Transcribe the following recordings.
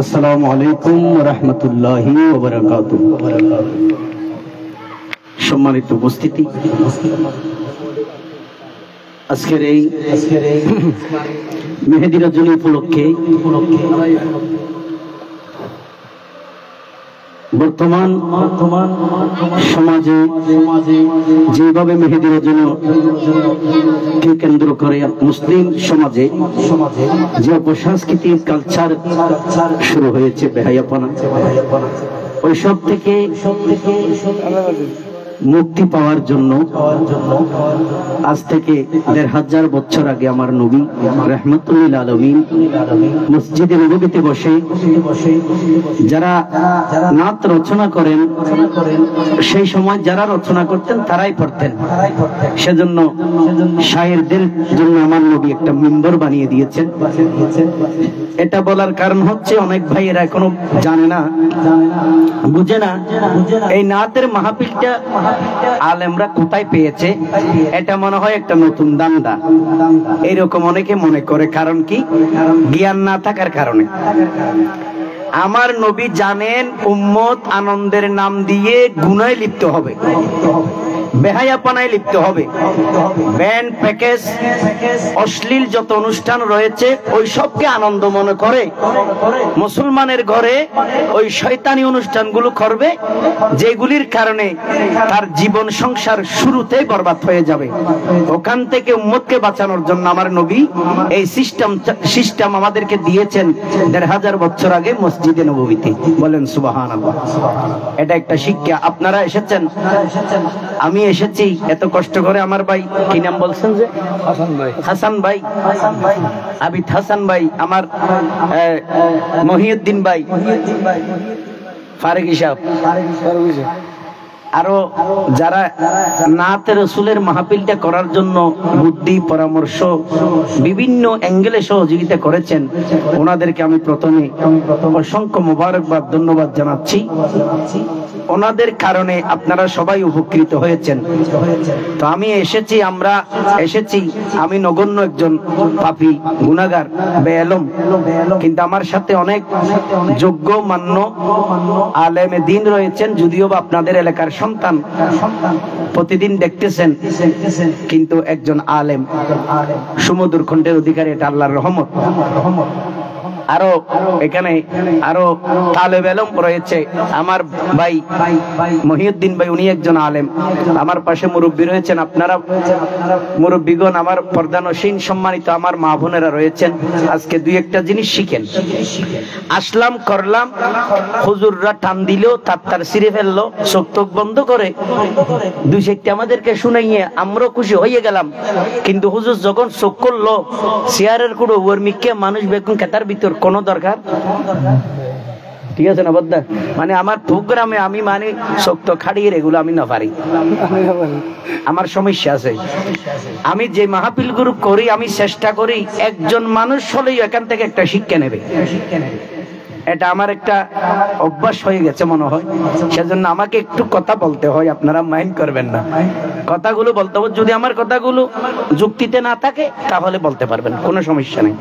আসসালামু আলাইকুম ওয়া রাহমাতুল্লাহি ওয়া বারাকাতুহু। সম্মানিত উপস্থিতি, আজকের এই মেহেদী রজনী উপলক্ষে বর্তমান সমাজে যেভাবে মেহেদী রজনীকে কেন্দ্র করে মুসলিম সমাজে যে অপসংস্কৃতির কালচার শুরু হয়েছে, বেহায়াপনা, ওইসব থেকে মুক্তি পাওয়ার জন্য আজ থেকে ১৫০০ বছর আগে আমার নবী রাহমাতুল লিল আলামিন মসজিদে নববীতে বসে যারা নাত রচনা করেন, সেই সময় যারা রচনা করতেন তারাই পড়তেন। সেজন্য শায়েরদের জন্য আমার নবী একটা মিম্বর বানিয়ে দিয়েছেন। এটা বলার কারণ হচ্ছে অনেক ভাইয়েরা এখনো জানে না, বুঝে না এই নাতের মাহফিলটা আলেমরা কোথায় পেয়েছে। এটা মনে হয় একটা নতুন দান্দা, এইরকম অনেকে মনে করে। কারণ কি? জ্ঞান না থাকার কারণে। আমার নবী জানেন উম্মত আনন্দের নাম দিয়ে গুনায় লিপ্ত হবে, বেহায়াপনায় লিপ্ত হবে। ব্যান্ড প্যাকেজ, অশ্লীল যত অনুষ্ঠান রয়েছে ওই সবকে আনন্দ মনে করে মুসলমানের ঘরে ওই শয়তানি অনুষ্ঠানগুলো করবে, যেগুলির কারণে তার জীবন সংসার শুরুতেই বরবাদ হয়ে যাবে। ওখান থেকে উম্মতকে বাঁচানোর জন্য আমার নবী এই সিস্টেম আমাদেরকে দিয়েছেন ১৫০০ বছর আগে মসজিদে নববীতে। বলেন সুবহানাল্লাহ। এটা একটা শিক্ষা। আপনারা এসেছেন, আমি এসেছি এত কষ্ট করে। আমার ভাই কি নাম বলছেন যে? হাসান ভাই, আবিদ হাসান ভাই, আমার মহিউদ্দিন ভাই, ফারুক সাহেব, আরো যারা নাতে রসুলের মাহফিলটা করার জন্য বুদ্ধি পরামর্শ বিভিন্ন অ্যাঙ্গেলে সহযোগিতা করেছেন, ওনাদেরকে আমি প্রথমে অসংখ্য মোবারকবাদ, ধন্যবাদ জানাচ্ছি। ওনাদের কারণে আপনারা সবাই উপকৃত হয়েছেন। তো আমি এসেছি, আমরা এসেছি, আমি নগণ্য একজন পাপী, গুনাহগার, বেয়ালম, কিন্তু আমার সাথে অনেক যোগ্য মান্য আলেমে দ্বীন রয়েছেন। যদিও বা আপনাদের এলাকার সন্তান, প্রতিদিন দেখতেছেন, কিন্তু একজন আলেম, সুমধুর কণ্ঠের অধিকারী, এটা আল্লাহর রহমত। আরো এখানে আরো তালেব ইলম রয়েছে। আমার ভাই মহিউদ্দিন ভাই, উনি একজন আলেম। আমার পাশে মুরব্বী রয়েছেন, আপনারা মুরব্বীগণ, আমার প্রধানশীল সম্মানিত আমার মা বোনেরা রয়েছেন। আজকে দুই একটা জিনিস শিখেন। আসলাম, করলাম, হুজুররা টান দিল, তার ছিঁড়ে ফেললো, চোখ টোক বন্ধ করে দুই চারটে আমাদেরকে শুনাইয়ে আমরাও খুশি হয়ে গেলাম। কিন্তু হুজুর যখন চোখ করলো, চেয়ারের কুড়ো ওর মিকে মানুষ বেগুন খেতার ভিতর কোনো দরকার, ঠিক আছে না বদ্দা? মানে আমার প্রোগ্রামে আমি মানে শক্ত খাড়িয়ে এগুলো আমি না পারি, আমার সমস্যা আছে। আমি যে মাহফিল গুরু করি, আমি চেষ্টা করি একজন মানুষ হলেই এখান থেকে একটা শিক্ষা নেবে। এটা আমার একটা অভ্যাস হয়ে গেছে মনে হয়, সেজন্য আমাকে একটু কথা বলতে হয়। আপনারা মাইন্ড করবেন না, কথাগুলো বলতে হবে। যদি আমার কথাগুলো যুক্তিতে না থাকে তাহলে বলতে পারবেন, কোনো সমস্যা নেই।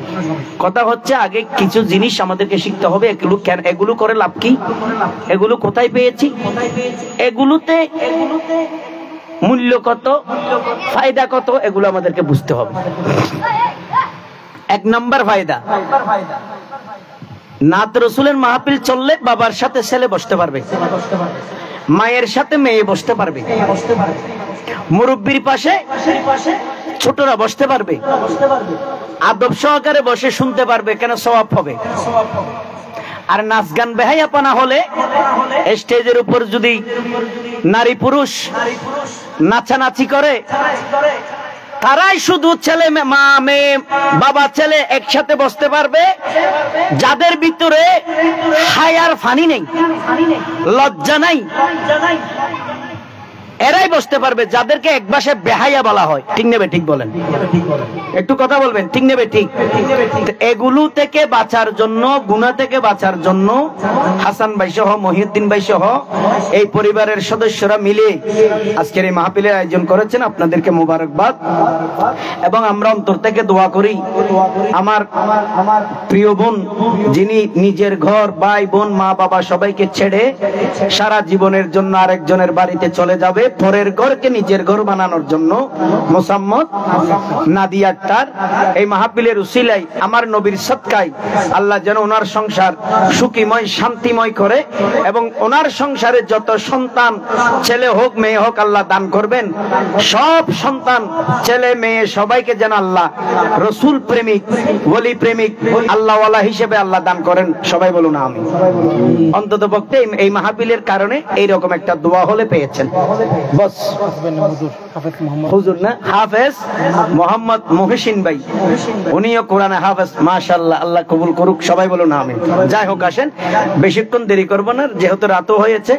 কথা হচ্ছে আগে কিছু জিনিস আমাদেরকে শিখতে হবে। এগুলো করে লাভ কি, এগুলো কোথায় পেয়েছি, এগুলোতে মূল্য কত, ফায়দা কত, এগুলো আমাদেরকে বুঝতে হবে। এক নম্বর ফায়দা, নাত রসুলের মাহফিল চললে বাবার সাথে ছেলে বসতে পারবে, মায়ের সাথে মেয়ে বসতে পারবে, মুরব্বির পাশে ছোটরা বসতে পারবে, আদব সহকারে বসে শুনতে পারবে, কেন সওয়াব হবে। আর নাচ গান বেহায়াপনা হলে স্টেজের উপর যদি নারী পুরুষ নাচানাচি করে, তারাই শুধু ছেলে, মা, মেয়ে, বাবা, ছেলে একসাথে বসতে পারবে যাদের ভিতরে হায়ার ফানি নেই, লজ্জা নাই, এরাই বসতে পারবে যাদেরকে এক ভাষায় বেহায়া বলা হয়। ঠিক নেবে ঠিক বলেন, একটু কথা বলবেন, ঠিক নেবে ঠিক। এগুলো থেকে বাঁচার জন্য, গুনাহ থেকে বাঁচার জন্য হাসান ভাই সহ, মহিউদ্দিন ভাই সহ এই পরিবারের সদস্যরা মিলে আজকের এই মাহফিলের আয়োজন করেছেন। আপনাদেরকে মোবারকবাদ। এবং আমরা অন্তর থেকে দোয়া করি আমার প্রিয় বোন, যিনি নিজের ঘর, ভাই বোন, মা বাবা সবাইকে ছেড়ে সারা জীবনের জন্য আরেকজনের বাড়িতে চলে যাবে, পরের ঘরকে নিজের ঘর বানানোর জন্য, মোসাম্মদ নাদিয়া আক্তার, এই মাহফিলের উসিলাই আমার নবীর সদকায় আল্লাহ যেন ওনার সংসার সুখীময়, শান্তিময় করে এবং ওনার সংসারে যত সন্তান, ছেলে হোক মেয়ে হোক, আল্লাহ দান করবেন। সব সন্তান, ছেলে মেয়ে সবাইকে যেন আল্লাহ রসুল প্রেমিক, ওলি প্রেমিক, আল্লাহওয়ালা হিসেবে আল্লাহ দান করেন। সবাই বলুন আমিন। অন্তত পক্ষে এই মাহফিলের কারণে এইরকম একটা দোয়া হলে পেয়েছেন। বস হুজুর না, হাফেজ মোহাম্মদ মহসিন ভাই, উনিও কোরআনে হাফেজ, মাশাআল্লাহ, আল্লাহ কবুল করুক। সবাই বলুন আমিন। যাই হোক, আসেন, বেশিক্ষণ দেরি করবো না, যেহেতু রাতও হয়েছে।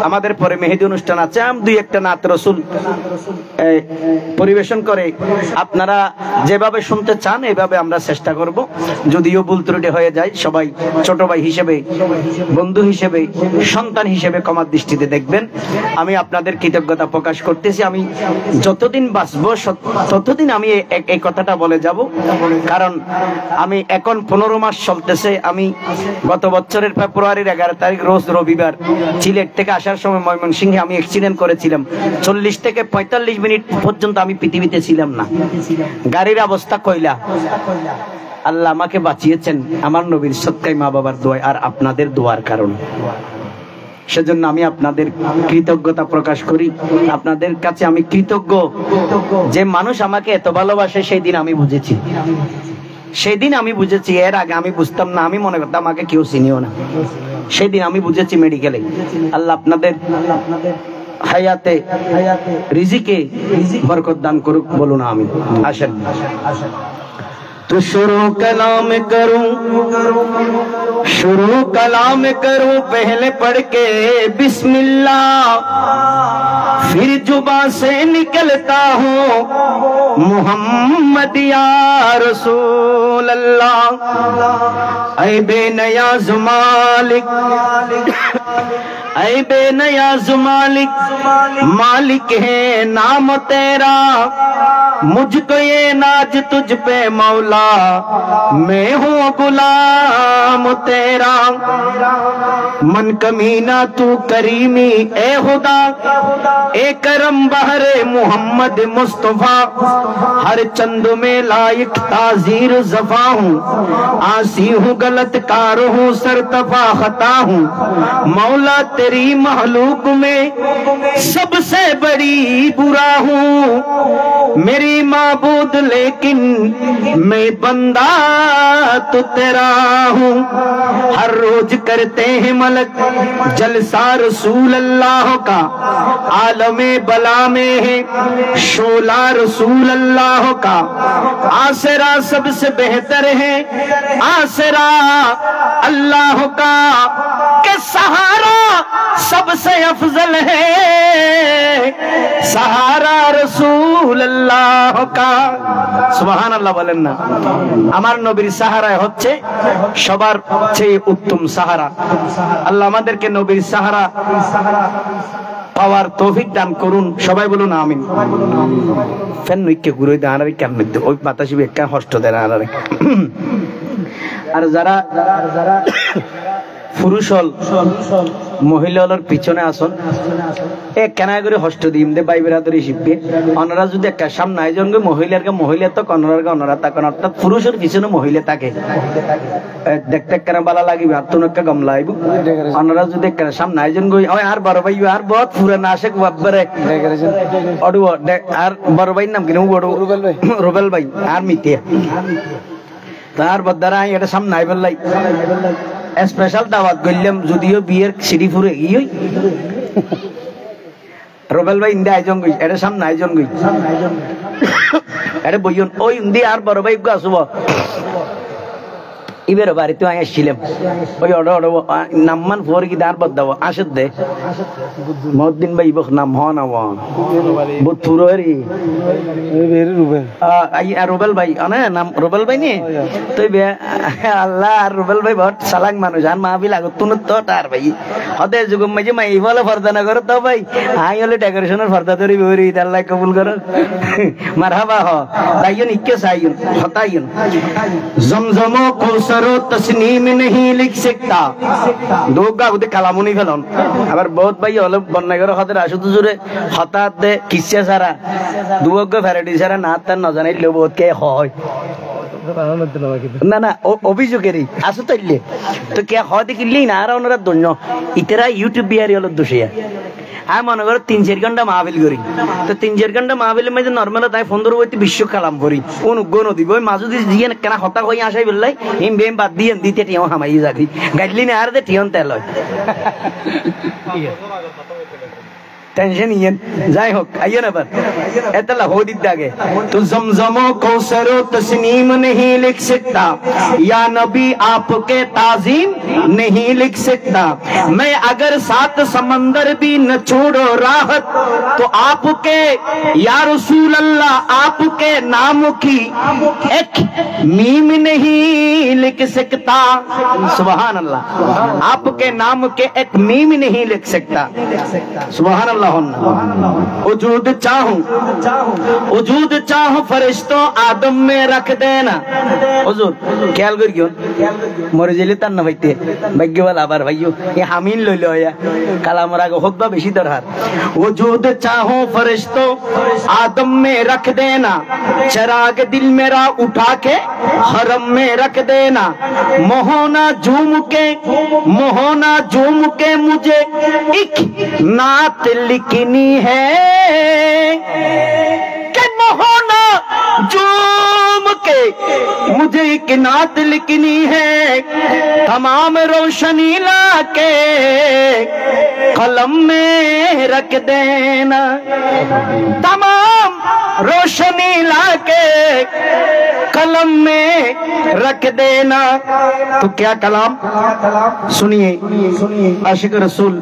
আমাদের পরে মেহেদি অনুষ্ঠান আছে, আমি দুই একটা নাত রসুল পরিবেশন করে আপনারা যেভাবে শুনতে চান এইভাবে আমরা চেষ্টা করব। যদিও ভুল ত্রুটি হয়ে যায়, সবাই ছোট ভাই হিসেবে, বন্ধু হিসেবে, সন্তান হিসেবে ক্ষমার দৃষ্টিতে দেখবেন। আমি আপনাদের কৃতজ্ঞতা প্রকাশ করতেছি। আমি যতদিন বাঁচবো ততদিন আমি এই কথাটা বলে যাব, কারণ আমি এখন 15 মাস চলতেছে। আমি গত বছরের ফেব্রুয়ারির 11 তারিখ রোজ রবিবার সিলেট থেকে আসার সময় ময়মনসিংহে আমি অ্যাক্সিডেন্ট করেছিলাম। 40 থেকে 45 মিনিট পর্যন্ত আমি পৃথিবীতে ছিলাম না। গাড়ির অবস্থা কইলা। আল্লাহ আমাকে বাঁচিয়েছেন আমার নবীর সদকায়, মা বাবার দোয়ায় আর আপনাদের দোয়ার কারণে। সেজন্য আমি আপনাদের কৃতজ্ঞতা প্রকাশ করি। আপনাদের কাছে আমি কৃতজ্ঞ যে মানুষ আমাকে এত ভালোবাসে। সেই দিন আমি বুঝেছি, সেদিন আমি বুঝেছি। এর আগে আমি বুঝতাম না, আমি মনে করতাম আমাকে কেউ চিনিও না। সেদিন আমি বুঝেছি মেডিকেলে। আল্লাহ আপনাদের হায়াতে, রিজিকে বরকত দান করুক। বলুন আমিন। আসেন तो शुरू कलाम करूं, शुरू कलाम करूं, पहले पढ़ के बिस्मिल्लाह, फिर जुबान से निकलता हूँ मुहम्मद या रसूल अल्लाह। ऐ बेनियाज़ मालिक, ऐ बेनियाज़ मालिक, मालिक है नाम तेरा, मुझको ये नाज तुझ पे मौला, मैं हूँ गुलाम तेरा। मन कमीना तू करीमी ए खुदा, ए करम बहरे मोहम्मद मुस्तफा, हर चंद में लायक ताजीर जफा हूँ, आसी हूँ गलत कार हूँ, सरतफा खता हूँ, मौला तेरी महलूक में सबसे बड़ी बुरा हूँ, मेरी माबूद लेकिन मैं बंदा तो तेरा हूँ। हर रोज करते हैं मलक जलसा रसूल अल्लाह का, आलमे बला में है शोला रसूल अल्लाह का, आसरा सबसे बेहतर है आसरा अल्लाह का, के सहारा सबसे अफजल है सहारा रसूल अल्लाह का। সুবহান আল্লাহ বলেন না। আমার নবীর সাহারা হচ্ছে সবার চেয়ে উত্তম সাহারা। আল্লাহ আমাদেরকে নবীর সাহারা পাওয়ার তৌফিক দান করুন। সবাই বলুন আমিন। ফেন নইকে ঘুরে দেন আর কেন নইতে ওই বাতাসি একটা কষ্ট দেন আর যারা পুরুষ হল মহিলার পিছনে আসন এ কেনা করে হস্ত দিম দে বাই বেরাদরি শিখবে। অনারা যদি একটা সামনে আয়োজন মহিলার মহিলা তো অনারার অনারা থাকেন, অর্থাৎ পুরুষের পিছনে মহিলা থাকে। দেখতে কেন বালা লাগিবে আর তোন একটা গামলা আইব। অনারা যদি একটা সামনে আয়োজন করি আর বড় ভাই আর বহুত পুরানা আসে বাবরে আর বড় ভাইয়ের নাম কিনা রুবেল ভাই আর মিতিয়া তার বদ্দারা এটা সামনে আইবেল লাই স্পেশাল দাওয়াত করলাম। যদিও বিয়ের সিঁড়ি ফুরে গিয়ে রুবেল ভাই ইন্দে আয়োজন করি এটা সামনে আয়োজন করি এটা বইন ওই ইন্দি আর বড় ভাই আসব এবার বাড়িতে আসছিলাম ওই অর্ডার নাম্মান ফোর কি দাঁড় বদাব আসে দে মহদ্দিন ভাই বক নাম হন বুথুরি রুবেল ভাই নাম রুবেল ভাই নি তুই আল্লাহ আর রুবেল ভাই বহুত সালাক মানুষ আর মাহফিল আগত তুন তো তার ভাই হতে যুগম মাঝে মাই বলে ফর্দা না করো তো ভাই আই হলে ডেকোরেশনের ফর্দা ধরি বরি আল্লাহ কবুল করো মারহাবা হ তাইয়ন ইকে সাইয়ন হতাইয়ন জমজমো কৌসরো তসনীম नहीं लिख सकता दोगा उदे কালামুনি ফেলন আবার বহুত ভাই হলে বন্যা করে হতে আসু জুরে হঠাৎ দে কিসে সারা দুগো ভ্যারাইটি সারা না তার না জানাইলে বহুত কে হয় না না অভিযোগেরই আসো তাইলে তো কে হয় দেখিলি না আর ওনারা ধন্য ইতেরা ইউটিউব বিহারি হলো দোষিয়া আমি মনে করো 3-4 ঘন্টা মাহফিল করি তো 3-4 ঘন্টা মাহফিলের মধ্যে নর্মাল তাই 15 বইতে বিশ্ব কালাম করি অনুগ্রহ দিব ওই মাজুদি দিয়ে কেনা হতা হয়ে আসাই বললাই হিম বেম বাদ দিয়ে দিতে টিও হামাই যাবি গাইডলি না আর দে টিয়ন তেল হয় टेंशन ही जाए हो आइए ना पर ऐतला हो दिखता है तो ज़मज़मो कौसरो तस्नीम नहीं लिख सकता या नबी आपके ताज़ीम नहीं लिख सकता मैं अगर 7 समंदर भी न छोड़ो राहत तो आपके या रसूल अल्लाह आपके नाम की एक मीम नहीं लिख सकता सुभान अल्लाह आपके नाम के एक मीम नहीं लिख सकता सुभान अल्लाह वजूद चाहूं फरिश्तों आदम में रख देना हुजूर ख्याल करियो मरे जेले तान ना भाईते भाग्यवाल आबार भाइयो ये हामिल लइलो या काला मरा को खुतबा बेशी दरहार वजूद चाहूं फरिश्तों आदम में रख देना चिराग दिल मेरा उठा के हरम में रख देना मोहना झूम के मुझे एक नात लिखनी है कि मोहना झूम के मुझे एक नात लिखनी है तमाम रोशनी ला के कलम में रख देना तमाम रोशनी ला के कलम में रख देना तो क्या कलाम सुनिए आशिक रसूल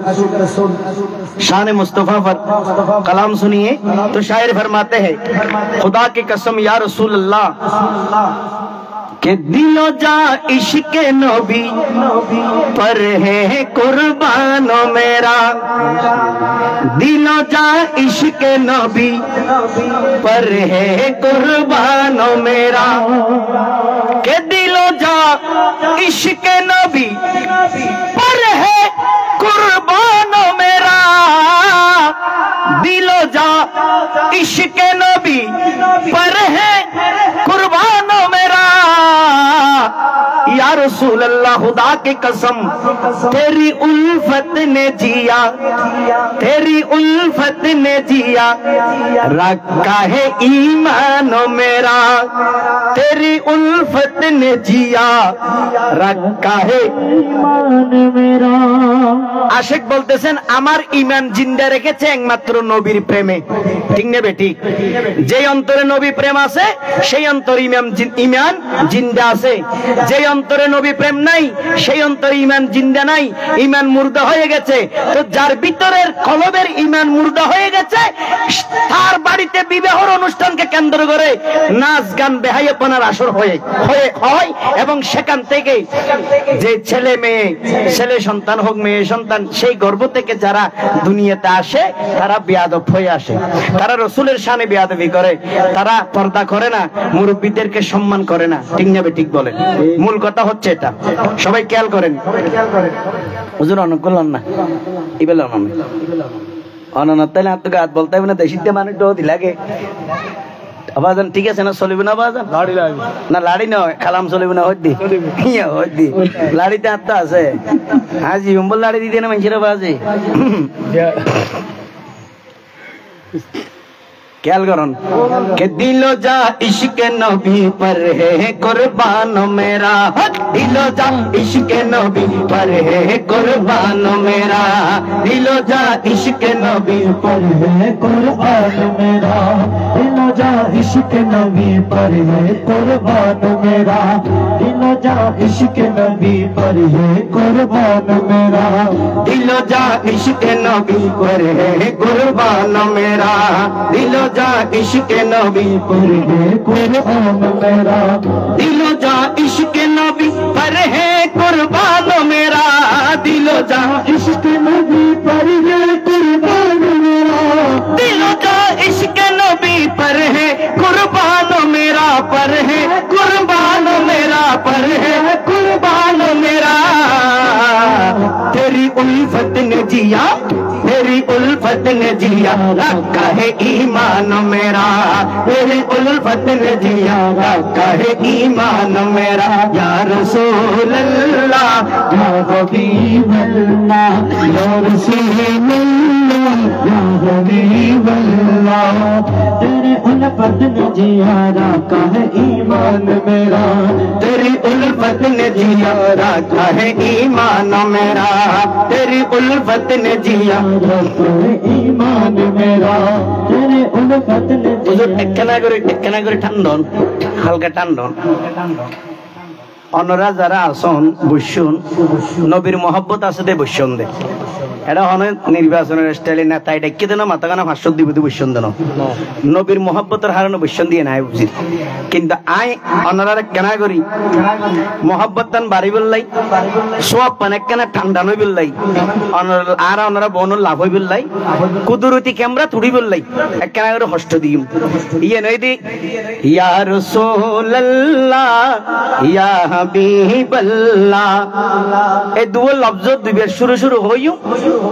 शान मुस्तफा पर कलाम सुनिए तो शायर फरमाते हैं खुदा की कसम या रसूल अल्लाह के दिलो जा इश्क नबी पर है कुर्बानो मेरा दिलो जा इश्क नबी पर है कुर्बानो मेरा के दिलो जा इश्क नबी पर है कुर्बानो मेरा दिलो जा इश्क नबी पर है कुर्बानो मेरा या रसूल अल्लाह खुदा की कसम तेरी उल्फत ने जिया तेरी उल्फत ने जिया रखा है ईमानो मेरा तेरी उल्फत ने जिया रखा है ईमान मेरा आशिक বলতেছেন আমার ঈমান জিন্দা রেখেছে একমাত্র নবীর প্রেমে ঠিক না বেটি যেই অন্তরে নবী প্রেম আছে সেই অন্তরে ঈমান জিন্দা আছে যেই অন্তরে নবী প্রেম নাই সেই অন্তরে ঈমান জিন্দা নাই ঈমান মুর্দা হয়ে গেছে তো যার ভিতরের কলবের ঈমান মুর্দা হয়ে গেছে তার বাড়িতে বিবাহের অনুষ্ঠানকে কেন্দ্র করে নাচ গান বেহায়াপনার আসর হয় এবং সেখান থেকে যে ছেলে মেয়ে ছেলে সন্তান হোক মেয়ে সন্তান সেই গর্ভ থেকে যারা দুনিয়াতে আসে তারা বেয়াদব হয়ে আসে তারা রাসূলের শানে বেয়াদবি করে তারা পর্দা করে না মুরব্বিদেরকে সম্মান করে না ঠিক না ঠিক বলেন মূল কথা হচ্ছে এটা সবাই খেয়াল করেন হুজুর অনুকূল না ইবেলা না অননতালে হাত গাত বলতে হবে না দেশিতে মানুষ তো লাগে আবাজান ঠিক আছে না চলিবে না আবাজান লাড়ি লাগবে না লাড়ি নয় কালাম চলিবে না হদ্দি হদ্দি লাড়িতে আত্মা আছে হাজি উম্বল লাড়ি দিতে না মানুষের বাজে ख्याल करो के दिलो जा इश्क नबी पर है कुर्बान मेरा दिलो जा इश्क नबी पर है कुर्बान मेरा दिलो जा इश्क नबी पर है कुर्बान मेरा दिलो जा इश्क नबी पर है कुर्बान मेरा, दिल जा इश्क नबी पर है कुर्बान मेरा, दिल जा इश्क नबी पर है कुर्बान मेरा, दिल जा इश्क नबी पर है कुर्बान मेरा, दिल जा इश्क नबी पर है कुर्बान मेरा, दिल जा इश्क नबी पर है कुर्बान मेरा, दिल जा इश्क नबी पर है कुर्बान मेरा, पर है कुर्बान मेरा, पर है कुर्बान मेरा। तेरी उल्फत ने जिया, तेरी उल्फत ने जिया, रखा है ईमान मेरा, तेरी उल्फत ने जिया, रखा है ईमान मेरा। या रसूल अल्लाह, या हबीब अल्लाह, या रसूल अल्लाह, या हबीब अल्लाह, तेरे उल्फत ने जिया रखा है ईमान मेरा, तेरी उल्फत ने जिया, रखा है ईमान मेरा, तेरी उल्फत ने जिया, रखा है ईमान मेरा, तेरे उल्फत ने হুজুর একখানা করে টান্দন, হালকা টান্দন। অন্যরা যারা আসন বসুন, নবীর মহব্বত আছে দে বসুন দে, এটা অনেক নির্বাচনের স্টাইলে না, তাই ডাকি দেন মাথা কানা 500 দিব বসুন দেন, নবীর মহব্বতের হারানো বসুন দিয়ে নাই উচিত। কিন্তু আই অন্যরা কেন করি মহব্বত তান বাড়ি বললাই, সব মানে কেন ঠান্ডা নই বললাই, আর অন্যরা বন লাভ হই বললাই, কুদরতি ক্যামেরা তুড়ি বললাই, কেন করে হষ্ট দিম ইয়ে নই দি। ইয়া রাসূলুল্লাহ, ইয়া হাবিবাল্লাহ, এই দুটো লফজ দুইবার শুরু শুরু হইও,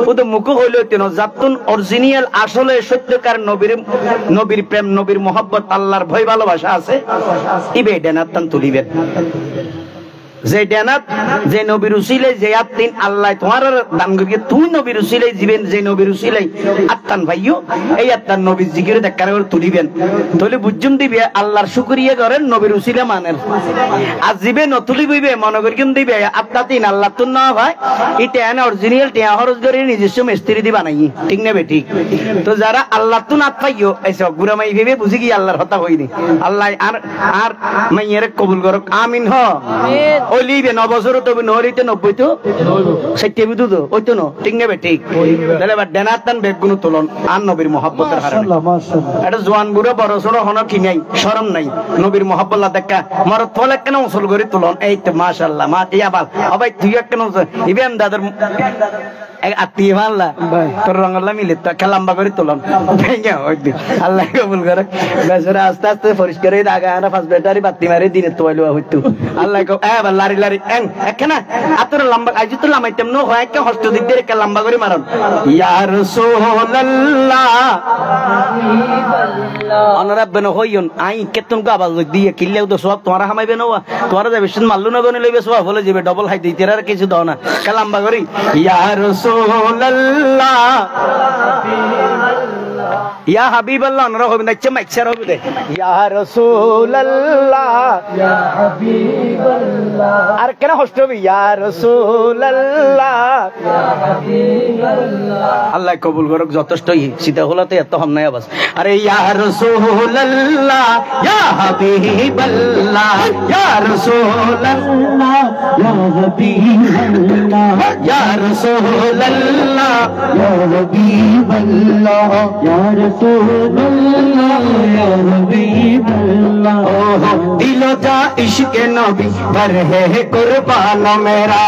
ও তো মুখ হইল তেন জাতুন অরিজিনাল আসলে সত্যকার নবীর প্রেম, নবীর মহব্বত, আল্লাহর ভয় ভালোবাসা আছে, ইবে ডেনাতান তুলিবেন। যে ডেনাত যে নবীর উসিলাই যে আত্মিন আল্লাহ তোমার দান করি, তুই নবীর উসিলাই জীবেন, যে নবীর উসিলাই আত্মান ভাইও এই আত্মার নবীর জিকিরে দেখা করে তুলিবেন, তাহলে বুঝুম দিবে আল্লাহর শুকরিয়া করেন, নবীর উসিলা মানেন। আর জীবে নতুলি বইবে মনে করি দিবে আত্মা তিন আল্লাহ তুন না ভাই, এটা এনে অরিজিনাল টিয়া খরচ করে নিজস্ব মিস্ত্রি দি বানাই, ঠিক না বে ঠিক। তো যারা আল্লাহ তুন আত্মাইও এইসব গুরামাই ভেবে বুঝি কি আল্লাহর হতা হয়নি, আল্লাহ আর আর মাইয়ের কবুল করক, আমিন হ। ওলিবে 9 বছর তবে নহরিতে 90 তো 60 বিদু তো ওই তো ন, ঠিক নেবে ঠিক। তাহলে এবার ডেনাতান বেগুন তুলন আর নবীর মহব্বতের হারানো, এটা জোয়ান বুড়ো বড় ছোট হন কি নাই শরম নাই, নবীর মহব্বত দেখা মরত ফল কেন উসল করে তুলন, এই তো মাশাআল্লাহ মা ইয়াবাল আবাই তুই কেন ইবেন দাদার আত্মীয় মাল্লা তোর রঙলা মিলে তো খেলাম্বা করে তুলন ভেঙে ওইদিন আল্লাহ কবুল করে। বেচারা আস্তে আস্তে পরিষ্কার হয়ে আগা আনা 5 ব্যাটারি বাতি মারে দিনে তোয়ালো হইতো আল্লাহ লারি লারি একখানা আতর লম্বা আজ তো লামাইতাম নো হয় কে হস্ত দিক দিয়ে কে লম্বা করে মারন। ইয়া রাসূলুল্লাহ অনরাবন হইন আই কেতন গো আওয়াজ দিয়ে কিল্লেও তো সব তোমারা হামাইবে না, তোমারা যাবে শুন মাল্লু না বনে লইবে সব বলে যাবে ডবল হাই দিতে আর কিছু দাও না কে লম্বা করি। ইয়া রাসূলুল্লাহ ইয়া হাবিবাল্লাহ অনরা হইবে না চে মাইকসার হইবে দে ইয়া রাসূলুল্লাহ ইয়া হাবিবাল্লাহ আর কেন হস্ত হবে ইয়া রাসূলুল্লাহ ইয়া হাবিবাল্লাহ। আল্লাহ কবুল করুক, যথেষ্ট সীতা হলাতে এত হম নাই আওয়াজ। আরে ইয়া রাসূলুল্লাহ ইয়া হাবিবাল্লাহ ইয়া রাসূলুল্লাহ ইয়া হাবিবাল্লাহ ইয়া রাসূলুল্লাহ ইয়া হাবিবাল্লাহ ইয়া রাসূলুল্লাহ ইয়া হাবিবাল্লাহ। দিলো যা ইশকে নবী पर है कुर्बान मेरा,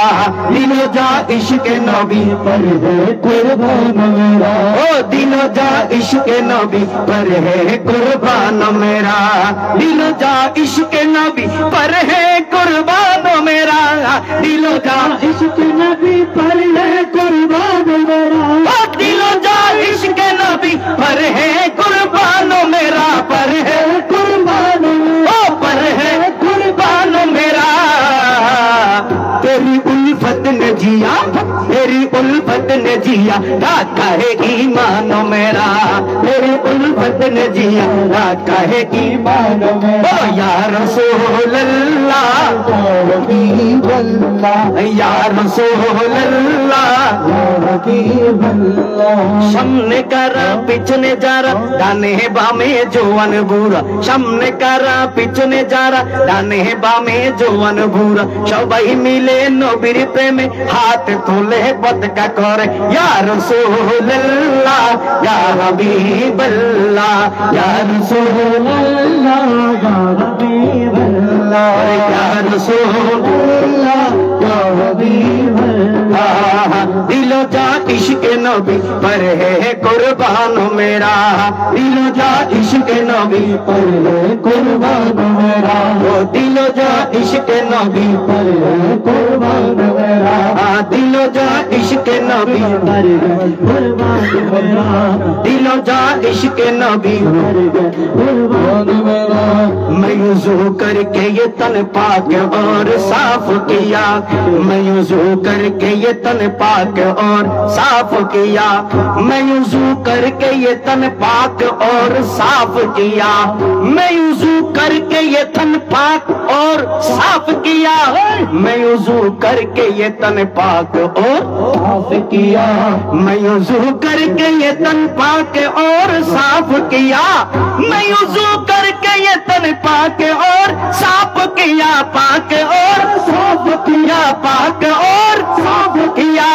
दिलो जा इश्क नबी पर है कुर्बान मेरा, ओ दिलो जा इश्क नबी पर है कुर्बान मेरा, दिलो जा इश्क नबी पर है कुर्बान मेरा, दिलो जा इश्क नबी पर है कुर्बान मेरा, ओ दिलो जा इश्क नबी पर है कुर्बान मेरा, पर है कुर्बान ओ पर है कुर्बान मेरा। तेरी उल्फत ने जिया तेरी उल्फत ने जिया रखा है ईमान मेरा तेरी उल्फत ने जिया रखा है ईमान मेरा ओ या रसूल अल्लाह या रसूल अल्लाह सामने करा पिछने जारा डाने बामे जवान बुरा सामने करा पिछने जारा डाने बामे जवान बुरा सबाई मिले नबीर प्रेमे हाथ तुले बदका करे या रसूल अल्लाह या हबीब अल्लाह या रसूल अल्लाह या हबीब अल्लाह या रसूल अल्लाह या हबीब अल्लाह दिलो जा इश्क नबी पर है कुर्बान मेरा दिलो जा इश्क नबी पर है कुर्बान मेरा ओ दिलो जा इश्क नबी पर है कुर्बान मेरा दिलो जा इश्क नबी पर है कुर्बान मेरा दिलो जा इश्क नबी पर है कुर्बान मेरा मैं वुज़ू करके ये तन पाक और साफ किया मैं वुज़ू करके ये तन पाक और साफ किया मैं वुज़ू करके ये तन पाक और साफ किया मैं वुज़ू करके ये तन पाक और साफ किया मैं वुज़ू करके ये तन पाक और साफ किया मैं वुज़ू करके ये तन पाक और साफ किया मैं वुज़ू करके ये तन पाक और साफ किया पाक और साफ किया पाक और साफ किया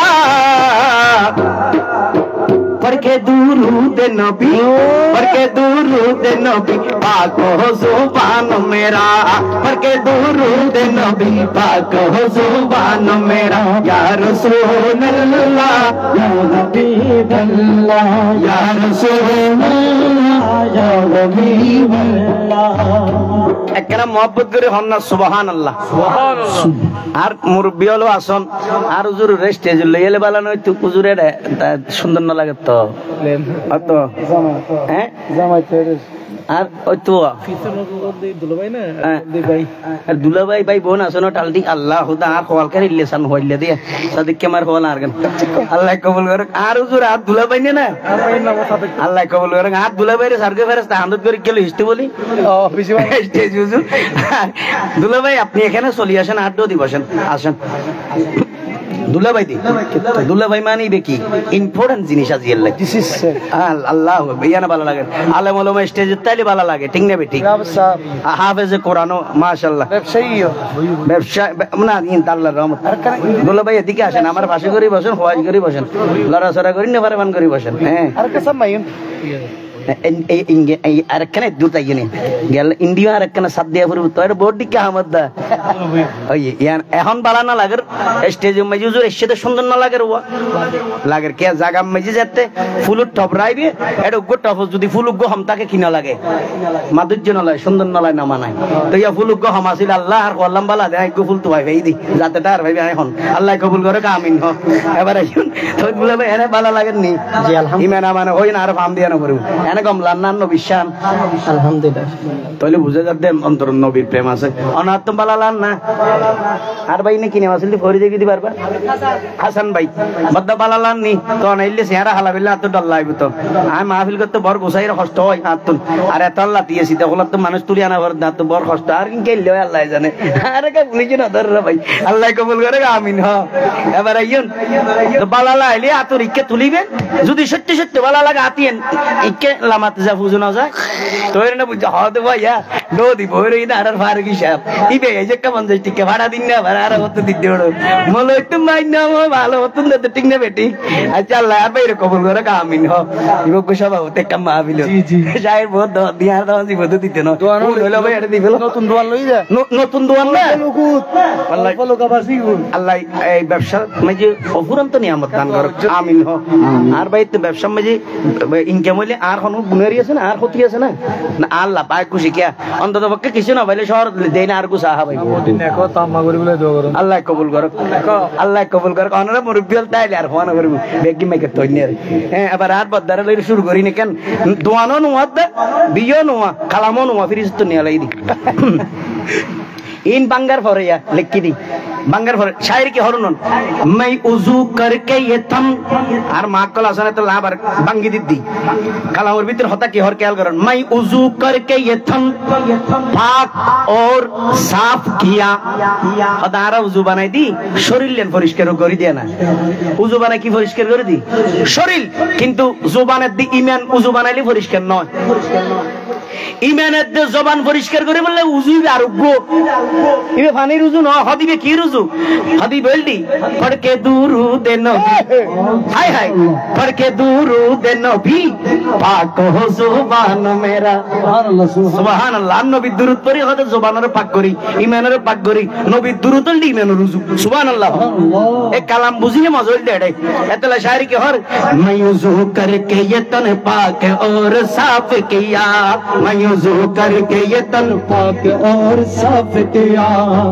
पढ़के दुरूद नबी पढ़के दुरूद नबी पाक हो जुबान मेरा पढ़के दुरूद नबी पाक हो जुबान मेरा या रसूल अल्लाह या हबीब अल्लाह या रसूल अल्लाह या हबीब अल्लाह একরা মোহাব্বত করে হন না সুবহানাল্লাহ সুবহানাল্লাহ আর মুরব্বি হলো আসন আর হুজুর স্টেজ লইলে বালা নয় তো হুজুরে সুন্দর না লাগে তো অত হ্যাঁ জামাইতে আর ওই তো দুলাভাই না ভাই আর দুলাভাই ভাই বোন আসনো টালদি আল্লাহ হুদা আর কল করে রিলেশন হইলে দিয়ে সাদিক কেমার হল আর গান আল্লাহ কবুল করে আর হুজুর আর দুলাভাই না আল্লাহ কবুল করে আর দুলাভাই রে সরগে ফেরেশতা হামদত করে গেল হিস্টে বলি ও বেশি স্টেজ হুজুর দুলাভাই আপনি এখানে চলে আসেন আড্ডা দি বসেন আসেন দুলাভাই দি দুলাভাই মানিবে কি ইম্পর্টেন্ট জিনিস আজি আল্লাহ দিস ইজ আল্লাহ বিয়ানা ভালো লাগে আলেম ওলামা স্টেজে তাইলে ভালো লাগে ঠিক না বেটি হাফেজে কোরআন মাশাআল্লাহ ব্যবসা না ইন আল্লাহর রহমত দুলাভাই এদিকে আসেন আমার পাশে করে বসেন ওয়াজ করে বসেন লড়াছড়া করি না পারবান করে বসেন হ্যাঁ আর কে সব মাইন আরেকখানে দুটা ইয়ে গেল ইন্ডিয়া আরেকখানে সাত দিয়া পড়ব তো বোর্ড দিকে আহমদ দা ওই এখন বালা না লাগের স্টেজে মজুজুর এসে সুন্দর না লাগের ওয়া লাগের কে জায়গা মজি যেতে ফুল টপ রাইবে এটা গো টপ যদি ফুল গো হম তাকে কিনা লাগে মাধুর্য না লাগে সুন্দর না লাগে না মানায় তো ইয়া ফুল গো হম আসিল আল্লাহ আর কল্লাম বালা দেয় গো ফুল তো ভাই ভাই দি যাতে তার ভাই এখন আল্লাহ কবুল করে আমিন হ এবারে তো বলে ভাই এনে বালা লাগেন নি জি আলহামদুলিল্লাহ ইমান মানে হই না আর ফাম দিয়া না করব এনে কমলান না নবী শান আলহামদুলিল্লাহ তাহলে বুঝা যাবে অন্তর নবীর প্রেম আছে অনাত্ম বালালান না আর ভাই নে কিনে আসলে ফরি দেখি দি পারবা হাসান ভাই মদ্দা বালালান নি তো নাইলে সেরা হালাবিল্লা তো ডল লাইব তো আই মাহফিল করতে বড় গোসাইর কষ্ট হয় হাতুন আর এত আল্লাহ দিয়েছি তখন তো মানুষ তুলি আনা ভর দাঁত বড় কষ্ট আর কি কেলে আল্লাহ জানে আরে কে বুঝি না ধর ভাই আল্লাহ কবুল করে আমিন হ এবার আইন তো বালালা আইলে আতর ইকে তুলিবেন যদি সত্যি সত্যি বালা লাগা আতিয়েন ইকে লামাতে যা বুঝো না যায় তো এর না বুঝা হতে ভাইয়া নো দি বইরে না আর ফারুকি সাহেব ইবে এই যে কেমন যাই টিকে ভাড়া দিন না ভাড়া আর হতে দিতে ওড় মলো একটু মাই না ভালো হতুন না ঠিক না বেটি আচ্ছা আল্লাহ আর বাইরে কবুল করে আমিন হ ইবো কো সব হতে কাম মাহফিল জি জি শায়ের বহুত দিয়ার দাও জি বদ দিতে না দোয়ান হইলো ভাই এটা দিবেল নতুন দোয়ান লই যা নতুন দোয়ান না আল্লাহ ফলো কাবাসি আল্লাহ এই ব্যবসা মাঝে অফুরন্ত নিয়ামত দান করুক আমিন হ আর ভাই তো ব্যবসা মাঝে ইনকাম হইলে আর কোনো গুনারি আছে না আর ক্ষতি আছে না না আল্লাহ পায় খুশি কিয়া অন্তত পক্ষে কিছু না ভাইলে শহর দেই না আর কিছু আহা ভাই দেখো তাম্মা করি বলে দোয়া করুন আল্লাহ কবুল করুক আল্লাহ কবুল করুক অনরা মুরব্বি হল তাইলে আর ফোন করব বেগি মেকে তৈনে হ্যাঁ এবার আর বদারে লই শুরু করি না কেন দোয়ানো নুয়াত বিয়ো নুয়া কালামো নুয়া ফিরিস তো নিয়া লাই দি ইন বাঙ্গার ফরিয়া লেখি দি বাঙ্গার পরে শায়ের কি হরনন মাই উজু করকে ये थम আর মাকল আসনে তো লাভ আর বাঙ্গি দিদি কালামের ভিতর হতা কি হর খেয়াল করেন মাই উজু করকে ये थम पाक और साफ किया হদারা উজু বানাই দি শরীর লেন পরিষ্কার করে দেয় না উজু বানাই কি পরিষ্কার করে দি শরীর কিন্তু জবানের দি ঈমান উজু বানাইলে পরিষ্কার নয় ঈমানের দি জবান পরিষ্কার করে বললে উজু আরোগ্য ইবে পানির উজু নয় হদিবে কি উজু হদি বলদি পড়কে দুরুদ নবী হায় হায় পড়কে দুরুদ নবী পাক হো জবান মেরা সুবহানাল্লাহ সুবহানাল্লাহ নবী দুরুদ পড়ি হতে জবানের পাক করি ঈমানের পাক করি নবী দুরুদ দি ঈমানের উজু সুবহানাল্লাহ এ কালাম বুঝিয়ে মজল দেড়ে এতলা শায়রি কি হর मैं वुज़ू करके ये तन पाक और साफ किया मैं वुज़ू करके ये तन पाक और साफ किया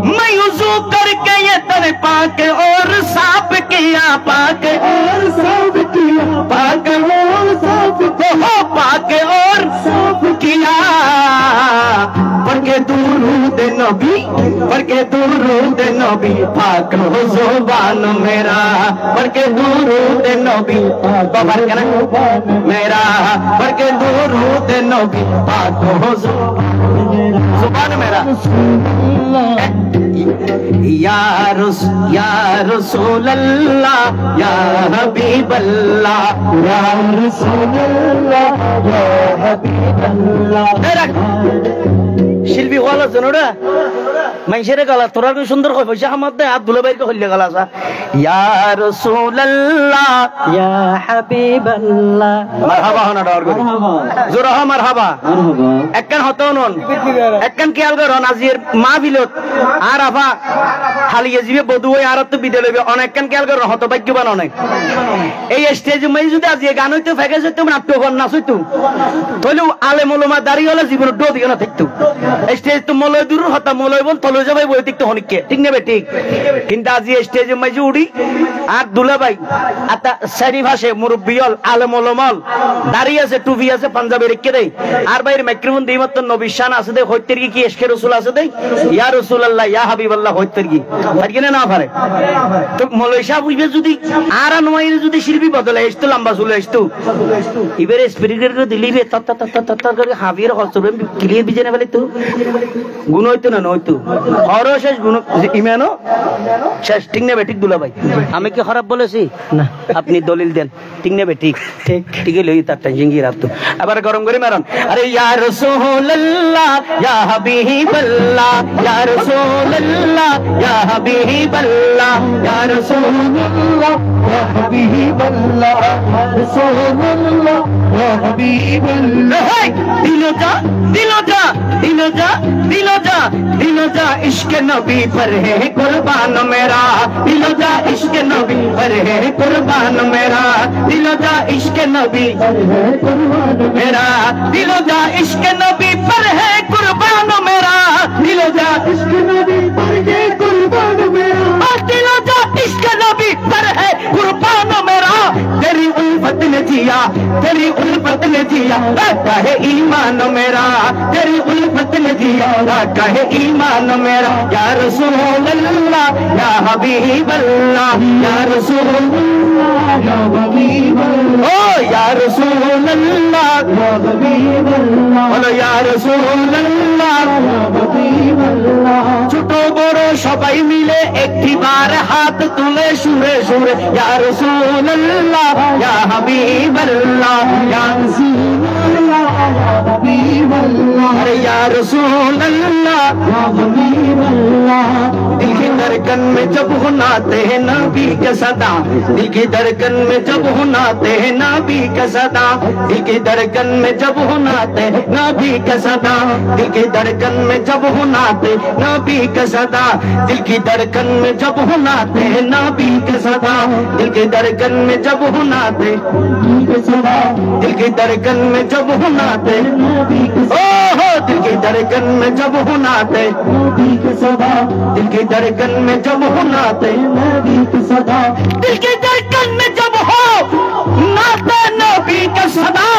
मैं वुज़ू करके ये तन पाक और साफ किया पाक और साफ किया पाक और साफ हो पाक और साफ किया पढ़के दुरूद नबी पढ़के दुरूद नबी पाक हो ज़ुबान मेरा पढ़के दुरूद नबी बाबर कहना मेरा पढ़के दुरूद नबी पाक हो ज़ुबान मेरा या रसूल अल्लाह या हबीब अल्लाह या रसूल अल्लाह या हबीब अल्लाह শিল্পী গলা জনোরা মানুষের গলা তোরা কি সুন্দর কই পয়সা হামাদ দে আব্দুল ভাইকে হইলে গলা সা ইয়া রাসূলুল্লাহ ইয়া হাবিবাল্লাহ মারহাবা হনা ডাওয়ার করি জোরা মারহাবা মারহাবা একখান হতনন একখান খেয়াল করন আজির মাহফিলত আর আফা খালিয়ে জিবে বধু হই আর তো বিদে লইবে অনেকখান খেয়াল করন হতভাগ্যবান অনেক এই স্টেজে মাই যদি আজি গান হইতো ফেকে হইতো নাট্য কর নাচ হইতো তইলে আলেম ওলামা দাঁড়িয়ে হলে জীবন ডো দিও না থাকতো স্টেজ তো মলয় দূর হতা মলয় বল তলে যাবে বই দেখতে হনিকে ঠিক নেবে ঠিক কিন্তু আজি স্টেজে মাঝে উড়ি আর দুলা ভাই আতা সারি ভাষে মুরব্বিয়ল আলেম ওলামাল দাঁড়িয়ে আছে টুপি আছে পাঞ্জাবি রেখে দেই আর বাইরে মাইক্রোফোন দেই মত নবী শান আছে দে হইতের কি এশকে রাসূল আছে দে ইয়া রাসূলুল্লাহ ইয়া হাবিবাল্লাহ হইতের কি পারগিনা না পারে তো মলয় সাহেব বুঝবে যদি আর নমাইরে যদি শিল্পী বদলে আসতো লম্বা চুলে আসতো এবারে স্পিরিটের করে দিলিবে তত তত তত করে হাবির হসবে ক্লিয়ার বিজনে বলে তো গুণ হইতো না নয়তো হর শেষ গুণ ইমানও শেষ ঠিক নেবে ঠিক দুলা ভাই আমি কি খারাপ বলেছি না আপনি দলিল দেন ঠিক নেবে ঠিক ঠিক ঠিক লই তারটা জিঙ্গি রাখতো আবার গরম করে মারন আরে ইয়া রাসূলুল্লাহ ইয়া হাবিবাল্লাহ ইয়া রাসূলুল্লাহ ইয়া হাবিবাল্লাহ ইয়া রাসূলুল্লাহ ইয়া হাবিবাল্লাহ ইয়া রাসূলুল্লাহ ইয়া হাবিবাল্লাহ दिलो जा दिलो जा दिलो जा दिलो जा दिलो जा इश्क नबी पर है कुर्बान मेरा दिलो जा इश्क नबी पर है कुर्बान मेरा दिलो जा इश्क नबी पर है कुर्बान मेरा दिलो जा इश्क नबी पर है कुर्बान मेरा दिलो जा इश्क नबी पर है कुर्बान मेरा दिलो जा इश्क नबी पर है कुर्बान मेरा तेरी उल्फत ने जिया तेरी उल्फत ने जिया कहे ईमान मेरा तेरी उल्फत ने जिया कहे ईमान मेरा या रसूलुल्लाह या हबीबल्लाह या रसूलुल्लाह या हबीबल्लाह ओ या रसूलुल्लाह या हबीबल्लाह बोलो या रसूलुल्लाह या हबीबल्लाह ছোট বড় সবাই মিলে একটিবার হাত তুলে সুরে সুরে ইয়া রাসূলুল্লাহ ইয়া হাবিবাল্লাহ ইয়া রাসূলুল্লাহ ইয়া हबीबल्लाह अरे या रसूलल्लाह या हबीबल्लाह दिल की धड़कन में जब होनाते हैं नबी का सदा दिल की धड़कन में जब होनाते हैं नबी का सदा दिल की धड़कन में जब होनाते हैं नबी का सदा दिल की धड़कन में जब होनाते नबी का सदा दिल की धड़कन में जब होनाते हैं नबी का सदा दिल की धड़कन में जब होनाते दिल की धड़कन में जब होनाते ओहो दिल की धड़कन में जब होनाते दिल की धड़कन में जब होनाते दिल की धड़कन में जब हो नाते नबी का सदा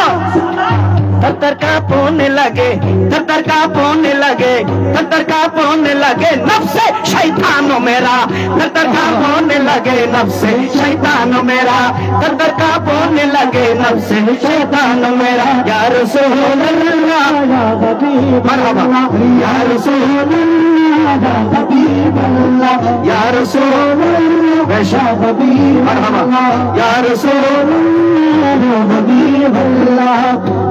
तर का पोने लगे, थर थर कांपने लगे, थर थर कांपने लगे नफ्से शैतानो मेरा, थर थर कांपने लगे नफ्से शैतानो मेरा, थर थर कांपने लगे नफ्से शैतानो मेरा। या रसूल अल्लाह या हबीब अल्लाह, या रसूल अल्लाह या हबीब अल्लाह, या रसूल अल्लाह या हबीब अल्लाह, या रसूल अल्लाह या हबीब अल्लाह।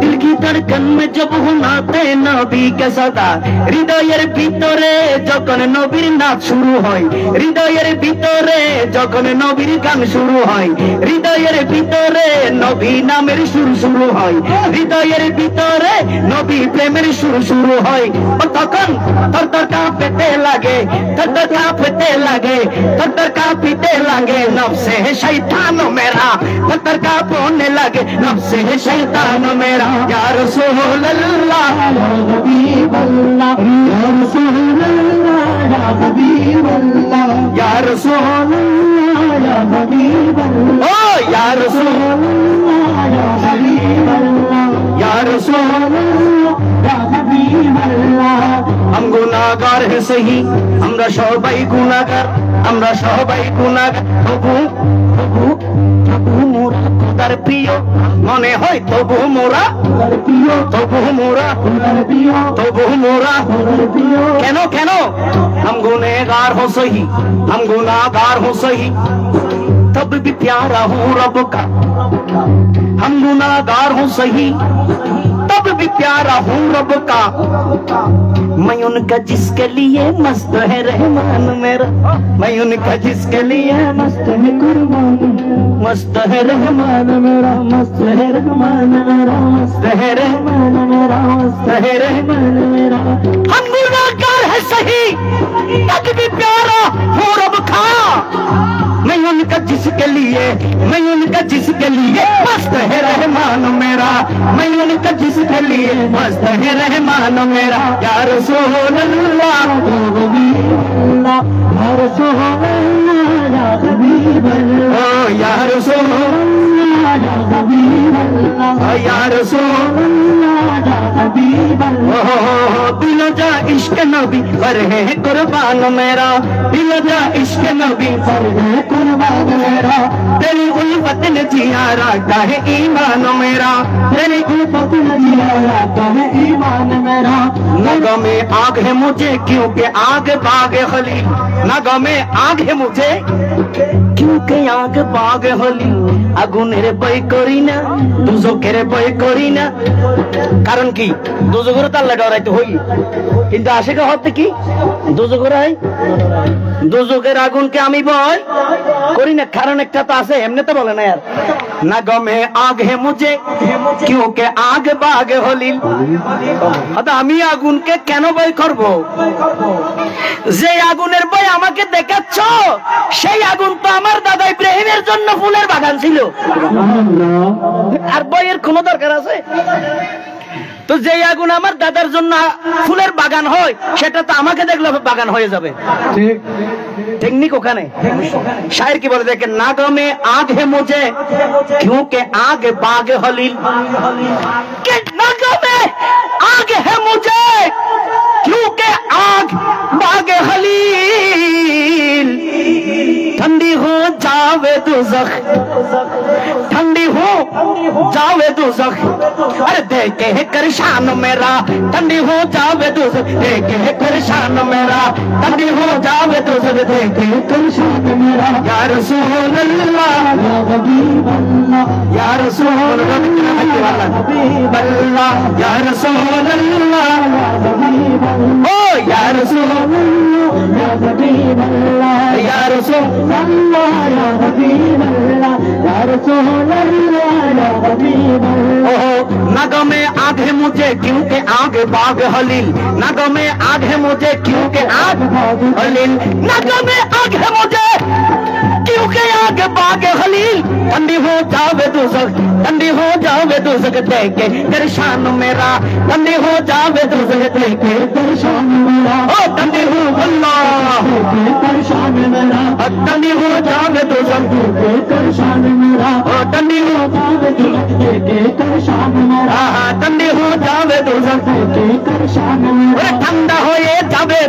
दिल की धड़कन में जब हुनाते नबी के सदा, হৃদয়ের ভিতরে যখন নবীর নাচ শুরু হয়, হৃদয়ের ভিতরে যখন নবীর গান শুরু হয়, হৃদয়ের ভিতরে নবী নামের সুর শুরু হয়, হৃদয়ের ভিতরে নবী প্রেমের সুর শুরু হয়। তখন থরথর কাঁপতে লাগে, থরথর কাঁপতে লাগে, থরথর কাঁপতে লাগে নফসে শৈতান মেরা, থরথর কাঁপনে লাগে নফসে শৈতান মেরা। ইয়া রাসূলুল্লাহ ইয়া হাবিবাল্লাহ, ইয়া রাসূলুল্লাহ ইয়া হাবিবাল্লাহ, ইয়া রাসূলুল্লাহ ইয়া হাবিবাল্লাহ, ও ইয়া রাসূলুল্লাহ ইয়া হাবিবাল্লাহ, ইয়া রাসূলুল্লাহ ইয়া হাবিবাল্লাহ। हम गुनाहगार है सही, আমরা সবাই গুনাহগার, আমরা সবাই গুনাহগার, তবু তবু তবু মোরা খোদার প্রিয় মনে হয়, তবু মোরা খোদার প্রিয়, তবু মোরা খোদার প্রিয়, তবু মোরা খোদার প্রিয়। কেন কেন? हम गुनहगार हो सही, हम गुनाहगार हो सही, तब भी प्यारा हूँ रब का। हम गुनाहगार हो सही, तब भी प्यारा हूँ रब का। मैं उनका जिसके लिए मस्त है रहमान मेरा, मैं उनका जिसके लिए मस्त है कुर्बान, मस्त है रहमान मेरा, मस्त है रहमान मेरा, मस्त है रहमान मेरा, मस्त है रहमान मेरा। हम गुनाहगार है सही, तब भी प्यारा हूँ रब का। मैं उनका जिसके लिए, मैं उनका जिसके लिए मस्त है रहमान मेरा, मैं उनका जिसके लिए मस्त है रहमान मेरा। या रसूल अल्लाह या हबीब अल्लाह, या रसूल अल्लाह या हबीब अल्लाह, ओ या रसूल अल्लाह या हबीब अल्लाह, या रसूल अल्लाह या हबीब अल्लाह। ओ दिलो जा इश्क नबी पर है कुर्बान मेरा, दिलो जा इश्क नबी पर है कुर्बान मेरा। तेरी उल्फत ने जियारा का है ईमान मेरा, तेरी उल्फत ने जियारा का है ईमान मेरा। नगों में आग है मुझे क्योंकि आग बाग खलील, नगों में आग है मुझे क्योंकि आग बाग खलील। আগুনের ভয় করি না, দুজকের ভয় করি না। কারণ কি? দুজকের তো আল্লাহ ডরাইতে হই, কিন্তু আশিক হতে কি দুজকের হয়, দুজকের আগুনকে আমি ভয় করি না। কারণ একটা তো আছে, এমনি তো বলে না यार, না গমে আগ হে মুঝে क्योंकि आग बाग হলিল। আমি আগুনকে কেন ভয় করব? যে আগুনের ভয় আমাকে দেখাচ্ছ, সেই আগুন তো আমার দাদা ইব্রাহিমের জন্য ফুলের বাগান ছিল, আর বইয়ের কোনো দরকার আছে? তো যে আগুন আমার দাদার জন্য ফুলের বাগান হয়, সেটা তো আমাকে দেখলে বাগান হয়ে যাবে। টেকনিক ওখানে। শায়ের কি বলে দেখেন, নাগমে आग है मुझे क्योंकि आग बाग हलील, कि नागमे आग है मुझे क्योंकि आग बाग हलील। ठंडी हो जावे दोज़ख, ठंडी हो जावे दोज़ख, अरे देखे है करशान मेरा, ठंडी हो जावे दोज़ख, देखे है करशान मेरा, ठंडी हो जावे दोज़ख, देखे है करशान मेरा। या रसूल अल्लाह या हबीब अल्लाह, या रसूल अल्लाह, या रसूल अल्लाह या हबीब अल्लाह, ओ या रसूल अल्लाह या हबीब अल्लाह, या रसूल अल्लाह या हबीब अल्लाह, या रसूल अल्लाह या हबीब अल्लाह। नगों में आग है मुझे क्योंकि आग बाग हलील, नगों में आग है मुझे क्योंकि आग बाग हलील, नगों में आग है मुझे क्योंकि आग बाग हलील। ठंडी हो जावे दोज़ख, ठंडी हो जावे दोज़ख, देखे करशान मेरा, ठंडी हो जावे दोज़ख, देखे करशान मेरा। ओ ठंडी हो अल्लाह करशान मेरा, ठंडी हो जावे दोज़ख, देखे करशान मेरा। ओ ठंडी हो जावे दोज़ख, देखे करशान मेरा, ठंडी हो जावे दोज़ख,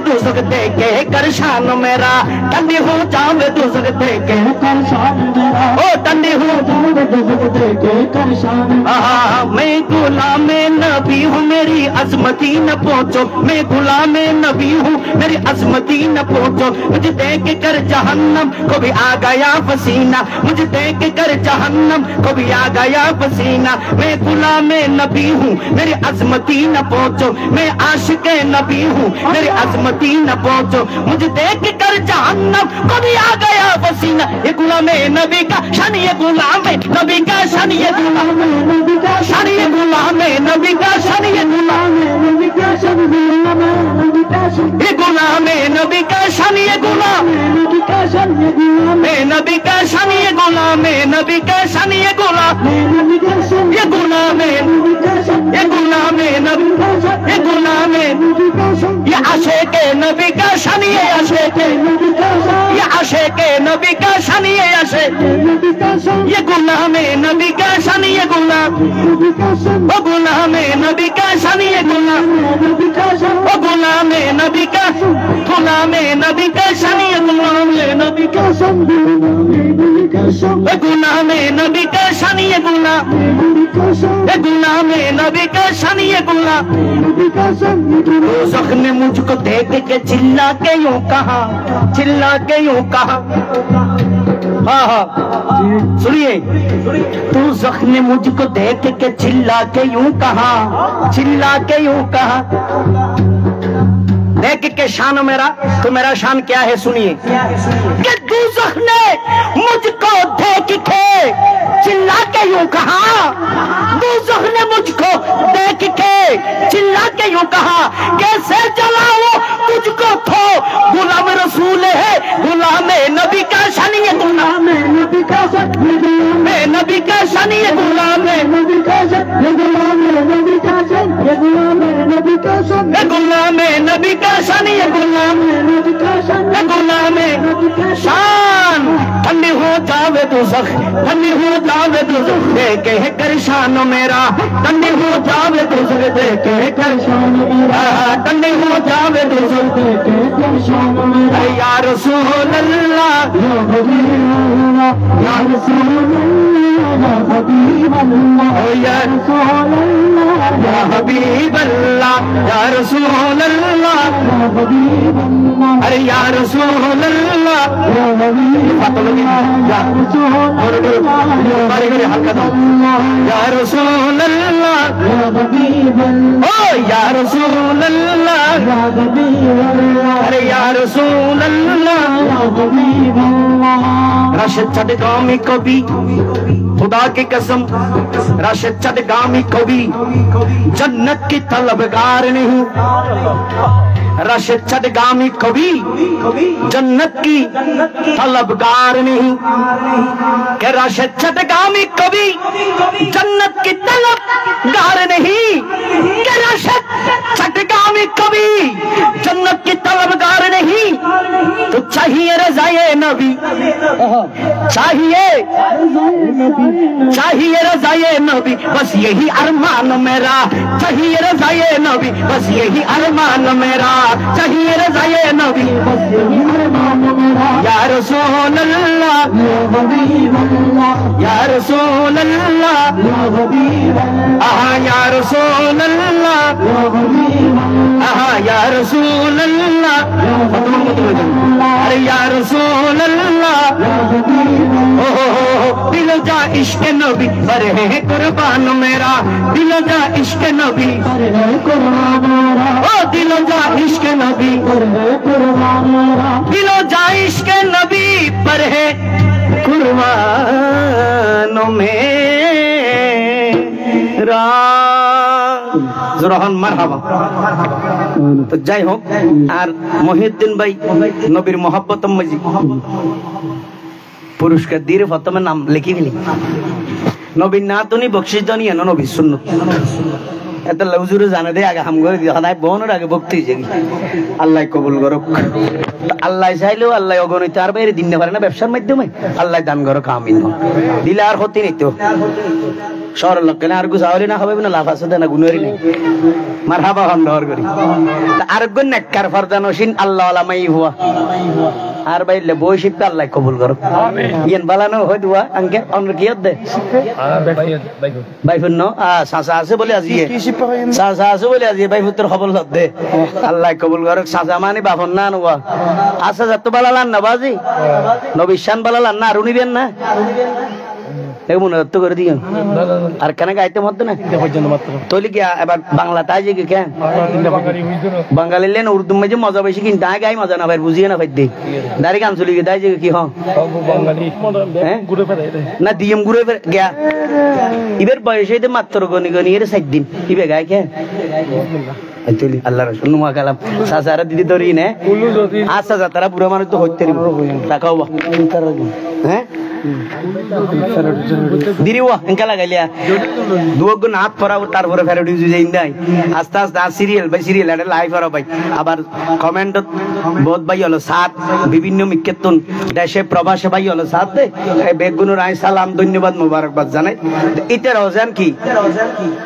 दोज़ख देख के कर शान मेरा, ठंडी हो जावे दोज़ख देख के कर शान मेरा, ओ ठंडी हो जावे दोज़ख देख के कर शान मेरा। मैं गुलाम नबी हूँ मेरी अज़मती न पहुँचो, मैं गुलाम नबी हूँ मेरी अज़मती न पहुँचो। मुझे देख कर जहन्नम को भी आ गया पसीना, मुझे देख कर जहन्नम को भी आ गया पसीना। मैं गुलाम नबी हूँ मेरी अज़मती न पहुँचो, मैं आशिक नबी हूँ मेरी अज़मती न पहुँचो। मुझे देख कर जहन्नम को भी आ गया पसीना। ये गुलाम नबी का शान, ये गुलाम नबी का शान, ये गुलाम नबी का शान, ये गुलाम नबी का शान, ये गुलाम नबी का शान, ये गुलाम नबी का शान, ये गुलाम नबी का शान, ये गुलाम नबी का शान, ये गुलाम नबी का शान, ये गुलाम नबी का शान, ये गुलाम नबी का शान, ये गुलाम नबी का शान, ये गुलाम नबी का शान, ये आशिक नबी का शान, ये आशिक नबी का शान, ये आशिक नबी का शान, ये आशिक नबी का शान, ये गुलाम नबी का शान, ये गुलाम नबी का शान, ओ गुलाम नबी का शान, ये गुलाम नबी का शान, ओ गुलाम नबी का, गुलाम नबी का शान, ये गुलाम नबी का शान, गुलाम नबी का शान, ये गुलाम नबी का शान, ये गुलाम नबी का शान, ये गुलाम नबी का शान। दोज़ख ने मुझको देख के चिल्ला के यूं कहा, चिल्ला के यूं कहा, हाँ हाँ सुनिए। दोज़ख ने मुझको देख के चिल्ला के यूं कहा, चिल्ला के यूं कहा। देख के शान मेरा, तो मेरा शान क्या है सुनिए। कि दोज़ख ने मुझको देख के चिल्ला के यूं कहा, दोज़ख ने मुझको देख के चिल्ला के यूं कहा, कैसे जलाओ तुझको तो गुलाम रसूल है, गुलाम नबी का शान, ये गुलाम नबी का शान, नबी का शान, ये गुलाम नबी का शान, ये गुलाम नबी का शान, ये गुलाम नबी का शान, ये गुलाम नबी का शान, ये गुलाम नबी का शान, ये गुलाम नबी का शान। ठंडी हो जावे दोज़ख, ठंडी हो जावे दोज़ख देख के कर शान मेरा, ठंडी हो जावे दोज़ख देख के कर शान मेरा, ठंडी हो जावे दोज़ख देख के कर शान मेरा। या रसूल अल्लाह, या हबीब अल्लाह, या रसूल अल्लाह, या हबीब अल्लाह, या रसूल अल्लाह, या हबीब अल्लाह, या रसूल अल्लाह, या हबीब अल्लाह, अरे या रसूल अल्लाह, या हबीब अल्लाह, या रसूल अल्लाह, बारी बारी हल्का दो, या रसूल अल्लाह, या हबीब अल्लाह, ओ या रसूल अल्लाह, या हबीब अल्लाह, अरे या रसूल अल्लाह, या हबीब अल्लाह। राशिद चटगामी कभी, खुदा की कसम राशिद चटगामी कभी जन्नत की तलबगार नहीं, राशिद चटगामी कभी जन्नत की तलबगार नहीं, कि राशिद चटगामी कभी जन्नत की तलबगार नहीं, कि राशिद चटगामी कभी जन्नत की तलबगार नहीं। तो चाहिए रज़ाए नबी, चाहिए चाहिए रज़ाए नबी, बस यही अरमान मेरा, चाहिए रज़ाए नबी, बस यही अरमान मेरा, चाहिए रज़ाए नबी, बस यही अरमान मेरा। या रसूल अल्लाह, या हबीब अल्लाह, या रसूल अल्लाह, या हबीब अल्लाह, या रसूल अल्लाह, या हबीब अल्लाह, या रसूल अल्लाह, अरे या रसूल अल्लाह, या हबीब अल्लाह। दिल जा इश्क नबी पर है कुर्बान मेरा, दिल जा इश्क नबी पर है कुर्बान मेरा, ओ दिल जा इश्क नबी पर है कुर्बान मेरा, दिल जा इश्क नबी पर है कुर्बान मेरा। জোরহান মারহাবা। তো যাই হোক, আর মহিউদ্দিন ভাই নবীর মহব্বত মাঝি পুরস্কার দিয়ে প্রথমে নাম লিখি ফেলি, নবীর না তুমি বকশিস দনি এনো নবীর সুন্নত এত লউজুরে জানে দে আগে হাম করে দিও নাই বোনের আগে ভক্তি হয়ে যাবি। আল্লাহ কবুল করুক। আল্লাহ চাইলেও আল্লাহ অগণিত আর বাইরে দিন না পারে না, ব্যবসার মাধ্যমে আল্লাহ দান করুক, আমিন। দিলে আর হতে নিত শহর লোককে আর গুছা হলে না হবে না লাভ আছে না গুণেরই নেই মার হাবা হন্ডর করি আরেকজন নেককার ফরদানসিন আল্লাহ আলামাই হুয়া আর বাইলে বই শিখতে আল্লাহ কবুল করো ইয়েন বালানো হয় দুয়া আঙ্কে অন্য কি দে ভাই ফুন্ন সাসা আছে বলে আজি সাসা আছে বলে আজি ভাই পুত্র খবর লদ দে আল্লাহ কবুল করো সাসা মানে বাপন না নোয়া আচ্ছা যত বালালান না বাজি নবিশান বালালান না আর উনিবেন না মনে তো করে দিও আর কেন গাইতে মত না তৈলি কি এবার বাংলা তাই যে কেন বাঙালি লেন উর্দু মাঝে মজা বেশি কিন্তু তাই গাই মজা না ভাই বুঝিয়ে না ভাই দে দাঁড়ি গান চলি তাই যে কি হ্যাঁ না দিম ঘুরে গিয়া এবার বয়স হইতে মাত্র গনি গনি এর 7 দিন ইবে গায় কে তৈলি আল্লাহ রসুল নুমা কালাম সাসারা দিদি ধরি নে আচ্ছা যা তারা বুড়া মানুষ তো হইতে তাকাও হ্যাঁ দিরিওয়া এনকা লাগাইলিয়া দুগুণ হাত পরা তারপরে ফেরত যাই নাই আস্তে আস্তে সিরিয়াল বাই সিরিয়াল এটা লাইভ আর ভাই আবার কমেন্ট বহুত ভাই হলো সাত বিভিন্ন মিকেতুন দেশে প্রবাসে ভাই হলো সাত বেগুনুর আই সালাম ধন্যবাদ মোবারকবাদ জানাই ইতার ওজান কি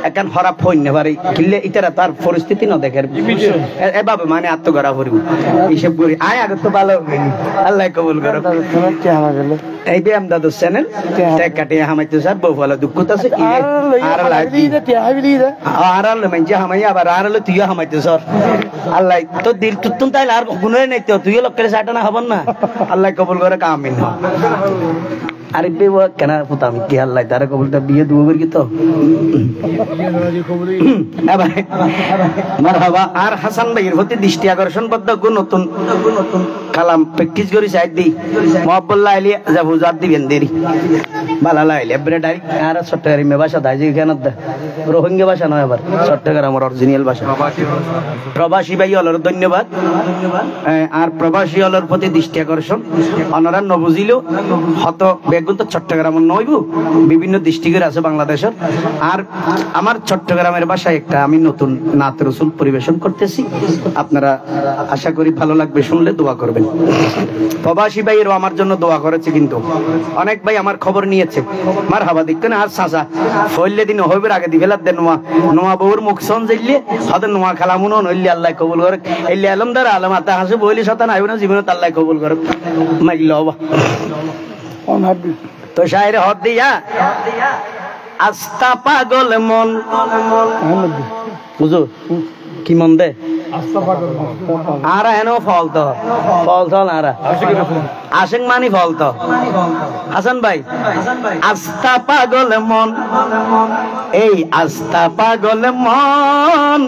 এখন খারাপ হইন না পারে কিলে ইতারা তার পরিস্থিতি না দেখের এভাবে মানে আত্মগড়া করিব হিসাব করি আয় আগে তো ভালো আল্লাহ কবুল করো এই ব্যায়াম দাদু চ্যানেল ট্যাগ কাটিয়ে হামাইতে স্যার বউ ভালো দুঃখ আছে কি আর মানছে হামাই আবার আর হলো তুইও হামাইতে স্যার আল্লাহ তো দিল তুতুন তাই আর গুণে নাই তো তুইও লোকের সাটা না হবেন না আল্লাহ কবুল করে কামিন আরে বে কেন পুতাম কি আল্লাহ তারা কবুলটা বিয়ে দুবো কি তো মারহাবা আর হাসান ভাইয়ের প্রতি দৃষ্টি আকর্ষণ বদ্ধ নতুন কালাম প্র্যাকটিস করি সাইড দি মহব্বুল্লাহ আলী যাবো জাত দিবেন দেরি বালালা আইলে এবারে ডাইরেক্ট আর চট্টগ্রামী ভাষা দাই যে কেন রোহিঙ্গা ভাষা নয় আবার চট্টগ্রামের অরিজিনাল ভাষা প্রবাসী ভাই হলোর ধন্যবাদ আর প্রবাসী হলোর প্রতি দৃষ্টি আকর্ষণ অনারা নবুঝিল হত বেগুন তো চট্টগ্রামের নইব বিভিন্ন ডিস্ট্রিক্টের আছে বাংলাদেশের আর আমার চট্টগ্রামের ভাষায় একটা আমি নতুন নাত রসুল পরিবেশন করতেছি আপনারা আশা করি ভালো লাগবে শুনলে দোয়া করবেন প্রবাসী ভাইয়েরও আমার জন্য দোয়া করেছে কিন্তু অনেক ভাই আমার খবর নিয়েছে মারহাবা দেখতেন আর চাচা ফইলে দিন হইবের আগে দিবেলার দেন নোয়া বউর মুখ সন যাইলে হদের নোয়া খালামুন হইলে আল্লাহ কবুল করে এলে আলমদার আলম আতা হাসে বইলে শতান আইব না জীবনে আল্লাহ কবুল করে মাইল বাবা তো শায়ের হদ দিয়া আস্তা পাগল মন বুঝো কি মন দে আর এনো ফল তো না আশেক মানি ফল তো হাসান ভাই আস্তা পাগল মন এই আস্তা পাগল মন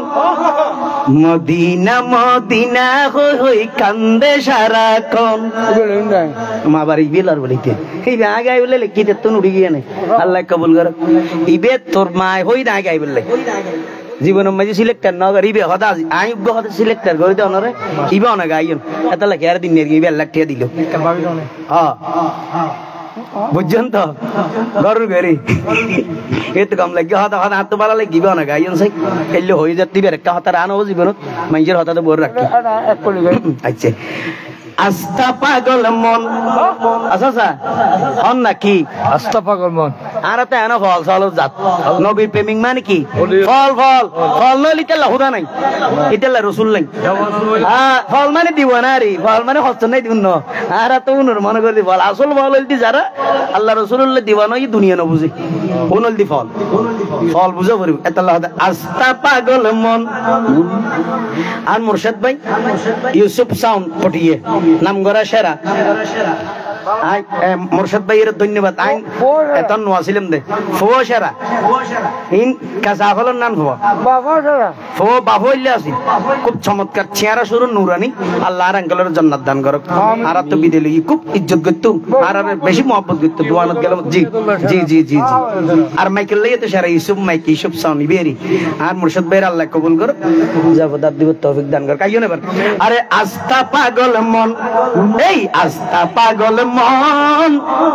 মদিনা মদিনা হই হই কান্দে সারাক্ষণ মা বাড়ি বিলার বলিতে এই আগাই বলে লিখিতে তো উড়ি গিয়ে নেই আল্লাহ কবুল কর ইবে তোর মায় হই না আগাই বললে জীবনের মাঝে সিলেক্টার না ইবে হতা আয়োগ্য হতে সিলেক্টার করে দেওয়া নরে ইবে অনেক আইন এত লাগে আর দিন ইবে আল্লাহ টিয়া দিল হ্যাঁ বুঝছেন তো গরুর গাড়ি এ তো কম লাগে হতা হতা হাত পালা লাগিবে অনেক আইন সাই এলে হয়ে যাতে দিবে একটা হতা রান হবো জীবনত মানুষের হতাতে বড় রাখি আচ্ছা আস্তা পাগল মন আচ্ছা হন নাকি আস্তা পাগল মন আর তো এনো ফল ফল জাত নবীর প্রেমিক মানে কি ফল ফল ফল নইলে ইতাল্লা হুদা নাই ইতাল্লা রসুল নাই ফল মানে দিব না রে ফল মানে হস্ত নাই দিব না আর তো উনুর মনে করে দি ফল আসল ফল হইল যারা আল্লাহ রসুল্লাহ দিবা নয় দুনিয়া ন বুঝে উনল দি ফল ফল বুঝে পড়িব এতাল্লা হুদা আস্তা পাগল মন আর মুর্শিদ ভাই ইউসুফ সাউন্ড পটিয়ে নাম গড়া সেরা মুর্শিদ ভাইয়ের ধন্যবাদ আইন এত নোয়াছিলাম দে ফো সেরা ইন কাসাফলের নাম ফো বাবু আছি খুব চমৎকার চেহারা শুরু নুরানি আল্লাহ আঙ্কেলের জান্নাত দান করুক আর তো বিদে লাগি খুব ইজ্জত করতো আর বেশি মহব্বত করতো দোয়ানত গেল জি জি জি জি জি আর মাইকেল লাগে তো সেরা ইউসুফ সাউনি বেরি আর মুর্শিদ ভাইয়ের আল্লাহ কবুল করুক জাবদার দিব তৌফিক দান করুক আইও নেবার আরে আস্তা পাগল মন এই আস্তা পাগল মন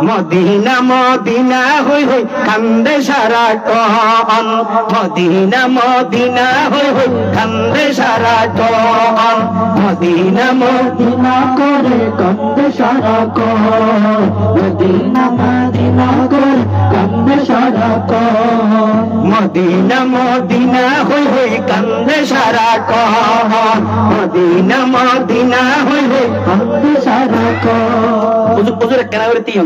মদিনা মদিনা হই হই কান্দে সারাক্ষণ মদিনা মদিনা হই হই কান্দে সারাক্ষণ মদিনা মদিনা করে কান্দে সারাক্ষণ মদিনা মদিনা করে কান্দে সারাক্ষণ মদিনা মদিনা হই হই কান্দে সারাক্ষণ মদিনা মদিনা হই হই কান্দে সারাক্ষণ হুজুর কেন করে তিন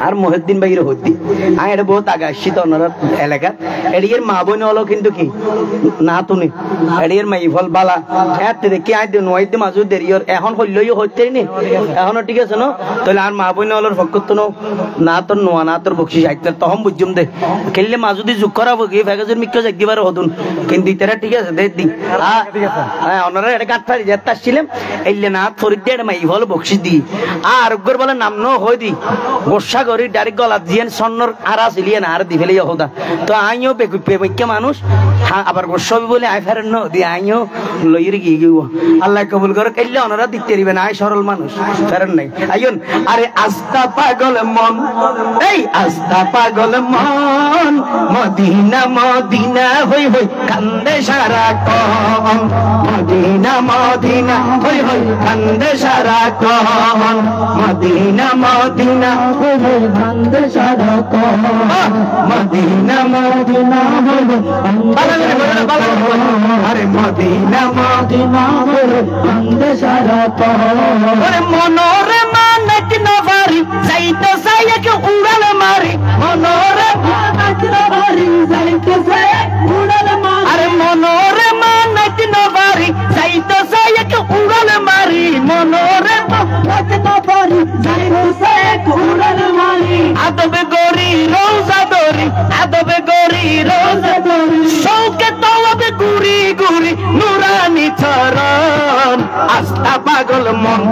আর মহিউদ্দিন ভাইয়ের হইতি আমি এটা বহুত আগে আসছি তো ওনার এলাকা এদিকের মা বোন হলো কিন্তু কি না তুমি এদিকের মাই ফল বালা এতে দেখি আই দিন ওই দিন মাজু দেরিয়র এখন হইলই হইতে নি এখনো ঠিক আছে না তাহলে আর মা বোন হলোর ফকত না তোর নোয়া না তোর বকশিস আইতে তখন বুঝুম দে খেললে মা যদি যোগ করাবো কি ফ্যাগাজের মিক্কা যাইবার হতুন কিন্তু ইতারা ঠিক আছে দে দি হ্যাঁ ওনারা এটা কাটফা যেতে আসছিলাম এলে না ফরিদ দিয়ে মাই ফল বকশিস দি আর উগ্র বলে নাম ন হই দি গোসা করি ডাইরেক্ট গলা দিয়েন স্বর্ণর আরা চিলিয়ে না আর দি ফেলে হতা তো আইও বেকুপে মানুষ আবার গোসবি বলে আই ফেরেন ন দি আইও লইরে গিয়ে গিয়ে আল্লাহ কবুল করে কেলে ওনারা দিতে দিবে না আই সরল মানুষ ফেরেন নাই আইন আরে আস্তা পাগল মন এই আস্তা পাগল মন মদিনা মদিনা হই হই কান্দে সারাক্ষণ মদিনা মদিনা হই হই কান্দে সারাক্ষণ মদিনা মদিনা হই হই কান্দে সারাক্ষণ মদিনা মদিনা হই হই আরে মদিনা মদিনা হই হই কান্দে সারাক্ষণ ওরে মনোরে মানত নবারি যাইতো সাইকে উড়াল মারি মনোরে মানত নবারি যাইতো সাইকে উড়াল মারি আরে মনোরে মানত নবারি যাইতো সাইকে উড়াল মারি মনোরে মানত নবারি যাইতো সাইকে উড়াল মারি আদবে গরি রোজা দরি আদবে গরি রোজা দরি শৌকে তওবে গুরি গুরি নুরানি চরণ আস্তা পাগল মন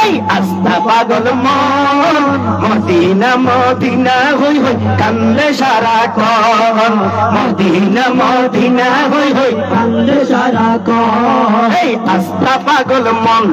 এই আস্তা পাগল মন মদিনা মদিনা হই হই কান্দে সারাক্ষণ মদিনা মদিনা হই হই কান্দে সারাক্ষণ এই আস্তা পাগল মন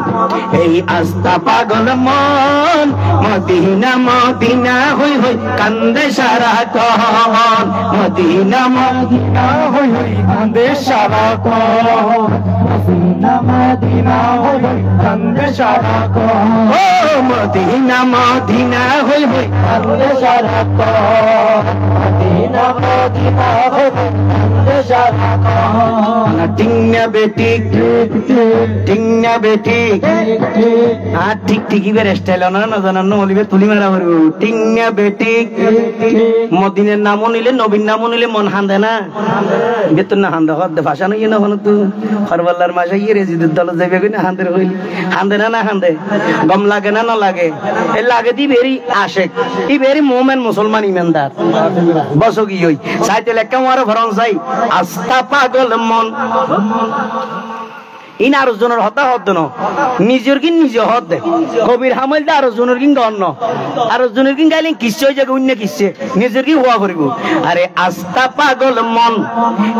এই আস্তা পাগল মন মদিনা মদিনা হই হই কান্দে সারাক্ষণ মদিনা মদিনা হই হই কান্দে সারাক্ষণ মদিনা মদিনা হই হই কান্দে সারাক্ষণ ও মদিনা মদিনা হই হই কান্দে সারাক্ষণ মদিনা মদিনা হই হই কান্দে সারাক্ষণ টিংনা বেটি টিংনা বেটি আর ঠিক ঠিকই বের স্টাইল না জানানো বলিবে তুলি মারা করব টিংনা বেটি মদিনের নামও নিলে নবীর নামও নিলে মন হান্দে না বেতন না হান্দা হদ ভাষা নই না হন তুই খরবাল্লার মাসে ইয়ে রেজিদের দল যাবে কই না হান্দের হইল হান্দে না হান্দে গম লাগে না লাগে এ লাগে দি বেরি আশেক ই বেরি মোমেন মুসলমান ইমানদার বসো কি হই সাইতে লেখা মারো ভরণ চাই আস্থা পাগল মন ইন আরো জনের হতা হদ ন নিজের কিন নিজে হদ দে কবির হামল দে আরো জনের কিন গন্ন আরো জনের কিন গাইলেন কিসে হয়ে যাবে অন্য কিসে নিজের কি হওয়া করিব আরে আস্থা পাগল মন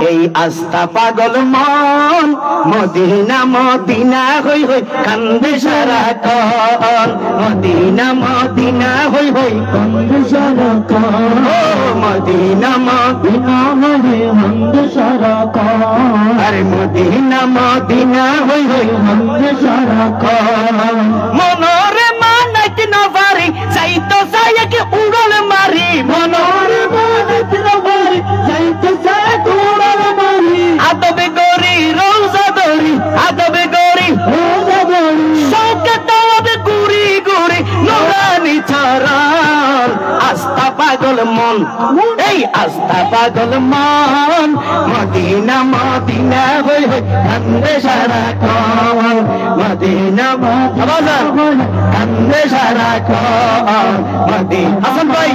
এই আস্থা পাগল মন মদিনা মদিনা হই হই কান্দে সারাক্ষণ মদিনা মদিনা হই হই কান্দে সারাক্ষণ ও মদিনা মদিনা হই হই কান্দে সারাক্ষণ আরে মদিনা মদিনা হই হই কান্দে সারাক্ষণ মনোরে মানত নবারি যাইতো সাইকে উড়াল মারি মনোরে মানত নবারি যাইতো সাইকে উড়াল মারি আদবে গরি রোজা দরি আদবে গরি রোজা দরি শৌকে তওবে গুরি গুরি নুরানি চরণ আস্থা পাগল মন এই আস্থা পাগল মন মদিনা মদিনা হই হই কান্দে সারাক্ষণ মদিনা মদিনা কান্দে সারাক্ষণ মদিনা হাসান ভাই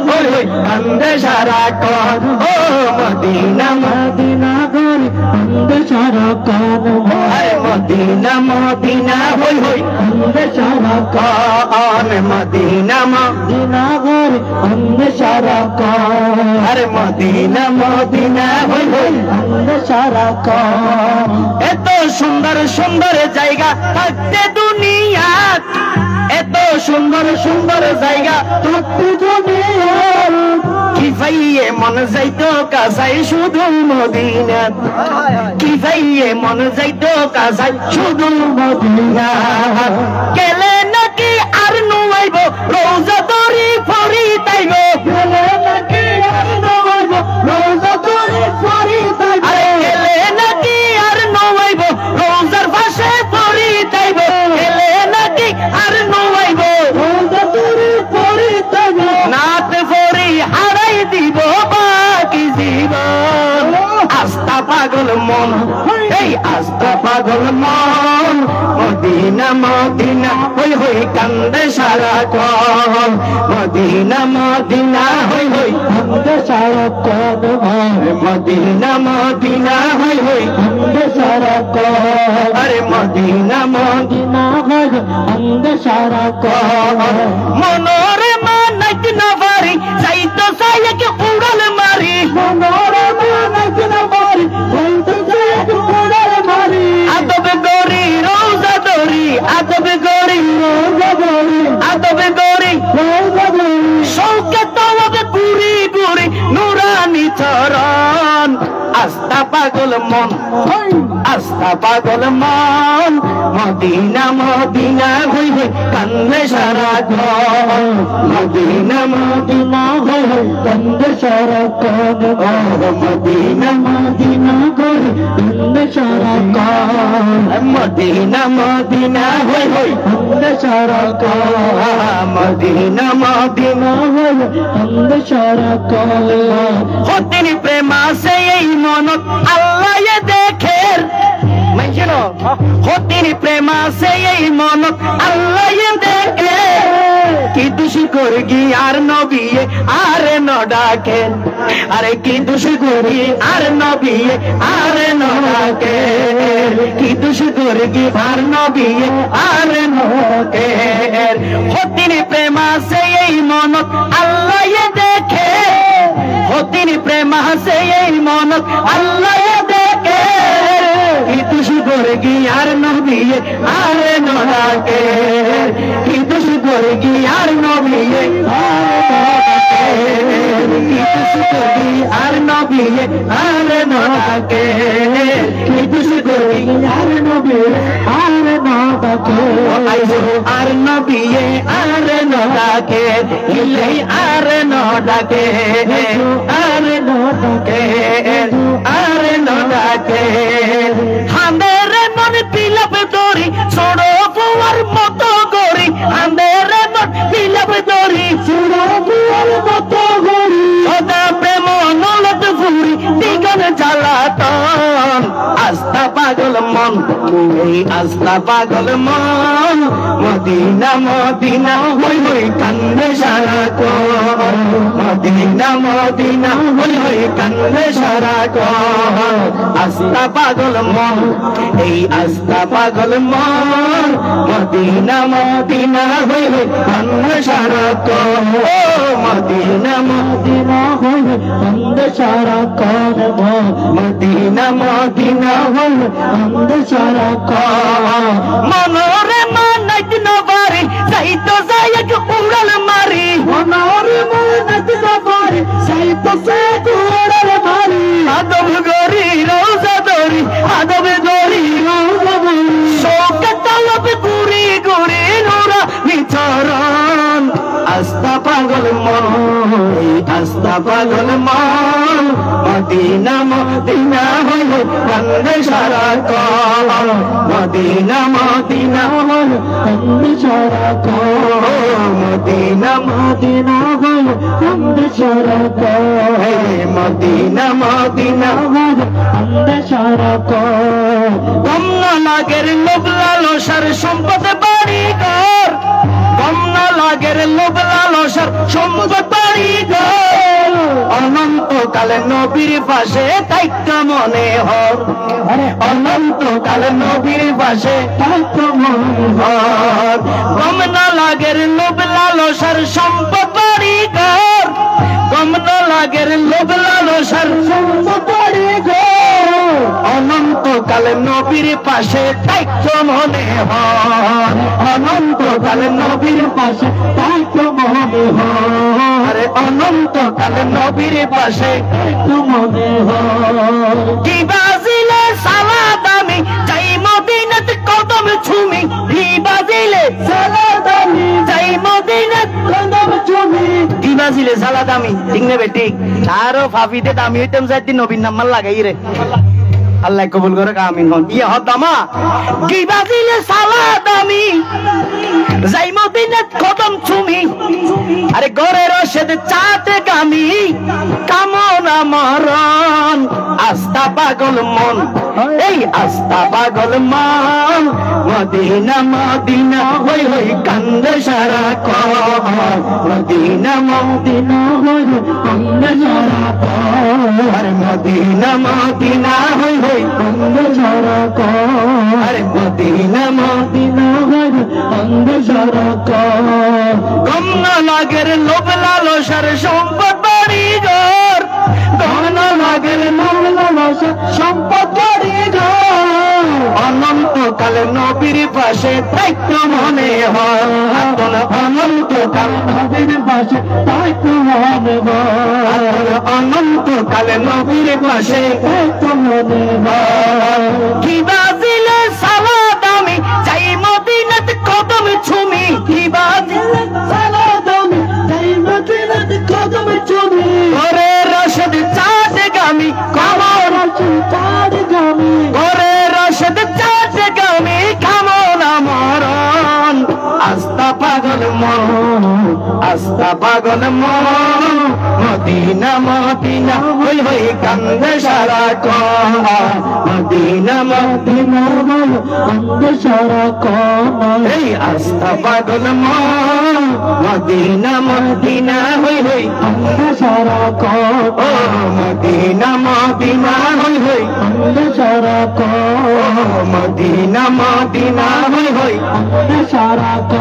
হই হই কান্দে সারাক্ষণ ও মদিনা মদিনা গরি কান্দে সারাক্ষণ আরে মদিনা মদিনা হই হই কান্দে সারাক্ষণ মদিনা মদিনা গরি কান্দে সারাক্ষণ আরে মদিনা মদিনা হই হই কান্দে সারাক্ষণ এত সুন্দর সুন্দর জায়গা থাকতে দুনিয়া এত সুন্দর সুন্দর জায়গা থাকতে দুনিয়া কি ভাইয়ে মন যাইতো কাজাই শুধু মদিনা কি ভাইয়ে মন যাইতো কাজাই শুধু মদিনা গেলে নাকি আর নুয়াইব রোজা দরি ফরি তাইব গেলে নাকি আর নুয়াইব মন এই আস্থা পাগল মন মদিনা মদিনা হই হই কান্দে সারাক্ষণ মদিনা মদিনা হই হই কান্দে সারাক্ষণ মদিনা মদিনা হই হই কান্দে সারাক্ষণ আরে মদিনা মদিনা হই কান্দে সারাক্ষণ মনোরে মানক নবারি যাইতো সাইকে উড়াল মারি মনোরে মানক নবারি যাইতো সাইকে উড়াল মারি আদব গরি রোজা দরি আদব গরি রোজা দরি আদব গরি রোজা দরি শৌকে তওবে পুরি পুরি নুরানি চরণ আস্থা পাগল মন আস্থা পাগল মন মদিনা মদিনা হই হই কান্দে সারাক্ষণ মদিনা মদিনা হই হই কান্দে সারাক্ষণ মদিনা মদিনা হই কান্দে সারাক্ষণ মদিনা মদিনা হই হই কান্দে সারাক্ষণ মদিনা মদিনা হই কান্দে সারাক্ষণ হতিনি প্রেমা সে এই মনত আল্লাহ দেখের মাইছিনো হতিনি প্রেমা সে এই মনত আল্লাহ দেখে কি দুষি করে গি আর নবিয়ে আরে ন ডাকে আরে কি দুষি করি আর নবিয়ে আরে ন ডাকে কি দুষি করে গি আর নবিয়ে আরে ন ডাকে হতিনি প্রেমা সে এই মনত আল্লাহ দেখে হতিনি প্রেমা সে এই মনত আল্লাহ দেখে কি দুষি করে গি আর নবিয়ে আরে ন ডাকে কি দুষি করে গি আর নবিয়ে কি দুষি করে আর নবিয়ে আরে ন ডাকে কি দুষি করে গি আর নবিয়ে আরে ন ডাকে আর নবিয়ে আরে ন ডাকে ইলে আরে ন ডাকে আরে ন ডাকে আরে ন ডাকে হাঁদের মন বিলাপ দরি ছোড়ো ফুয়ার মতো গরি হাঁদের মন বিলাপ দরি ছোড়ো ফুয়ার মতো গরি সদা প্রেম নলত ফুরি দিগন জ্বালাতন আস্থা পাগল মন এই আস্থা পাগল মন মদিনা মদিনা হই হই কান্দে সারাক্ষণ মদিনা মদিনা হই হই কান্দে সারাক্ষণ আস্থা পাগল মন এই আস্থা পাগল মন মদিনা মদিনা হই হই কান্দে সারাক্ষণ ও মদিনা মদিনা হই হই কান্দে সারাক্ষণ মদিনা মদিনা হই হই কান্দে সারাক্ষণ মনোরে মানক নবারি যাইতো সাইকে উড়াল মারি মনোরে মানক নবারি যাইতো সাইকে উড়াল মারি আদব গরি রোজা দরি আদব গরি রোজা দরি শৌকে তওবে পুরি গুরি নুরা নিচরণ আস্থা পাগল মন আস্থা পাগল মন মদিনা মদিনা হই হই কান্দে সারাক্ষণ মদিনা মদিনা হই কান্দে সারাক্ষণ মদিনা মদিনা হই কান্দে সারাক্ষণ মদিনা মদিনা হই কান্দে সারাক্ষণ কমনা লাগের লোভ লালসার সম্পদ বাড়ি ঘর কমনা লাগের লোভ লালসার সম্পদ বাড়ি ঘর অনন্তকালে নবীর পাশে থাইকা মনে হর অনন্তকালে নবীর পাশে থাইকা মনে হর কমনা লাগের লোভ লালসার সম্পদ বাড়ি ঘর কমনা লাগের লোভ লালসার সম্পদ বাড়ি ঘর অনন্তকালে নবীর পাশে থাইকা মনে হর অনন্তকালে নবীর পাশে থাইকা মনে হর অনন্তকালে নবীর পাশে থাইকা মনে হর কি বাজিলে সালাত আমি যাই মদিনাত কদম ছুমি কি বাজিলে সালাত আমি যাই মদিনাত কদম ছুমি কি বাজিলে সালাত আমি ঠিক নেবে ঠিক আরো ফাফিতে দামি হইতাম যাইতে নবীর নাম লাগাই রে আল্লাহ কবুল করে আমিন হন ইয়া হদামা কি বাজিলে সালাত আমি যাই মদিনাত কদম ছুমি আরে ঘরের রশেদ চাতে গামি কামনা মরণ আস্থা পাগল মন, এই আস্তা পাগল মন, মদিনা মদিনা হই হই কান্দে সারাক্ষণ, মদিনা মদিনা হই হই কান্দে সারাক্ষণ, আরে মদিনা মদিনা হই হই কান্দে সারাক্ষণ, আরে মদিনা মদিনা হই হই কান্দে সারাক্ষণ। গমনা লাগের লোভ লালসার সম্পদ বাড়ি ঘর, গমনা লাগের লোভ লালসার সম্পদ বাড়ি ঘর, অনন্তকাল নবীর পাশে দায়িত্ব মনে হয়, অনন্তকাল নবীর পাশে দায়িত্ব মনে হয়, অনন্তকাল নবীর পাশে দায়িত্ব মনে হয়। কি বাজিলে সালাত আমি যাই মদিনাত কদম ছুমি, কি বাজিলে সালাত আমি যাই মদিনাত কদম ছুমি, করে রশদ চাঁদ গামি কামর চাঁদ গামি, করে রশদ চাঁদ গামি কামন মরণ, আস্তা পাগল মন, আস্তা পাগল মন, মদিনা মদিনা হই হই কান্দে সারাক্ষণ, মদিনা মদিনা হই কান্দে সারাক্ষণ, এই আস্তা পাগল মন, মদিনা মদিনা হই হই কান্দে সারাক্ষণ, ও মদিনা মদিনা হই হই কান্দে সারাক্ষণ, মদিনা মদিনা হই হই কান্দে সারাক্ষণ,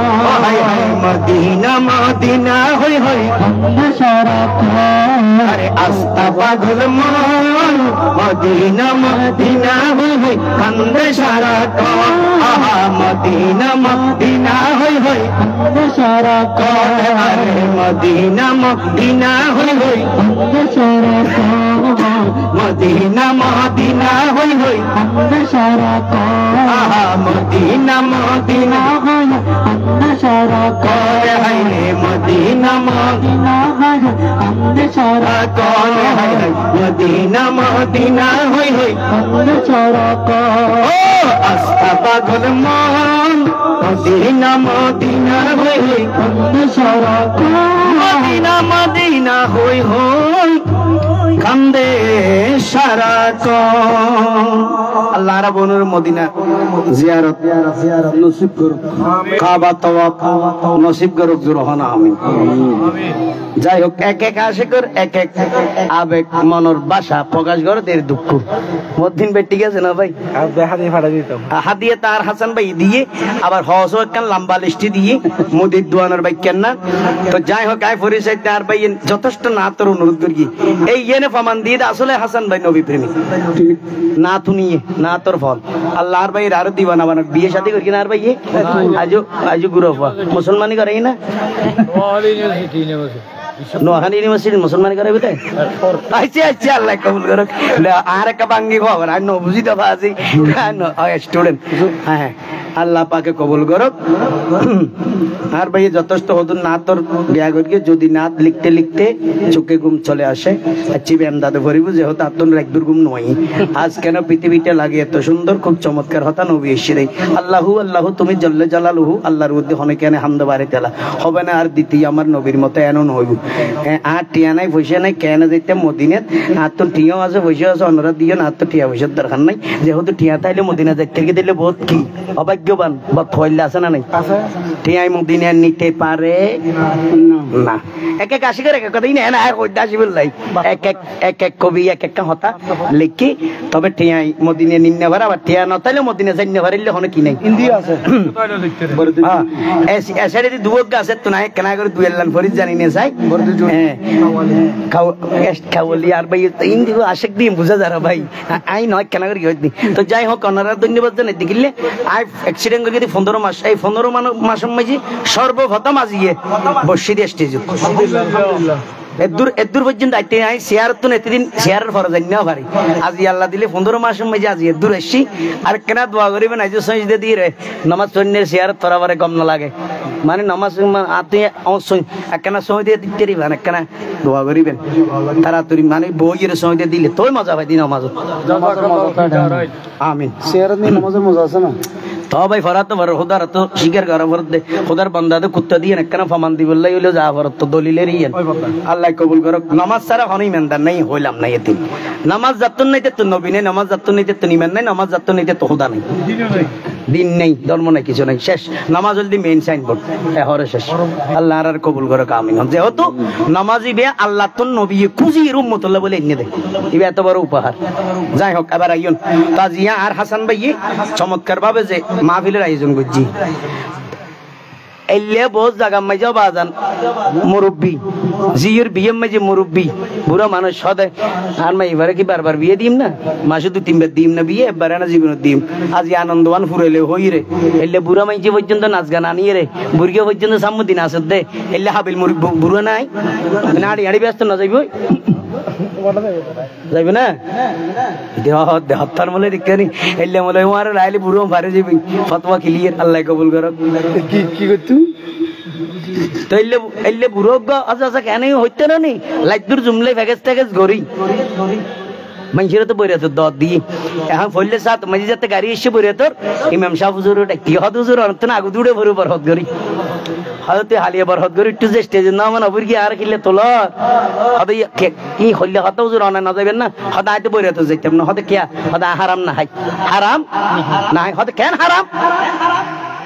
হায় হায় মদিনা মদিনা হই হই কান্দে সারাক্ষণ, আরে আস্তা পাগল মন, মদিনা মদিনা হই হই কান্দে সারাক্ষণ, আহা মদিনা মদিনা হই হই কান্দে সারাক্ষণ, আরে মদিনা মদিনা হই হই কান্দে সারাক্ষণ, মদিনা মদিনা হই হই কান্দে সারাক্ষণ, আহা মদিনা মদিনা হই কান্দে সারাক্ষণ, হায় রে মদিনা মদিনা হই কান্দে সারাক্ষণ, হায় রে মদিনা মদিনা হই হই কান্দে সারাক্ষণ, ও আস্তা পাগল মন, মদিনা মদিনা হই হই কান্দে সারাক্ষণ, মদিনা মদিনা হই হই কান্দে সারাক্ষণ। আল্লাহ রাব্বুল মদিনা জিয়ারত নসিব করুক, কাবা তওয়াফ নসিব করুক, জোরহানা আমিন। যাই হোক, এক এক আশিকর এক এক আবেগ মনের ভাষা প্রকাশ করে দের দুঃখ মদিন ভাই, ঠিক আছে না ভাই? হাদিয়ে তার হাসান ভাই দিয়ে আবার হসও একখান লম্বা লিস্টি দিয়ে মুদির দোয়ানোর ভাই কেন না। তো যাই হোক, আই পরিচয় তার ভাই যথেষ্ট না তোর অনুরোধ করি, এই ইয়েনে প্রমাণ দিয়ে আসলে হাসান ভাই নবী প্রেমী না, তুনিয়ে না তোর ফল আল্লাহর ভাই আরো দিবানা বানা বিয়ে শাদী করি না আর ভাই আজো আজো গুরফা মুসলমানি করে না, নোহানি ইউনিভার্সিটি মুসলমানি করে বুঝে আচ্ছা আচ্ছা আল্লাহ কবুল করুক। আর একটা বাঙ্গি খবর আর নবুঝি দফা আছি স্টুডেন্ট, হ্যাঁ আল্লাহ পাকে কবুল করুক। আর ভাই যথেষ্ট হদুন না তোর বিয়া করিয়ে যদি না লিখতে লিখতে চোখে ঘুম চলে আসে, আচ্ছি ব্যায়াম দাদু ভরিব যে হতো আত্মন একদূর ঘুম নয়। আজ কেন পৃথিবীটা লাগে এত সুন্দর, খুব চমৎকার হতা নবী এসে আল্লাহু আল্লাহু তুমি জল্লে জালালুহু, আল্লাহর উদ্দে হনে কেন হামদ বাড়ি তেলা হবে না আর দ্বিতীয় আমার নবীর মতো এমন হইব। আর টিয়া নাই পয়সা নাই কেন যেতে মদিনাত, আর তো টিয়াও আছে পয়সা আছে অন্যরা দিও না, আর তো টিয়া পয়সার দরকার নাই, যেহেতু টিয়া তাইলে মদিনা দেখতে দিলে বহুত কি অভাগ্যবান বা থইলে আছে না নাই, টিয়াই মদিনা নিতে পারে না। এক এক আশিকের এক এক কথাই না আসি বললাই, এক এক এক এক কবি এক একটা হতা লিখি, তবে টিয়াই মদিনা নিতে পারে, আবার টিয়া না তাইলে মদিনা যাইতে পারিলে হনে কি নাই ইন্দিয়া আছে এসারে দুয়োগ আছে তো নাই কেনা করে দুই লান ফরিদ জানি না চাই খাওয়ালি আর ভাই ইন্দিও আশেক দিয়ে বুঝা যারা ভাই আই নয় কেনা করে কি। তো যাই হোক ওনারা ধন্যবাদ জানাই দেখিলে আই অ্যাক্সিডেন্ট করে 15 মাস, এই 15 মাসের মাঝে সর্বপ্রথম আজিয়ে বসে দিয়ে স্টেজ এদূর পর্যন্ত আইতে নাই শেয়ার তো এতদিন শেয়ারের ফরজ না পারি, আজি আল্লাহ দিলে 15 মাসের মাঝে আজি এদূর এসছি। আর কেনা দোয়া করিবেন আজ সঞ্জদে দিয়ে রে নামাজ সন্ধ্যের শেয়ার তরাবারে কম না লাগে, মানে নামাজ আতে একখানা সময় দিয়ে দিতে পারিবেন, একখানা দোয়া করিবেন তাড়াতাড়ি, মানে বইয়ের সময় দিয়ে দিলে তোর মজা পাই দিন নামাজ। আমিন। শেয়ারের নামাজের মজা আছে না, তো ভাই ফরাত তো খোদার তো শিকার করা ফরত দে খোদার বান্দা দে কুত্তা দিয়ে একখানা ফমান দিবল্লাই হইলো যা ফরত তো দলিলের ইয়েন আল্লাহ কবুল করো নামাজ ছাড়া হনই মেনদার নাই হইলাম নাই এতে নামাজ যাত্তন নাইতে তো নবী নেই নামাজ যাত্তন নাইতে তো নিমেন নাই নামাজ যাত্তন নাইতে তো খোদা নাই দিন নেই ধর্ম নাই কিছু নাই শেষ নামাজ জলদি মেইন সাইনবোর্ড হরে শেষ আল্লাহ আর কবুল করো আমিন যেহেতু নামাজি বে আল্লাহ তো নবী খুঁজি উম্মতুল্লাহ বলে এনে দেয় ইবে এত বড় উপহার যাই হোক এবার আইন তাজিয়া আর হাসান ভাই চমৎকার ভাবে যে মাহফিলের আয়োজন করছি এলে বহুত জায়গা মাইজাও বাজান মুরব্বী জিয়ের বিয়ে মাইজে মুরব্বী বুড়া মানুষ সদে আর মাই এবারে কি বারবার বিয়ে দিম না মাসে 2-3 বার দিম না বিয়ে এবারে না জীবনে দিম আজ আনন্দবান ফুরাইলে হই রে এলে বুড়া মাইজে পর্যন্ত নাচ গান আনিয়ে রে বুড়িয়া পর্যন্ত সামুদ্দিন আসত দে এলে হাবিল মুরব্বী বুড়া নাই নাড়ি হাড়ি ব্যস্ত না যাইব যাইবে না দেহতার মলে দেখি এলে মলে আমার রাইলে বুড়ো পারে যাবি ফতোয়া ক্লিয়ার আল্লাহ কবুল করো কি করতু তো এলে বুড়ো আচ্ছা কেন হইতে না নি লাইদুর জুমলে প্যাকেজ ট্যাকেজ গড়ি মানুষের তো বইরে তোর দর দিয়ে এখন ফললে সাত মাঝে যাতে গাড়ি এসে বইরে তোর ইমাম সাহ হুজুর কি হদ হুজুর অনেক না আগু দূরে ভরে বরহত করি হয়তো হালিয়া বরহত করি একটু যে স্টেজে না মানে অবুর কি আর কিনলে তোল হয়তো কি হইলে হত হুজুর অনা না যাবেন না হয়তো আইতে বইরে তো যাইতাম না হয়তো কে হয়তো হারাম না হাই হারাম না হয়তো কেন হারাম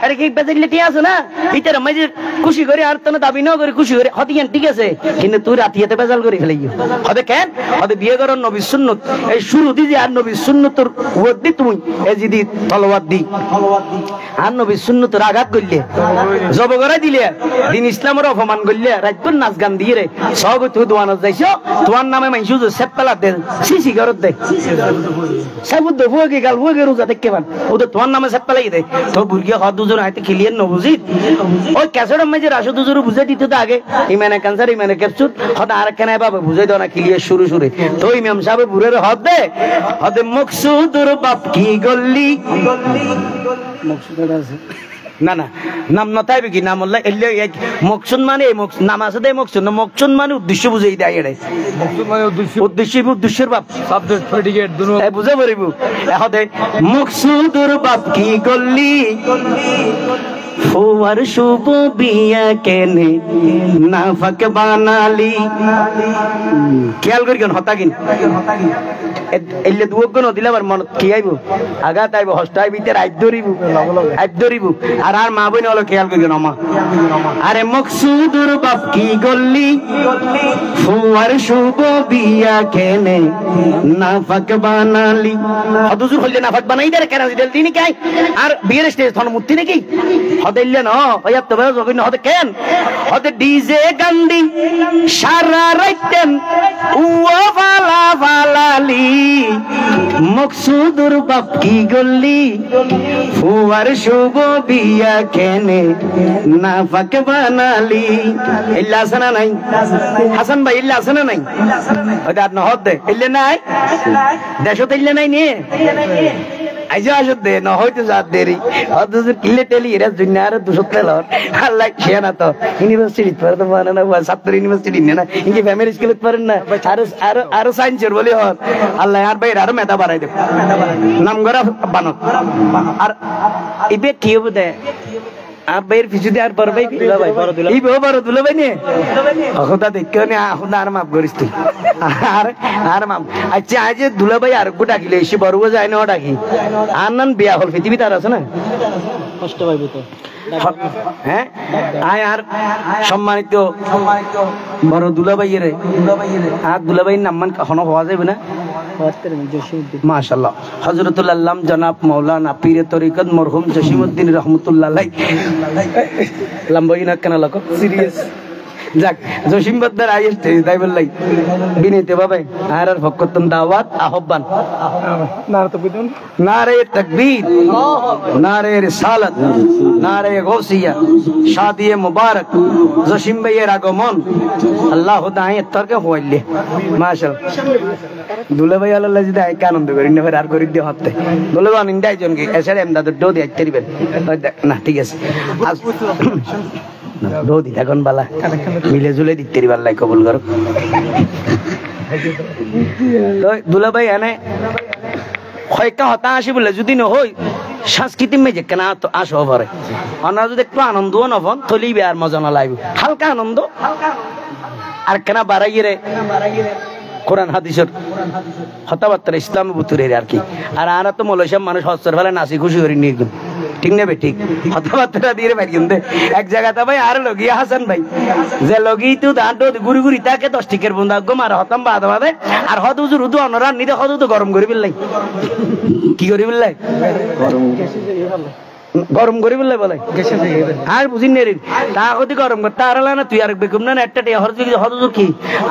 আরে কি বেজাইলে আছে না ইতার মাঝে খুশি করে আর তো দাবি না করে খুশি করে হতে ঠিক আছে কিন্তু তুই রাতিয়াতে বেজাল করে ফেলাইও হবে কেন হবে বিয়ে করার নবী সুন্নত এই শুরু দি যে আর নবী সুন্নতর ওয়াদ দি তুমি এই যদি তলওয়াত দি আর নবী সুন্নতর আঘাত করলে জব করাই দিলে দিন ইসলামের অপমান করলে রাতপুর নাচ গান দিয়ে রে সব তুই দোয়ানত যাইছো তোমার নামে মাইসু যে সেপলা দেন সিসি ঘরত দে সাবুদ দফুয়া কি গাল ফুয়া রোজা দেখকে পান ওদের তোমার নামে সেপলাই দে তো বুরগিয়া হদ হাতে ক্লিয়ার ন বুঝি ওই ক্যাসেট মাঝে রাশো দুজোর বুঝে দিতে তো আগে ইমানে ক্যান্সার ইমানে ক্যাপসুল হতে আর কেন বাবা বুঝাই দাও না ক্লিয়ার শুরু শুরু তো ইমাম সাহেব বুড়ের হদ দে হতে মকসুদুর বাপ কি গল্লি না না নাম নতাই কি নাম আল্লাহ এলে মকসুদ মানে নাম আছে দে মকসুদ না মকসুদ মানে উদ্দেশ্য বুঝাই দেয় এড়ে মকসুদ মানে উদ্দেশ্যের বাপ সাবজেক্ট প্রেডিকেট দুনো বুঝে পারিব এহতে মকসুদুর বাপ কি গল্লি ফুয়ার শুভ বিয়া কেনে নাফাক বানালি খেয়াল করি কেন হতা কিন এলে দুগুণ দিলে আবার মন কি আইব আঘাত আইব হস্তাই ভিতরে আইব ধরিব আর মা বই হলো খেয়াল করি কেন আমা আরে মকসুদুর বাপ কি গল্লি ফুয়ার শুভ বিয়া কেনে নাফাক বানালি হদুজুর হইলে নাফাক বানাই দে কেন দিল তিনি কাই আর বিয়ের স্টেজ ধন মূর্তি নাকি হদিল্লে না ওয়া তো বেশ ওই হতে কেন হতে ডিজে গান্ডি সারা রাইতেন ওয়া ফালা ফালালি মকসুদুর বাপ কি গল্লি ফুয়ার শুভ বিয়া কেনে নাফাক বানালি ইল্লা সানা নাই হাসান ভাই ইল্লা সানা নাই ওটা আর না হদে ইল্লে নাই দেশতে ইল্লে নাই নে আইজা আসত দে না হয়তো যা দেরি অথচ কিলে টেলি এরা দুনিয়ার দুশো লর আল্লাহ খেয়ে না তো ইউনিভার্সিটি পড়ে তো মানে না ছাত্র ইউনিভার্সিটি না ইনকি ফ্যামিলি স্কুলে পড়েন না আরো সায়েন্সের বলি হন আল্লাহ আর ভাই আরো মেধা বাড়াই দেব নাম করা বানত আর ইবে কি হবে দে আর ভাইয়ের পিছু দিয়ে আর বড় ভাই এই বড় দুলো ভাই নে খোদা দেখে নে খোদা আর মাফ করিস তুই আর মাফ আচ্ছা আজ দুলা ভাই আর গো ডাকিলে এসে বড় যায় না ডাকি আর নান বিয়া হল পৃথিবী তার আছে না কষ্ট পাইব তো হ্যাঁ আয় আর সম্মানিত বড় দুলা ভাইয়ের আর দুলা ভাইয়ের নাম মান কখনো হওয়া যাবে না মাশাআল্লাহ হযরতুল আল্লাম জনাব মাওলানা পীরে তরিকত মরহুম জসিমউদ্দিন রহমাতুল্লাহ আলাইহি লম্বইনা কেন লক সিরিয়াস যাক জসিম বদ্দার আইতে তাই বললাই বিনীত বাবা আর ফকতন দাওয়াত আহ্বান নারে তাকবীর নারে তাকবীর নারে রিসালাত নারে গৌসিয়া শাদিয়ে মুবারক জসিম ভাইয়ের আগমন আল্লাহ তাআলা তরকে হইলে মাশাআল্লাহ দুলা ভাই আল্লাহ যদি আই আনন্দ করি না আর করি দিয়ে হতে দুলা ভাই ইন্ডাই জনকে এসে এমদাদ দো দিয়ে আইতেরিবেন না ঠিক আছে দৌদি এখন বালা মিলে জুলে দিতে পারলাই কবুল করো দুলা ভাই এনে কয়েকটা হতা আসি বলে যদি নহই সাংস্কৃতিক মেজে কেনা তো আসো পারে আমরা যদি একটু আনন্দও নফন তলিবে আর মজা না লাগবে হালকা আনন্দ আর কেনা বাড়াইয়ে রে কোরআন হাদিসের কথাবার্তা ইসলামী বুতুরের আর কি আর আরা তো মলয়সব মানুষ হস্তর ফেলে নাচি খুশি করে নিয়ে গেল ঠিক নেবে ঠিক কথাবার্তা দিয়ে ভাই কিন্তু এক জায়গাতে ভাই আর লগিয়া হাসান ভাই যে লগি তো দাঁটো গুড়ি গুড়ি তাকে 10 টিকের বন্ধা গম আর হতাম বাদ বাদে আর হদ উজুর উদু অনরা নিতে হদ তো গরম করে বিল্লাই কি করে বিল্লাই গরম করে বললে বলে আর বুঝিন নে তা হতে গরম করতে আর না তুই আর বেকুম না একটা হদুর কি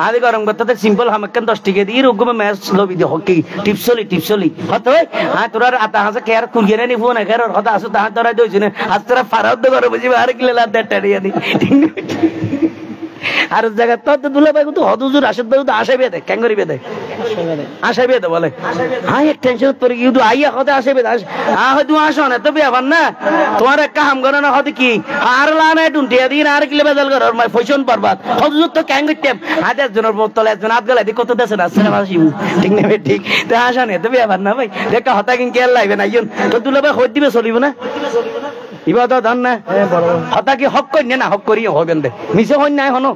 আদি গরম করতে সিম্পল হামাক্কান 10 টিকে দিয়ে রুগমে ম্যাচ লবি দি হকি টিপসলি হতো হ্যাঁ তোর আতা হাসে কে আর কুলিয়ে নি ফোন এর হতা আসো তা তোরা দইছ না আজ তোরা ফারাদ গরম বুঝি আর কি লা দেটা দিয়া দি আর জায়গা তো দুলা ভাই তো হদুজুর আসাদ ভাই তো আশাই বেদে কেন করি বেদে আশাই বেদে বলে হ্যাঁ এক টেনশন পড়ে গিয়ে তো আইয়া হতে আসে বেদে হ্যাঁ হয়তো আসো না তো বিয়াবান না তোমার এক কাম করো না হতে কি আর লানা টুনটিয়া দিন আর কিলে বেজাল করো মাই ফসন পরবাদ হদুজুর তো কেন করতেম হাজার জনের বোতলে একজন হাত গলায় কত দেশে না সিনেমা শিবু ঠিক নেবে ঠিক তো আসা না তো বিয়াবান না ভাই দেখা হতা কিন কে লাইবে না ইয়ন তো দুলা ভাই হই দিবে চলিব না ইবাদত ধান না হতা কি হক করি না হক করি হবেন দে মিছে হই নাই হনো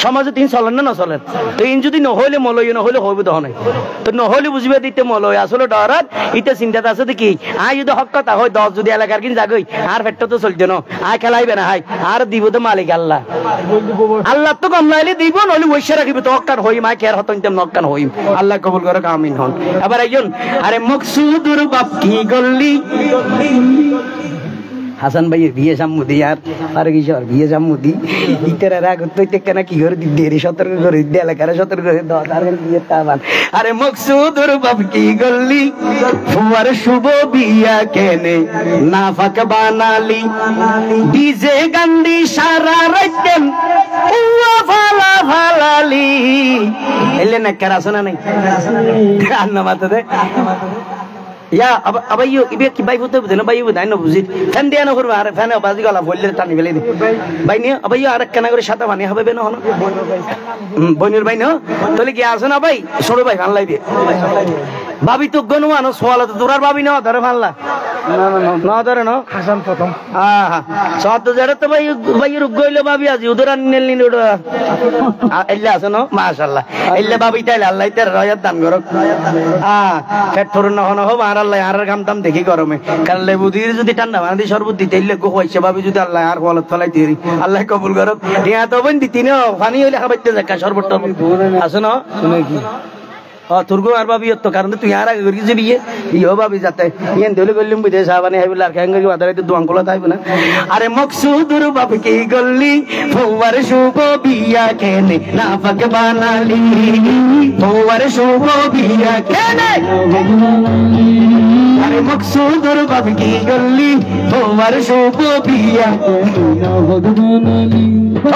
সমাজে তিন চলেন না নচলেন তো ইন যদি নহলে মলয় নহলে হইব দহনে তো নহলে বুঝবে দিতে মলয় আসলে ডরাত ইতে চিন্তাটা আছে দেখি আই যদি হক কথা হয় 10 যদি এলাকার কিন জাগই আর পেটটা তো চলছে না আই খেলাইবে না হাই আর দিব তো মালিক আল্লাহ আল্লাহ তো কম লাইলে দিব নলি ওইসা রাখিব তো হকার হই মাই কেয়ার হতন তেম নকান হই আল্লাহ কবুল করে আমিন হন এবার আইজন আরে মকসুদুর বাপ কি গল্লি হাসান ভাইয়ের বিয়ে সাম্মুদি আর কিশোর বিয়ে সাম্মুদি ইতারা রাগ হইতে কেনা কি করে দেরি সতর্ক করে এলাকার সতর্ক করে বিয়ে তাবান আরে মকসুদুর বাপ কি গল্লি ফুয়ার শুভ বিয়া কেনে না ফাক বানালি ডিজে গান্ডি সারা রাইতেন ফুয়া ফালা ফালালি এলে না কারা শোনা নাই আন্না মাথাতে ইয়া আবাইও ইবে কি বাই ফুতে বুঝে না বাইও দাই না বুঝি ফ্যান দিয়া না করবে আর ফ্যানে বাজি গলা বললে টানি ফেলে দি বাই নিয়ে আবাইও আর কেনা করে সাতা বানি হবে না হনো বইনের বাই না তাহলে কি আসো না ভাই ছোট ভাই ভান লাই দিয়ে ভাবি তো গনু মানো সোয়ালা তো তোরার ভাবি না ধরে ভানলা না ধরে না হাসান প্রথম হ্যাঁ হ্যাঁ সত জড়ে তো ভাই রুগ গইলো ভাবি আজি উদর আনলেন নি ওটা এল্লা আছে না মাশাআল্লাহ এল্লা ভাবি তাইলে আল্লাহ তার রয়াত দান করক হ্যাঁ পেট থরুন না হনো হবে আর আল্লাহ আর গাম দাম দেখি গরমে কারণ লেবুদির যদি ঠান্ডা বানাদি শরবত দিতে এলে গো হইছে ভাবি যদি আল্লাহ আর ওয়ালত ফলাই দিই আল্লাহ কবুল করক ইয়া তো বন দিতি না পানি হইলে খাবাইতে যাকা শরবত আছে না শুনে কি তুর্গো আর ভাবি তো কারণ তুই আর আগে করি যে বিয়ে ইও ভাবি যাতে ইয়েন দলে গল্লিম বুঝে সাবানি হাইবুল আর খাঙ্গে কি বাদারে তো দুয়াঙ্কলা তাইব না আরে মকসুদুর বাপ কি গল্লি ফুয়ার শুভ বিয়া কেনে না ফাক বানালি ফুয়ার শুভ বিয়া কেনে আরে মকসুদুর বাপ কি গল্লি ফুয়ার শুভ বিয়া না ফাক বানালি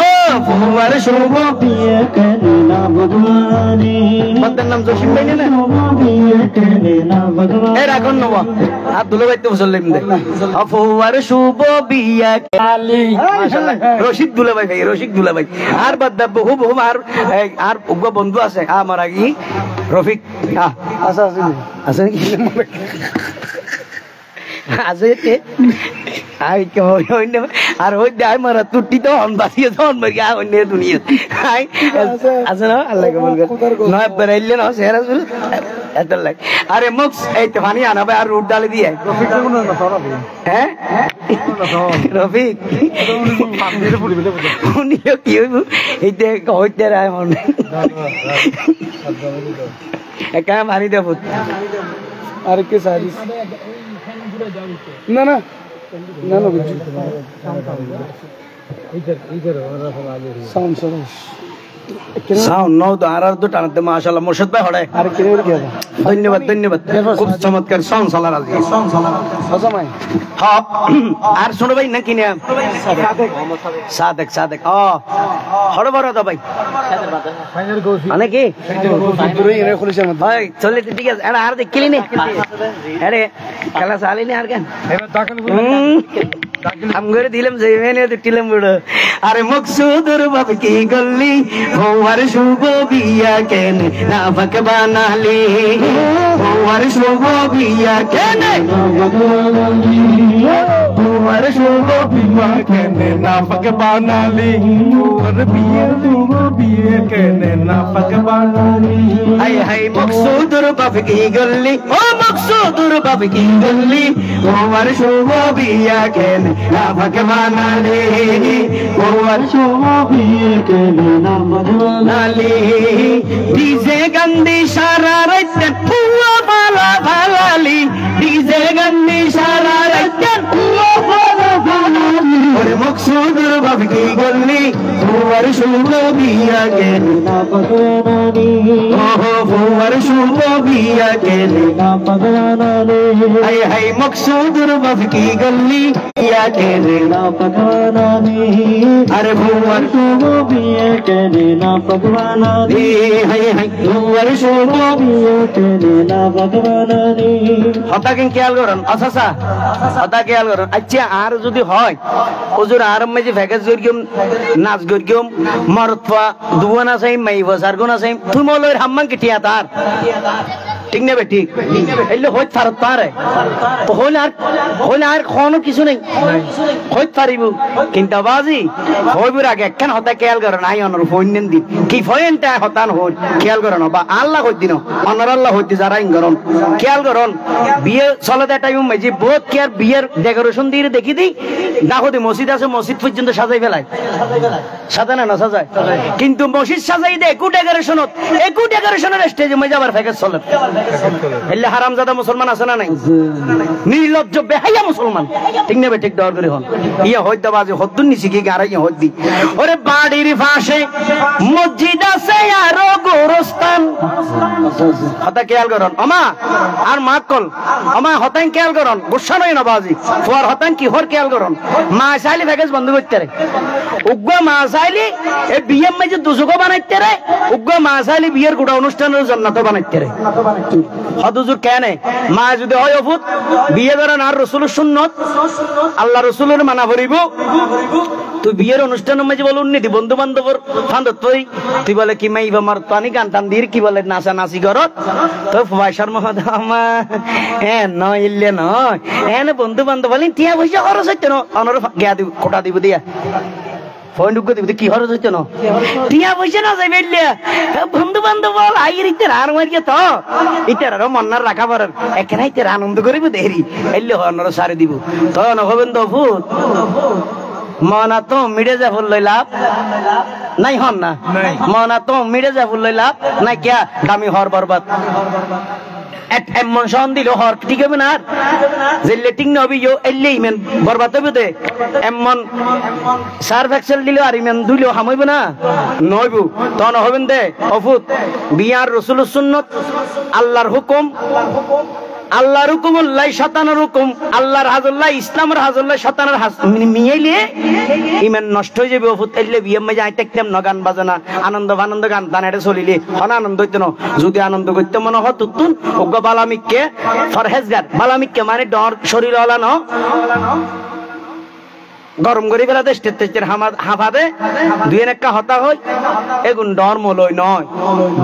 ও ফুয়ার শুভ বিয়া কেনে না ফাক বানালি বদন নাম জসিম ভাই না এ রাখুন নব আর দুলো ভাই তো বসলেন দে ফুয়ার শুভ বিয়া কালি মাশাআল্লাহ রশিদ দুলা ভাই রশিদ দুলা ভাই আর বাদ বহু বহু আর উগ্র বন্ধু আছে আমার আগি রফিক আছে আছে কি আছে আই কে হইন আর হই দাই মারা তুটি তো অন বাসিয়ে তো অন মারি আ অন্য দুনিয়া আই আছে না আল্লাহ কবুল করে নয় বেরাইলে না সেরাজুল এত লাগ আরে মুক্স এই তো পানি আনাবে আর রুট ডালে দিয়ে রফিক কোন না সরা হ্যাঁ রফিক পানিতে পুরি বলে উনি কি হইব এই দে হইতে রায় মন একা মারি দেব আর কি সারিস না না না না বুঝছি সাউন্ড নও তো আর তো টানতে মাশাআল্লাহ মুর্শিদ ভাই হড়ে আর কি রে ধন্যবাদ ধন্যবাদ খুব চমৎকার সাউন্ড সালার আছে সাউন্ড সালার আছে ভাই হ্যাঁ আর শুনো ভাই না কিনে সাদেক সাদেক ও হড় বড় তো ভাই মানে কি ভাই চলে ঠিক আছে আর দেখলি নে আরে খেলা চালিনি আর কেন আমি করে দিলাম যে মেনে দিলাম বুড়ো আরে মকসুদুর বাপ কি গল্লি হওয়ার শুভ বিয়া কেন না পাক বানালি হওয়ার শুভ বিয়া কেন তোমার শুভ বিয়া কেনে না পাক বানালি তোর বিয়ে শুভ বিয়ে কেনে না পাক বানালি হাই হাই মকসুদুর বাপ কি গল্লি ও মকসুদুর বাপ কি গল্লি হওয়ার শুভ বিয়া কেন না পাক বানালি হওয়ার শুভ বিয়া কেন না পাক বানালি ডিজে গন্দি সারা রাত পুয়া বালা বালালি ডিজে গন্দি সারা রাত পুয়া বালা বালালি ওরে মকসুদুর বাপ কি গল্লি হওয়ার শুভ বিয়া কেন না পাক বানালি হওয়ার শুভ বিয়া কেন না পাক বানালি হাই হাই মকসুদুর বাপ কি গল্লি বিয়া কেন না পাক বানালি আরে হওয়ার শুভ বিয়া কেন না পাক বানালি হাই হাই হওয়ার শুভ বিয়া কেন না পাক বানালি হতা কেন খেয়াল করুন আচ্ছা হতা খেয়াল করুন আচ্ছা আর যদি হয় ওজুর আর মাঝে ভেগাস গরিয়ম নাচ গরিয়ম মরতফা দুয়ানা সাই মাইবা সারগোনা সাই তুই মলর হাম্মান কি টিয়া তার ঠিক না ঠিক এলে হইত ফারত পারে তো হইলে আর কোনো কিছু নেই হইত পারিব কিন্তু বাজি হইবুর আগে একখান হতা খেয়াল করুন আই অনর ফোন দিন কি ফয়েনটা হতান হই খেয়াল করুন বা আল্লাহ হইত দিন অনর আল্লাহ হইত যারা ইন করুন খেয়াল করুন বিয়ে চলে দে টাইম মাঝে বহুত কেয়ার বিয়ের ডেকোরেশন দিয়ে দেখি দিই দেখো দি মসজিদ আছে মসজিদ পর্যন্ত সাজাই ফেলায় সাজায় না সাজায় কিন্তু মসজিদ সাজাই দে একু ডেকোরেশনের স্টেজে মাঝে আবার ফেকে চলে এলে হারামজাদা মুসলমান আছে না নাই নির্লজ্জ বেহাইয়া মুসলমান ঠিক নেবে ঠিক দর করে হন ইয়া হইতে বাজে হদ্দুন নিছি কি গারাই হদ্দি ওরে বাড়ির পাশে মসজিদ আছে আর গোরস্থান হতা খেয়াল করুন আমা আর মা কল আমা হতান খেয়াল করুন গুসা নয় না বাজি ফর হতান কি হর খেয়াল করুন মা চাইলে প্যাকেজ বন্ধ করতে রে উগ্র মা চাইলে এই বিয়ের মাঝে দুজক বানাইতে রে উগ্র মা চাইলে বিয়ের গোটা অনুষ্ঠানের জান্নাত বানাইতে রে হদুজুর কেন মা যদি হয় অভূত বিয়ে করেন আর রসুলের সুন্নত আল্লাহ রসুলের মানা ভরিব তুই বিয়ের অনুষ্ঠানের মাঝে বল উন্নতি বন্ধু বান্ধবর ফান্দত তুই বলে কি মাইবা মার পানি গান টান দিয়ে কি বলে নাচা নাচি করত তো পয়সার মহা হ্যাঁ নয় ইল্লে নয় হ্যাঁ বন্ধু বান্ধব বলেন টিয়া পয়সা খরচ হইতে না অনর গিয়া দিব কোটা দিব দিয়া ফোন ঢুকে দিব কি খরচ হইতে না টিয়া পয়সা না যাই বেললে বন্ধু বান্ধব বল আইয়ের ইতে রান মারিয়ে তো ইতার আরো মন্নার রাখা পারেন এখানে ইতে আনন্দ করিব দেরি এলে অনর সারে দিব তো নভবেন তো ভূত মনা তো মিড়ে যা ফুল লাভ নাই হন না মনা তো মিড়ে যা ফুল লাভ নাই কিয়া দামি হর বরবাদ এমন সন দিল হর ঠিক হবে না যে লেটিং নবি ইউ এলে ইমেন বরবাদ হবে দে এমন সার্ফ এক্সেল দিল আর ইমেন দুইল হামইব না নইব তখন হবেন দে অফুত বিয়ার রাসূলুর সুন্নাত আল্লাহর হুকুম আল্লাহর হুকুমুল্লাহ শয়তানের হুকুম আল্লাহর হাজুল্লাহ ইসলামের হাজুল্লাহ শয়তানের মিয়াইলে ইমান নষ্ট হয়ে যাবে অফুত এলে বিয়ে মে যাই দেখতাম ন গান বাজনা আনন্দ গান দানেড়ে চলিলে হন আনন্দ হইতো না যদি আনন্দ করতে মনে হয় তুতুন ওগ বালামিককে ফরহেজগার বালামিককে মানে ডর শরীর হলা ন গরম করে ফেলা দে স্টেটের হাফাদে দুই একটা হতা হয় এগুন ডর মলই নয়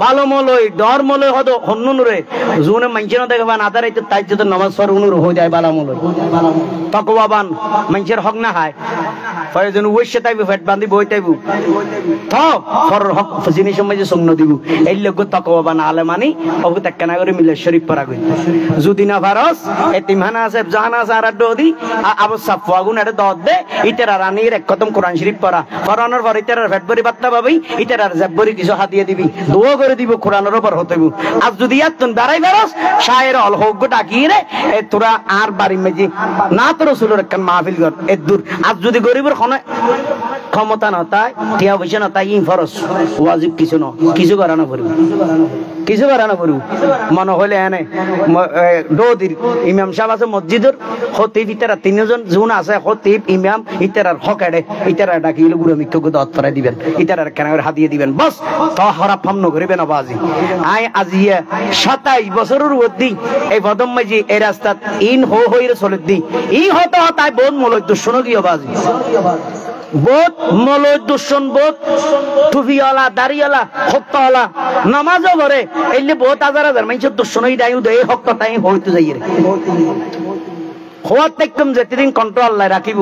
ভালো মলই ডর মলই হতো হন্নুরে জুনে মাইনছে না দেখবা না তারাইতে তাই যদি নামাজ পড় উনুর হয়ে যায় বালা মলই তকওয়াবান মাইনছের হক না হয় প্রয়োজন ওইসে তাইব ফেট বান্ধি বই তাইব থপ ফর হক জিনিস মাঝে সঙ্গ দিব এই লোক তকওয়াবান আলেমানি অবু তাক্কানা করে মিলে শরীফ পড়া কই যদি না ভারস এতিমহানা আছে জাহানা আছে আর দদি আবু সাফওয়াগুন এর দদ দে ইতারা রানীর এক কদম কোরআন শরীফ পড়া পড়ানোর পর ইতারার ফেটবরি বাত্তা পাবি ইতারার জব্বরি কিছু হাতিয়ে দিবি দোয়া করে দিব কোরআনের উপর হতেব আর যদি ইয়াতুন দাঁড়াই ভারস শায়ের অল হোক ডাকিয়ে রে তোরা আর বাড়ি মেজি না তো রাসূলের একখান মাহফিল কর এ দূর আর যদি গরিবের ক্ষমতা নতায় টিয়া পয়সা নতায় ই ফরস ওয়াজিব কিছু ন কিছু করানো পড়ব কিছু করানো পড়ব মনে হলে এনে দৌদির ইমাম সাহেব আছে মসজিদের খতিব ইতারা তিনজন জুন আছে খতিব ইমাম ইতারার হকাড়ে ইতারা ডাকিল গুরু মিক্ষকে দত পরাই দিবেন ইতারার কেনার হাদিয়ে দিবেন বস তো হরা ফামনো করিবে না বাজি আই আজিয়া 27 বছরের মধ্যে এই বদম মাঝি এই রাস্তা ইন হইরে চলে দি ই হতো তাই বহুত মলয় দুঃশন গিয়ে বাজি বহুত মলয় দুঃশন বহুত টুপিওয়ালা দাড়িওয়ালা হত্যওয়ালা নামাজও করে এলে বহুত হাজার হাজার মানুষের দুঃশনই দায়ু দেয় হক্ত তাই হইতে যাই রে হওয়ার তেকম যেতেদিন কন্ট্রোল আল্লাহ রাখিব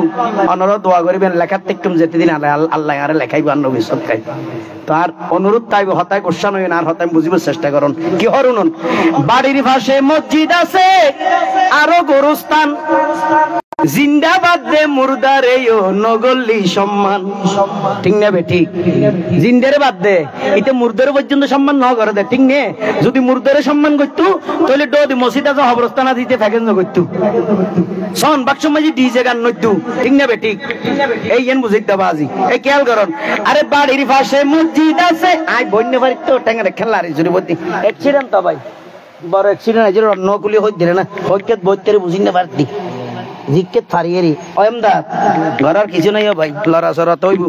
অনুরোধ দোয়া করিবেন লেখার তেকম যেতেদিন আল্লাহ আরে লেখাইব আর নবী সৎকাই তার অনুরোধ তাইব হতায় গোস্বান হইন আর হতায় বুঝিবার চেষ্টা করুন কি হরুন বাড়ির পাশে মসজিদ আছে আরো গোরস্থান জিন্দাবাদ দে মুর্দারে নগল্লি সম্মান ঠিক না বে ঠিক জিন্দারে বাদ দে এটা মুর্দারে পর্যন্ত সম্মান ন করে দে ঠিক নে যদি মুর্দারে সম্মান করতো তাহলে ডোদি মসজিদ আছে হবরস্থান দিতে ফ্যাকেন্স করতো সন বাক্স মাঝি ডিজে গান নইতো ঠিক না বে ঠিক এই এন বুঝাইতে বাজি এই খেয়াল করুন আরে বাড়ির পাশে মসজিদ আছে আই বন্য বাড়ি তো টাঙ্গারে খেলারে জুরি বতি অ্যাক্সিডেন্ট তো ভাই বড় অ্যাক্সিডেন্ট আছে নকুলি হই দিলে না হইকে বইতে বুঝি না পারতি জিজ্ঞেস ফারিয়েরি অয়মদা ঘরের কিছু নাই ভাই লড়া সরা তৈব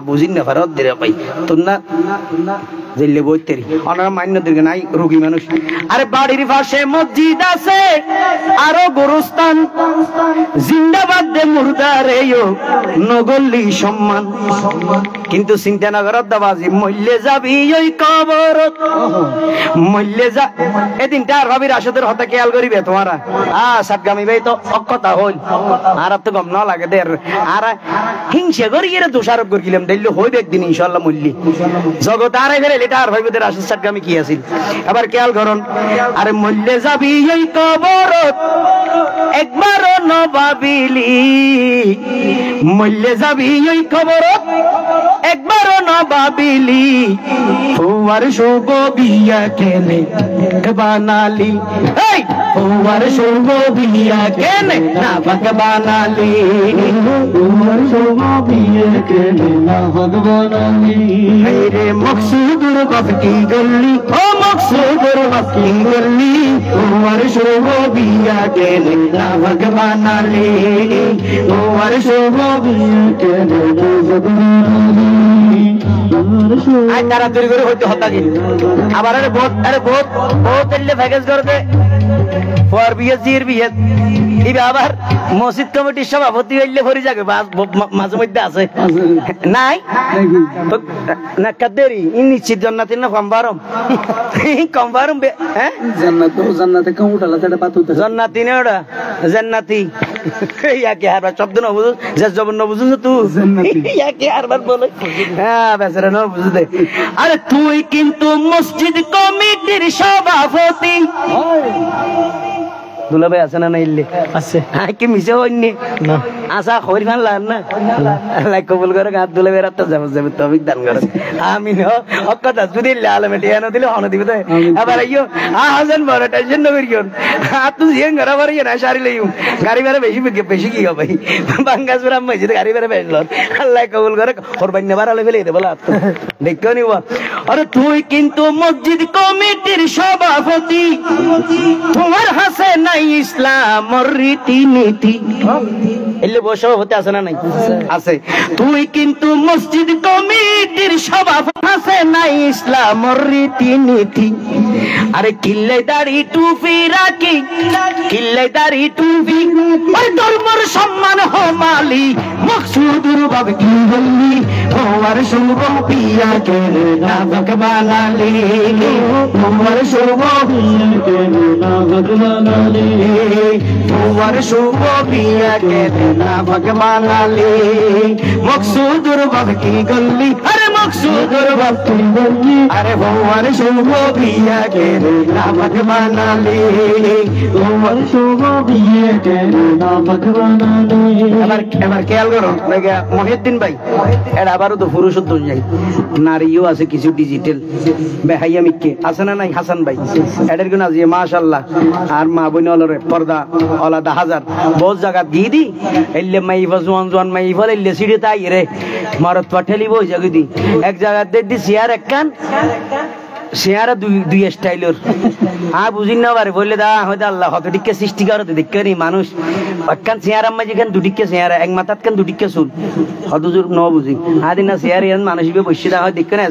বুঝিন না ফারত দিলে ভাই তোর না জেলে বইতেরি অনারা মান্য দিকে নাই রোগী মানুষ আরে বাড়ির পাশে মসজিদ আছে আরো গোরস্থান জিন্দাবাদ দে মুর্দারে নগল্লি সম্মান কিন্তু চিন্তা না করার দাবাজি মল্লে যাবি ওই কবরত মল্লে যা এদিনটা রবির আসাদের হতে খেয়াল করিবে তোমারা সাতগামী ভাই তো অক্ষতা হইল আর তো গম না লাগে দের আর হিংসা করি এর দোষারোপ করিলাম দিল্লি হইবে একদিন ইনশাআল্লাহ মল্লি জগৎ আর ফেলে এটা আর ভাইবেদের আসাদ সাতগামী কি আছিল আবার খেয়াল করুন আরে মল্লে যাবি ওই কবরত একবারও নবাবিলি মল্লে যাবি ওই কবরত একবারও নবাবিলি ফুয়ার শুভ বিয়া কেনে বানালি এই ফুয়ার শুভ বিয়া কেনে না ভাগ বানালি ফুয়ার শুভ বিয়া কেনে না ভাগ বানালি রে মকসুদুর বাকি গল্লি ও মকসুদুর বাকি গল্লি ফুয়ার শুভ বিয়া কেনে না ভাগ বানালি ফুয়ার শুভ বিয়া কেনে না ভাগ বানালি আই তাড়াতাড়ি করে হইতে হতা গেল আবার আরে বহুত এলে প্যাকেজ করতে ফর বিএস জির বিএস এই আবার মসজিদ কমিটির সভাপতি হইলে ভরি যাবে মাঝে মধ্যে আছে নাই না কাদেরি ই নিশ্চিত জান্নাতি না কমবারম হ্যাঁ জান্নাতে কম উঠালা সেটা পাতুতে জান্নাতি না ওটা জান্নাতি ইয়াকে হারবার শব্দ না বুঝুস যে জবন না বুঝুস তুই ইয়াকে হারবার বলে হ্যাঁ বেচারা না বুঝতে আরে তুই কিন্তু মসজিদ কমিটির সভাপতি দুলাভাই আছে না ইল্লে আছে কি মিশে হইনি না আশা করি ফান লান না আল্লাহ কবুল করে গাত দুলাভাই রাত যাবে তৌফিক দান করে আমিন হকতা যদি আলমে টিয়ানো দিলে হন দিবে তো আবার আইও হাসান বড় টেনশন না করিও তুই জিং ঘর বাড়ি না সারি লইও গাড়ি ভাড়া বেশি কি হবে বাঙ্গাসপুর আমি যে গাড়ি ভাড়া বেশল আল্লাহ কবুল করে কোরবানি না বাড়ালে ফেলে দে বলা দেখো নিবা আরে তুই কিন্তু মসজিদ কমিটির সভাপতি তোমার হাসে নাই ইসলামর রীতি নীতি এলে বসে হতে আছে না নাই আছে তুই কিন্তু মসজিদ কমিটির সভাপতি আছে নাই ইসলামর রীতি নীতি আরে কিল্লে দাড়ি টুপি রাখি কিল্লে দাড়ি টুপি ওই ধর্মর সম্মান হমালি মকসুদুর ভাবে কি বললি তোমার শুভ পিয়া কে না ভগবানালি তোমার শুভ পিয়া কে না ভগবানালি তোমার শুভ পিয়া কে না ভগবানালি মকসুদুর ভাবে কি গল্লি আরে সুদর ভক্তি বলি আরে ভগবান শুভ বিয়া কে নামক বানালি তোমার শুভ বিয়ে কেড়ে নামক বানালি এবার খেয়াল করো মহিউদ্দিন ভাই এটা আবারও তো পুরুষ যাই নারীও আছে কিছু ডিজিটাল বেহাইয়া মিক্কে আছে না নাই হাসান ভাই এটার গুণ আছে মাশাআল্লাহ আর মা বোন অলরে পর্দা আলাদা হাজার বহুত জায়গা গিয়ে দি এলে মাইফা জোয়ান জোয়ান মাইফা এলে সিঁড়ি তাই রে মারত পাঠালি বই জাগি দি এক জায়গা দি চেয়ার একখান চেয়ারা দুই স্টাইলের বুঝিন না পারে বললে দা হয়তো আল্লাহ হত টিকে সৃষ্টি করতে দেখতে নি মানুষ একখান চেয়ার আম্মা যেখান দুটিকে চেয়ার এক মাথাত খান দুটিকে চুল হত জোর ন বুঝি দিন না চেয়ার ইয়ান মানুষ বসে দা হয় দেখতে না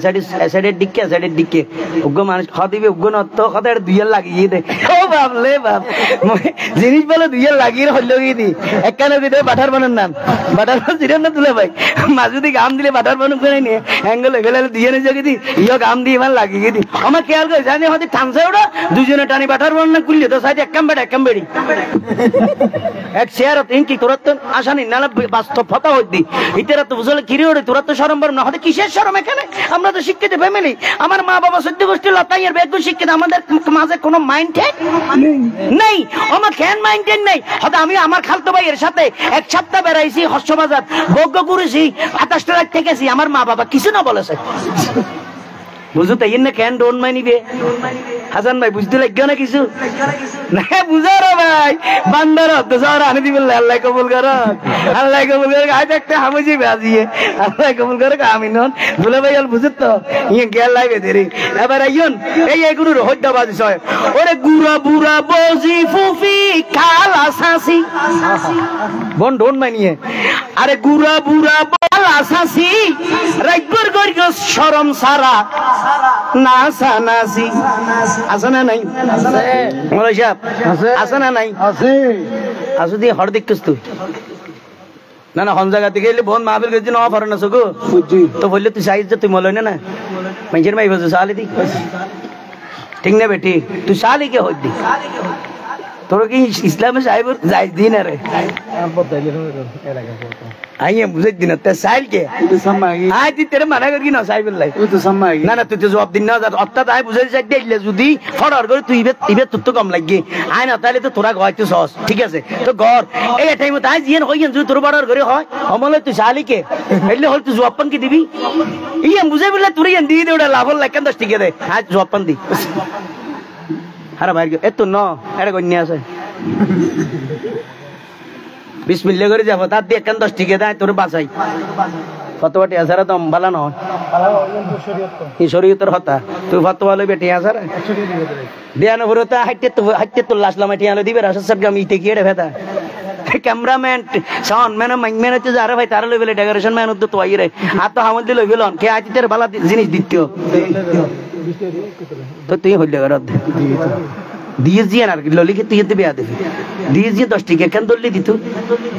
এসাইডের দিকে এসাইডের দিকে উগ্র মানুষ দিবে উগ্র নত কথা এটা দুইয়ার লাগিয়ে দে ও বাবলে বাপ জিনিস বলে দুইয়ার লাগিয়ে হইল গিয়ে দি একখানে দিতে বাটার বানান নাম বাটার চিরেন না তুলে ভাই মাঝে দিকে গাম দিলে বাটার বানু করে নিয়ে অ্যাঙ্গেল এভেলে দিয়ে নিয়ে যাকে দি ইয় গাম দিয়ে এবার লাগিয়ে দি আমার খেয়াল করে জানি হয়তো টানছে ওটা দুজনে টানি বাটার বর্ণনা করলে তো সাইড এক বেড়ি এক শেয়ার কি তোরা তো আসানি না বাস্তব ফতা হইতি ইতেরা তো বুঝলে কিরে ওরে তোরা তো সরম বরম না হয়তো কিসের সরম এখানে আমরা তো শিক্ষিত ফ্যামিলি আমার মা বাবা সদ্য গোষ্ঠী লতাইয়ের বেগ শিক্ষিত আমাদের মাঝে কোনো মাইন্ড নেই আমার খ্যান মাইন্ডেন নেই হয়তো আমি আমার খালতো ভাইয়ের সাথে এক সপ্তাহ বেড়াইছি হর্ষবাজার বজ্ঞ করেছি 28টা রাত থেকেছি আমার মা বাবা কিছু না বলেছে বুঝো তাই না কেন ডোন মানিবে হাসান ভাই বুঝতে লাগবে না কিছু না বুঝা রে ভাই বান্দার তো যারা আনি দিবে আল্লাহ কবুল করো আল্লাহ কবুল করে আজ একটা হামজি বাজিয়ে আল্লাহ কবুল করে আমি নন বলে ভাই আল বুঝত তো ইয়ে গেল লাইবে দেরি এবার আইয়ন এই এগুলো হদ্দা বাজি হয় ওরে গুরা বুড়া বজি ফুফি কালা সাসি বন ডোন মানিয়ে আরে গুরা বুড়া বালা সাসি রাইগর গর শরম সারা নাসা নাসি আছে না নাই মোলা সাহেব আছে না নাই আছে দিয়ে হর দেখছিস তুই না না হন জায়গা থেকে এলে বোন মাহবিল গেছি না পারে না সগো তো বললে তুই চাইছ যে তুই মলই না মানুষের মাই বাজু সালি দি ঠিক না বেটি তুই সালি কে হই দি তোর কি ইসলামে সাহেব যাই দিন রে आइए मुझे दिन ते साइल के आज ती तेरे मना कर की ना साइल लाई तू तो सम्मा ना ना तू तो जवाब दिन ना अत्ता ताई बुझे जाय देले जुदी फड़र করে তুই ইবে তুই তো কম লাগি আই না তাইলে তো তোরা গয় তুই সস ঠিক আছে তো ঘর এই টাইম তাই জিন হইন যদি তোর বড়র করে হয় আমলে তুই শালি কে এলে হল তুই জবাব কি দিবি ইয়ে বুঝে বলে তুই ইন দি দে ওটা লাভল লাগান 10 টিকে দে আজ জবাব দি আরে ভাই এত ন এটা কইনি আছে বিসমিল্লাহ করে যাব তার দিয়ে কেন 10 টিকে দেয় তোর বাঁচাই ফতোয়াটি আসারা দম বালা নয় এই শরীয়তের হতা তুই ফতোয়া লই বেটি আসারা দেয়ানো হরতা হাইতে তো লাশ লামাটি আলো দিবে রাসা সব আমি ইতে কিয়ে ভেতা ক্যামেরাম্যান সাউন্ড ম্যান ম্যান হচ্ছে যারা ভাই তারা লই বলে ডেকোরেশন ম্যান তো আই রে আর তো হামল দিলই বেলন কে আজ তের বালা জিনিস দিতিও তো তুই হইলে গরদ দিয়ে দিয়ে আর ললিকে তুই এতে বেয়া দেবি দিয়ে দিয়ে 10 টিকে কেন দললি দিত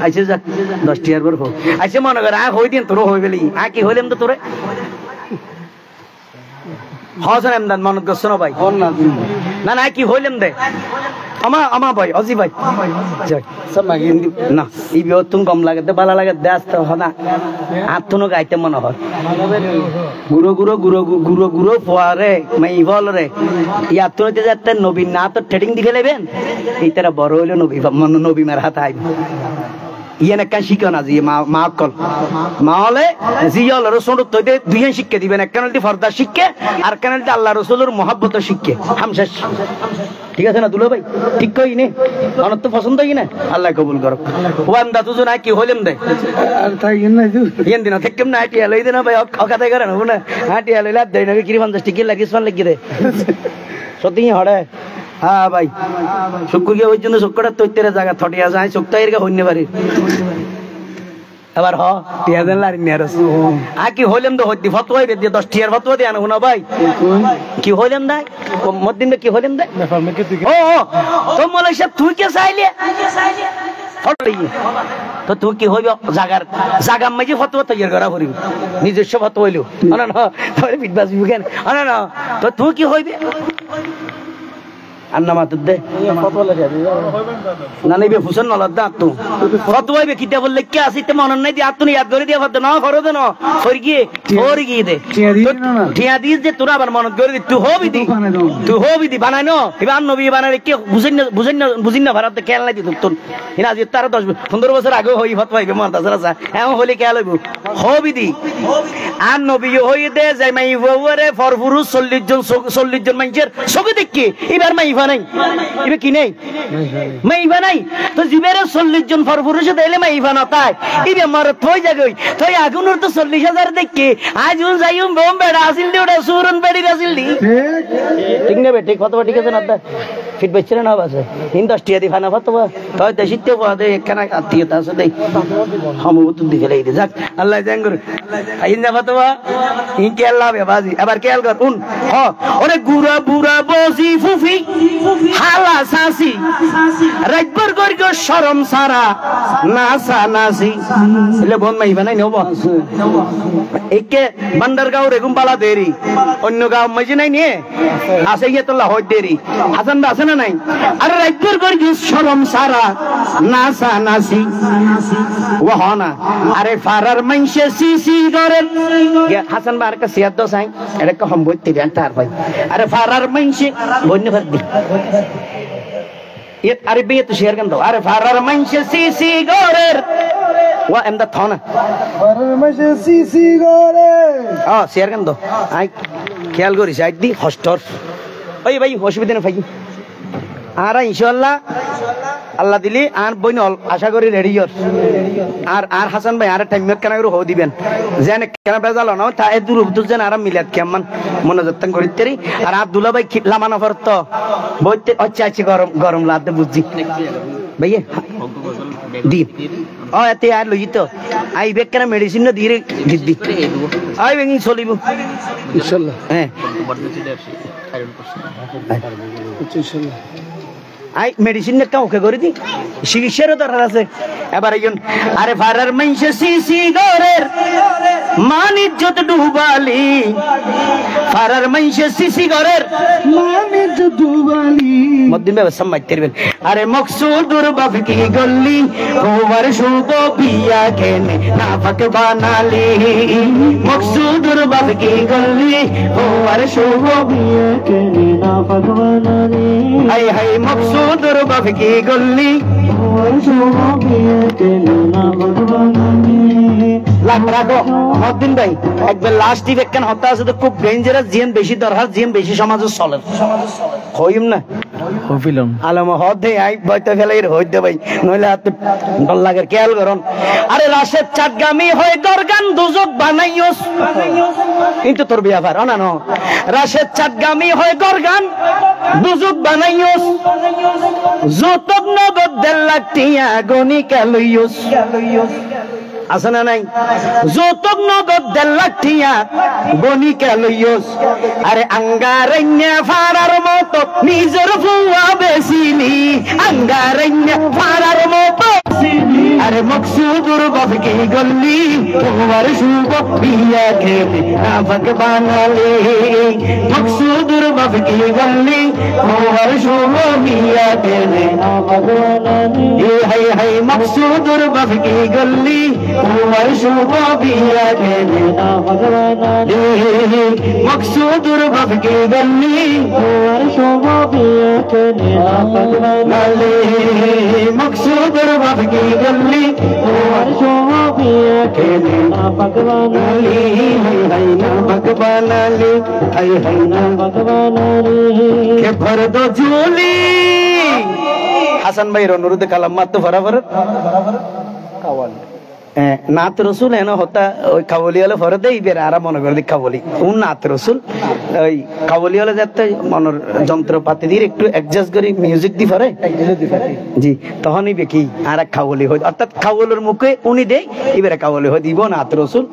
আইছে যা 10 টিয়ার পর হোক আইছে মনে কর হই দিন তোর হই গেলি কি হইলাম তো তোরে হাসান এমদান মনত গছ না ভাই না না কি হইলাম দে আমা ভাই অজি ভাই যাক সব মাগি না এই বিও তুমি কম লাগে দে বালা লাগে দেস তো হনা আত্মনো গাইতে মনে হয় গুরু ফোয়ারে মাই বল রে ইয়া তুইতে যাতে নবী না তো ট্রেডিং দিকে নেবেন এই তারা বড় হইলো নবী মার হাত আইবে ইয়ানে কান শিখানা জি মা কল মা হলে জিয়ল রসুল তইতে দুইজন শিক্ষা দিবেন এক কানালটি ফরদা শিক্ষা আর কানালটি আল্লাহ রাসূলের মহব্বত শিক্ষা হামশেষ ঠিক আছে না দুলো ভাই ঠিক কই নে আমার তো পছন্দ হই না আল্লাহ কবুল করুক ওয়ান দা তুজো না কি হইলাম দে আর তাই না জু ইয়ান দিনা থেকম না আটি লই দেনা ভাই অকাতে করে না না আটি লইলা দেই না কি 50 টিকে লাগিস মান লাগি রে সত্যি হড়ে হ্যাঁ ভাই শুক্র গিয়ে ওই জন্য শুক্রটা তৈতের জায়গা থটিয়া যায় শুক্তা এর হইনে পারি আবার টিয়া দেন লারি নিয়ে আসো কি হইলাম তো হইতি ফতোয়া দিয়ে 10 টিয়ার ফতোয়া দিয়ে আনো না ভাই কি হইলাম না মদিন কি হইলাম দে ও তো মলাই সাহেব তুই কে চাইলে তো তুই কি হইব জাগা মাঝে ফতোয়া তৈরি করা করি নিজস্ব ফতোয়া হইলো না না তোর বিদবাস বিজ্ঞান না না তো তুই কি হইবে আন্না মাতুর দে না নেবে ফুসন নলাদ দা আত্তু ফতোয়াইবে কিতা বললে কে আসিতে মন নাই দি আত্তু ইয়াদ করে দিয়া ফত না ফরো দে না ফরি গিয়ে দে ঠিয়া দিস যে তোরা আবার মনত করে দি তুই হবি দি বানাই ন এবার নবী বানাই কে বুঝিন না ভারতে খেয়াল নাই দি তোর হিনা যে তার 10-15 বছর আগে হই ফতোয়াইবে মন তাছাড়া এমন হলি খেয়াল হইব হবি দি আর নবী হই দে যাই মাই ওরে ফর পুরুষ 40 জন মানুষের চোখে দেখি এবার মাইফা নাই এবার কি নেই মাইফা নাই তো জীবের 40 জন ফর পুরুষে দিলে মাইফা না তাই এবার মার থই জাগই থই আগুনের তো 40,000 দেখি আজ যাইম বোম বেড়া আসিল দি ওটা সুরন বেড়ি আসিল দি ঠিক না বেটি কত ঠিক আছে না ফিট বেচছিল না বাসে 10 টিয়া দি ফানা ফতবা তাই দেশিতে বাদে একখানা আত্মীয়তা আছে দেই সম্ভবত দিকে লাগি যাক আল্লাহ জাঙ্গুর আইনা ফতবা ইন কে আল্লাহ বাজি আবার খেয়াল কর উন হ ওরে গুরা বুড়া বজি ফুফি হালা সাসি রাইতবার করি গো শরম সারা নাসা নাসি এলে বন মাই বানাই নেব একে বান্দারগাঁও রেগুম বালা দেরি অন্য গাঁও মাঝে নাই নিয়ে আসে গিয়ে তোলা হয় দেরি হাসান বা আছে না নাই আরে রাইতবার করি গো শরম সারা নাসা নাসি ও হ না আরে ফারার মাইনসে সিসি করেন হাসান বা আর কা সিয়াদ দো সাই এটা কা হম বইতে দেন তার ভাই আরে ফারার মাইনসে বন্য ভাত দি ये अरे बे तो शेयर कर दो अरे फारार मंच सीसी गोरेर वो एमदा थाना ফারার মাঝে সিসি করে शेयर कर दो आई ख्याल करी साइड दी हॉस्टर ओए भाई অসুবিধা না ভাই আর ইনশাআল্লাহ আল্লাহ দিলি আর বইন আশা করি রেডি আর আর হাসান ভাই আর টাইম কেন করে হো দিবেন জানে কেন বেজাল না তা এ দূর উদ্দুর জান আর মিলাত কেমন মনোযত্ন করিতেরি আর আব্দুল্লাহ ভাই খিলা মানা ফরত বইতে আচ্ছা আচ্ছা গরম গরম লাতে বুঝি ভাইয়া দি ও এতে আর লই তো আই বেক কেন মেডিসিন না ধীরে দিদি আই বেঙ্গি চলিব ইনশাআল্লাহ হ্যাঁ ইনশাআল্লাহ আই মেডিসিন নে কাউকে করে দি চিকিৎসার দরকার আছে এবার একজন আরে ফারার মাইনসে সিসি গরের মান ইজ্জত ডুবালি ফারার মাইনসে সিসি গরের মান ইজ্জত ডুবালি মদ্দিন ভাই সম্মাই করবেন আরে মকসুদুর বাপ কি গল্লি ওভার শুভ বিয়া কেনে নাফক বানালি মকসুদুর বাপ কি গল্লি ওভার শুভ বিয়া কেনে নাফক বানালি হাই হাই মকসুদুর বাপ কি গল্লি ওভার শুভ বিয়া কেনে নাফক বানালি লাখ রাখো মদ্দিন ভাই একবার লাস্ট ইফেক্ট হতা আছে তো খুব ডেঞ্জারাস জিন বেশি দরকার জিন বেশি সমাজে চলে হইম না হফিলম আলম হদে আই বইতে ফেলাই হইতে ভাই নইলে হাতে ডল লাগের খেয়াল করুন আরে রাশেদ চাটগামি হয়ে গরগান দুজক বানাইওস কিন্তু তোর ব্যাপার না না রাশেদ চাটগামি হয়ে গরগান দুজক বানাইওস যতক নগদ 1.5 লাখ টিয়া গনি কালইওস আছে না নাই যতক নগদ 1.5 লাখ টিয়া গনি কালইওস আরে আঙ্গারাইন্যা ফারার মতো নিজের ফুয়া বেসিলি আঙ্গারাইন্যা ফারার মতো আরে মকসুদুর বাপ কি গল্লি তোমার শুভ বিয়া খেলে নাফক বানালে মকসুদুর বাপ কি গল্লি তোমার শুভ বিয়া খেলে নাফক বানালে হাই হাই মকসুদুর বাপ কি গল্লি তোমার শুভ বিয়া খেলে নাফক বানালে মকসুদুর বাপ কি গল্লি তোমার শুভ বিয়া খেলে নাফক বানালে মকসুদুর বাপ কি গল্লি তোমার শুভ বিয়া খেলে নাফক বানালে হাই নাফক বানালে হাই হাই নাফক বানালে কে ভর দো ঝুলি হাসান ভাইয়ের অনুরোধে কালাম মাত্র বরাবর কাওয়াল নাত রসুল এনে হতা ওই কাবলি হলে ফরে দেই বের আর মনে করে দি কাবলি উন নাত রসুল ওই কাবলি হলে যাতে মনের যন্ত্রপাতি দিয়ে একটু অ্যাডজাস্ট করি মিউজিক দি ফরে জি তখনই বেকি আর কাবলি হয় অর্থাৎ কাবলের মুখে উনি দেই এবারে কাবলি হয় দিব নাত রসুল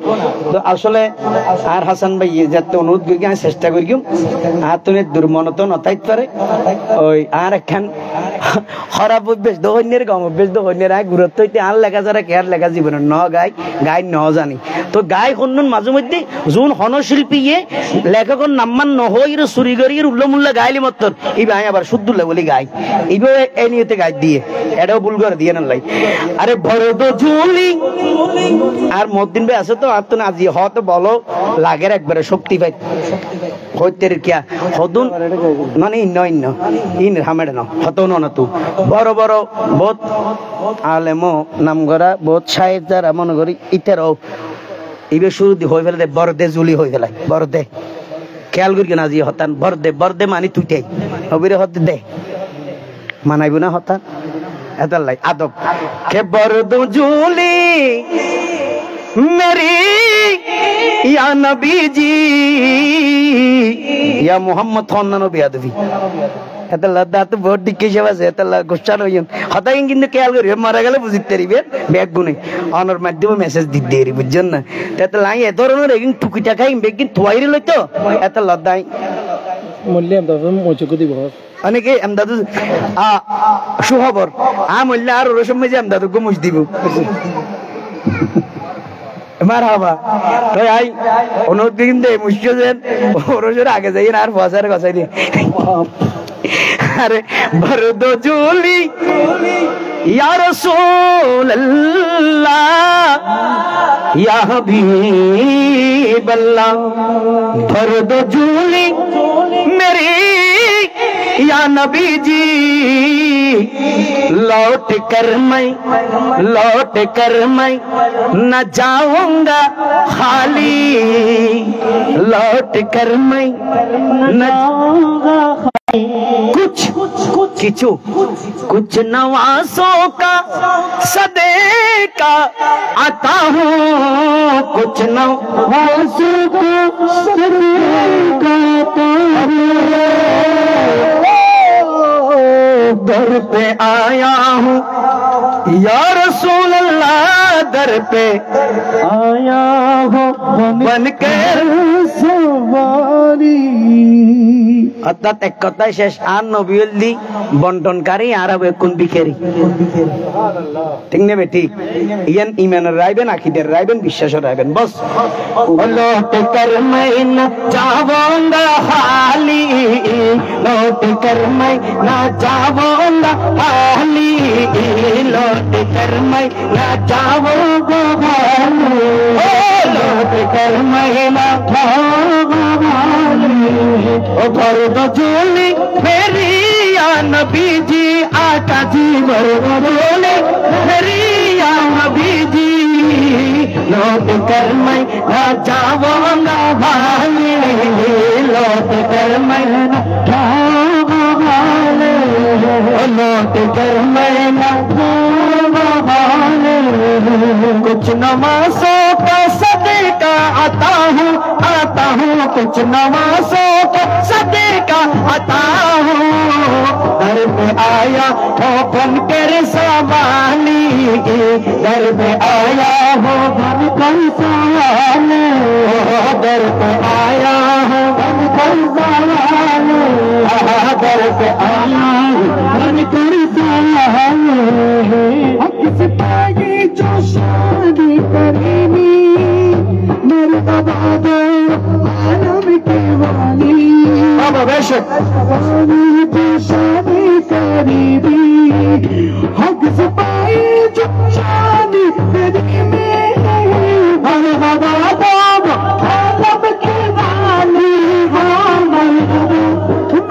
তো আসলে আর হাসান ভাই যাতে অনুরোধ করি চেষ্টা করি আর তুমি দুর্মনত নতাইতে পারে ওই আর একখান খারাপ অভ্যেস দহন্যের কম অভ্যেস দহন্যের আয় গুরুত্ব হইতে আর লেখা ছাড়া কে আর লেখা জীবনের ন গাই গাই ন জানি তো গাই কন্যন মাঝে মধ্যে যোন হনশিল্পী ইয়ে লেখকের নাম্মান নহইর সুরিগরির উল্লমুল্লা গাইলি মত্তর এই ভাই আবার শুদ্ধুল্লা বলি গাই এইভাবে এ নিয়েতে গাই দিয়ে এটাও ভুল করে দিয়ে নাই আরে বড় ঝুলি আর মদ্দিন ভাই আছে তো আর তো না আজি হয়তো বলো লাগের একবারে শক্তি পাই হইতের কিয়া হদুন মানে ইন্ন ইন হামেড না হতো না তু বড় বড় বহুত আলেমো নাম করা বহুত সাহেব যারা মনে করি ইতারও এইবার শুরু হয়ে ফেলে বড়দে জুলি হয়ে ফেলাই বড়দে খেয়াল করি না আজি হতান বড়দে মানে তুইটাই হবিরে হতে দে মানাইব না হতান এটার লাই আদব কে বড়দ জুলি মেরি ইয়া নবীজি ইয়া মোহাম্মদ খান নবী আদবি এত লদ্দা তো বহুত দিকে আছে এত গোষ্ঠান হইন হতাই কিন্তু খেয়াল করি মারা গেলে বুঝিতে পারিবেন ব্যাগ গুনে অনর মাধ্যমে মেসেজ দিতে পারি বুঝছেন না এত লাই এ ধরনের এগিন টুকি টাকা ব্যাগ কিন্তু থুয়াইরে লইতো এত লদ্দাই মূল্য আমদাদু মজুক দিব অনেকে আমদাদু সুখবর মূল্য আর ওর সময় যে আমদাদু মুজ দিব মারহাবা তো আই অনুরোধ কিন্তু মুশকিল ওর আগে যাই আর বসার গছাই দিয়ে अरे बरद जूली या रसूल अल्लाह या हबीब अल्लाह बरद जूली मेरी या नबी जी लौट कर मैं न जाऊंगा खाली लौट कर मैं न जाऊंगा कुछ नवासों का सदे का आता हूँ कुछ नवासों का सदे का आता हूँ दर पे आया हूँ या रसूल अल्लाह दर पे आया हूँ बनकर सवारी অর্থাৎ এক কথায় শেষ আর নবীলি বন্টনকারী আর কোন বিকেরি ঠিক নেবে ঠিক ইয়ান ইমানের রাইবেন আকিদের রাইবেন বিশ্বাসের রাইবেন বস লৌট কর मैं न जाऊंगा खाली लौट कर मैं न जाऊंगा खाली लौट कर मैं न जाऊंगा खाली लौट कर मैं न जाऊंगा ओ बरद जूली मेरी या नबी जी आका जी बरद जूली मेरी या नबी जी लौट कर मैं न जाऊंगा भाई लौट कर मैं न जाऊंगा भाई लौट कर मैं न जाऊंगा भाई कुछ नमाज़ों का सदका आता हूँ कुछ नमाज़ों का सदका आता हूँ दर पे आया हो बन कर सवाली दर पे आया हो बन कर सवाली दर पे आया हो बन कर सवाली दर पे आया हो बन कर सवाली किस पाए जो शादी करेगी मेरे बाबा आलम के वाली बाबा बेशक तो शादी करीबी हक से पाई जो शादी करीबी अरे बाबा बाबा आलम के वाली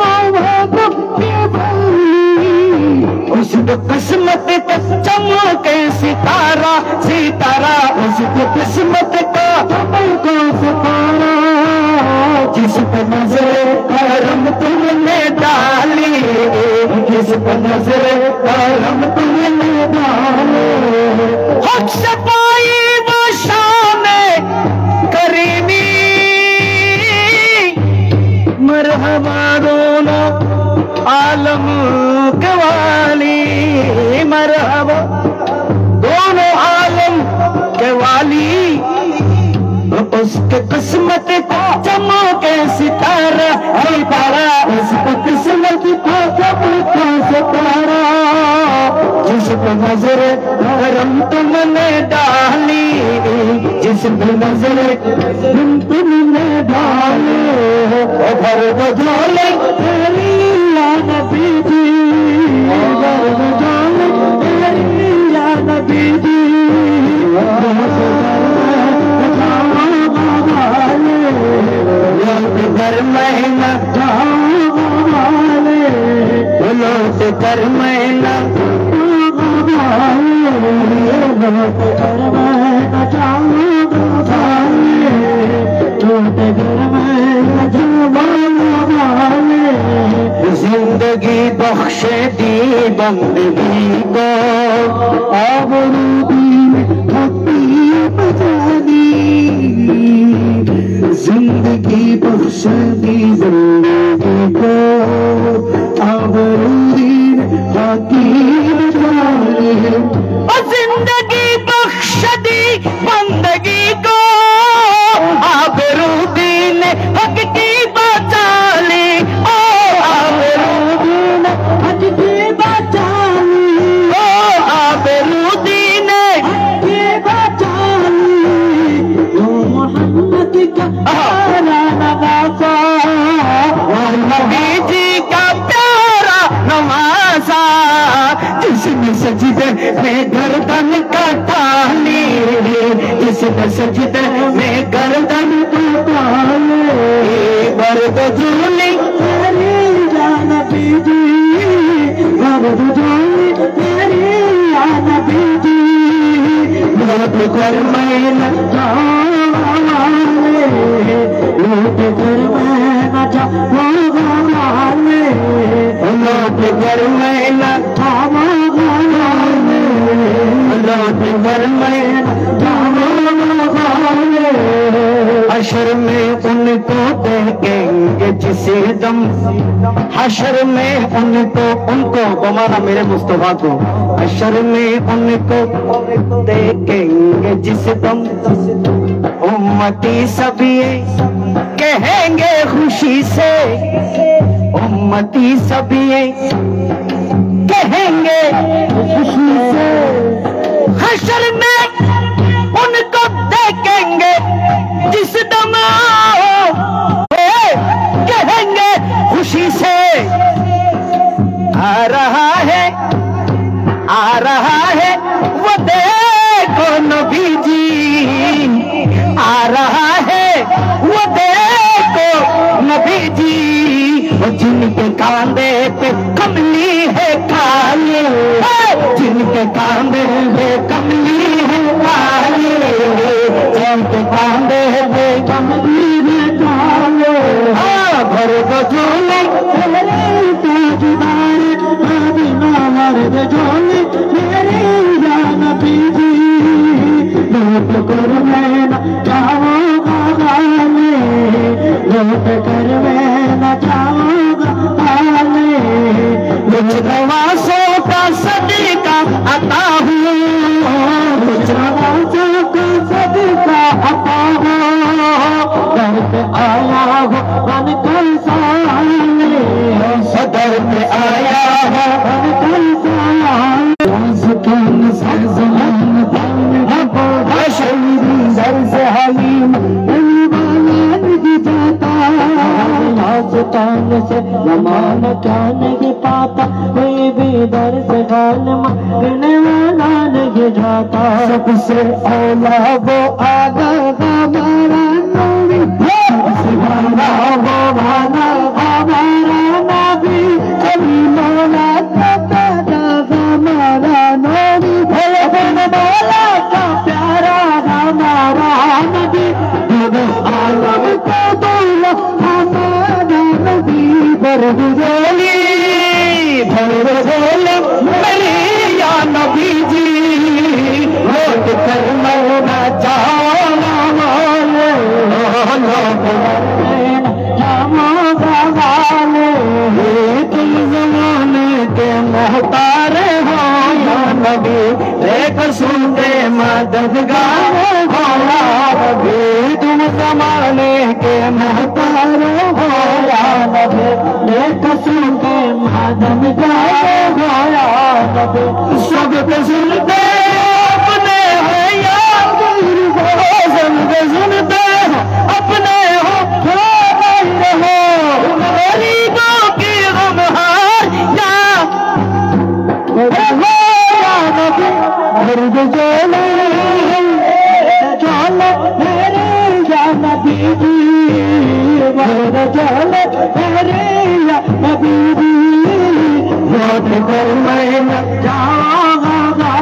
बाबा के वाली उसको किस्मत तक चमके सितारा सितारा उसको किस्मत का चमको सितारा जिस पर नजर करम तुमने डाली जिस पर नजर करम तुमने डाली हक से पाई वो शान करीमी मरहबा दोनों आलम के वाली मरहबा दोनों आलम के वाली उसके किस्मत को चमके सितारा सितारा उसके किस्मत को चमके सितारा जिसमें नजरे तुम में डाले भर बजाले तेरी या नबी जी भर बजाले तेरी या नबी जी कर महीना लौट कर महीना जिंदगी बख्शे दी बंदगी को आबरूदी बचानी जिंदगी बख्शे दी बंदगी को आबरूदी बचानी जिंदगी बख्श दी बंदगी को आबरूदीन हक की बचा ली ओ आबरूदीन हक की बचा ली ओ आबरूदीन हक की बचा ली ओ मोहम्मद का प्यारा नवासा नबी जी का प्यारा नवासा जिसने सजदे में गर्दन कटा ली जिसने सजदे में गर्दन कटा ली बर्द झूली तेरी या नबी जी बर्द झूली तेरी या नबी जी लौट कर मैं न जाऊंगा लौट कर मैं न जाऊंगा लौट कर मैं न जाऊंगा लौट कर मैं न जाऊंगा हशर में उनको देखेंगे जिसे दम हशर में उनको बमाना मेरे मुस्तफा को हशर में उनको देखेंगे जिस दम उम्मती सब ये कहेंगे खुशी से उम्मती सब ये कहेंगे खुशी से हशर में उनको देखेंगे जिस दम कहेंगे खुशी से आ रहा है वो देखो नबी जी आ रहा है वो देखो नबी जी वो जिनके कांधे पे कमली है काली जिनके कांधे पे कमली है काली जिनके कांधे पे कमली है काली भर बजोले जोले मेरे या नबी जी लौट कर मैं न जाऊंगा गाले लौट कर मैं न जाऊंगा गाले कुछ नवासों का सदका आता हूँ कुछ नवासों का सदका आता हूँ घर पे आया हूँ बन कर साले सदर पे आया हूँ बन कर से जमान क्या नहीं पाता कोई भी दर से गाल मांगने वाला नहीं जाता सबसे औला वो आगा हमारा नबी सुभाना वो भाना हमारा नबी कभी मौला का पैदा हमारा नबी भले मौला का प्यारा हमारा नबी आलम को बोला हमारा नबी भरबोली मेरी या नबी जी लौट कर मौला जाना वाले तुम जमाने के मोहतारे हो या नबी देख सुनते मददगार हो या नबी तुम जमाने के मोहतारे हो या नबी देख सुनते मददगार हो या नबी सब सुनते अपने हो या सुनते हो अपने हो गरीबों की गम हार या दर्द जोले जोले मेरे या नबी जी दर्द जोले मेरे या नबी जी लौट कर मैं न जाऊंगा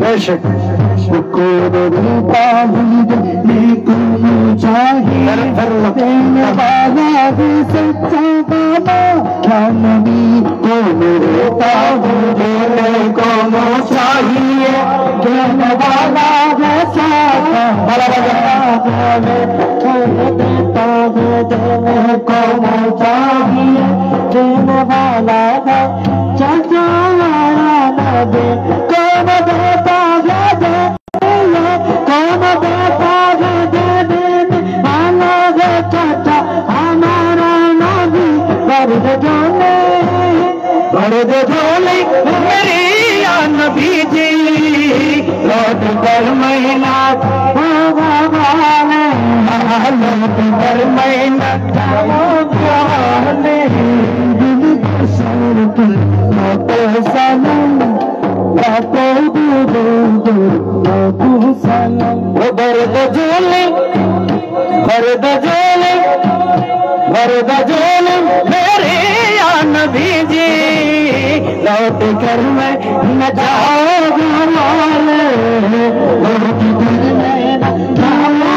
बेशक दर्द झोले मेरी या नबी जी लौट कर महीना लौट कर महीना दर्द झोले दर्द झोले दर्द झोले मेरे या नबी जी लौट कर मैं न जाऊंगा लौट कर मैं न जाऊंगा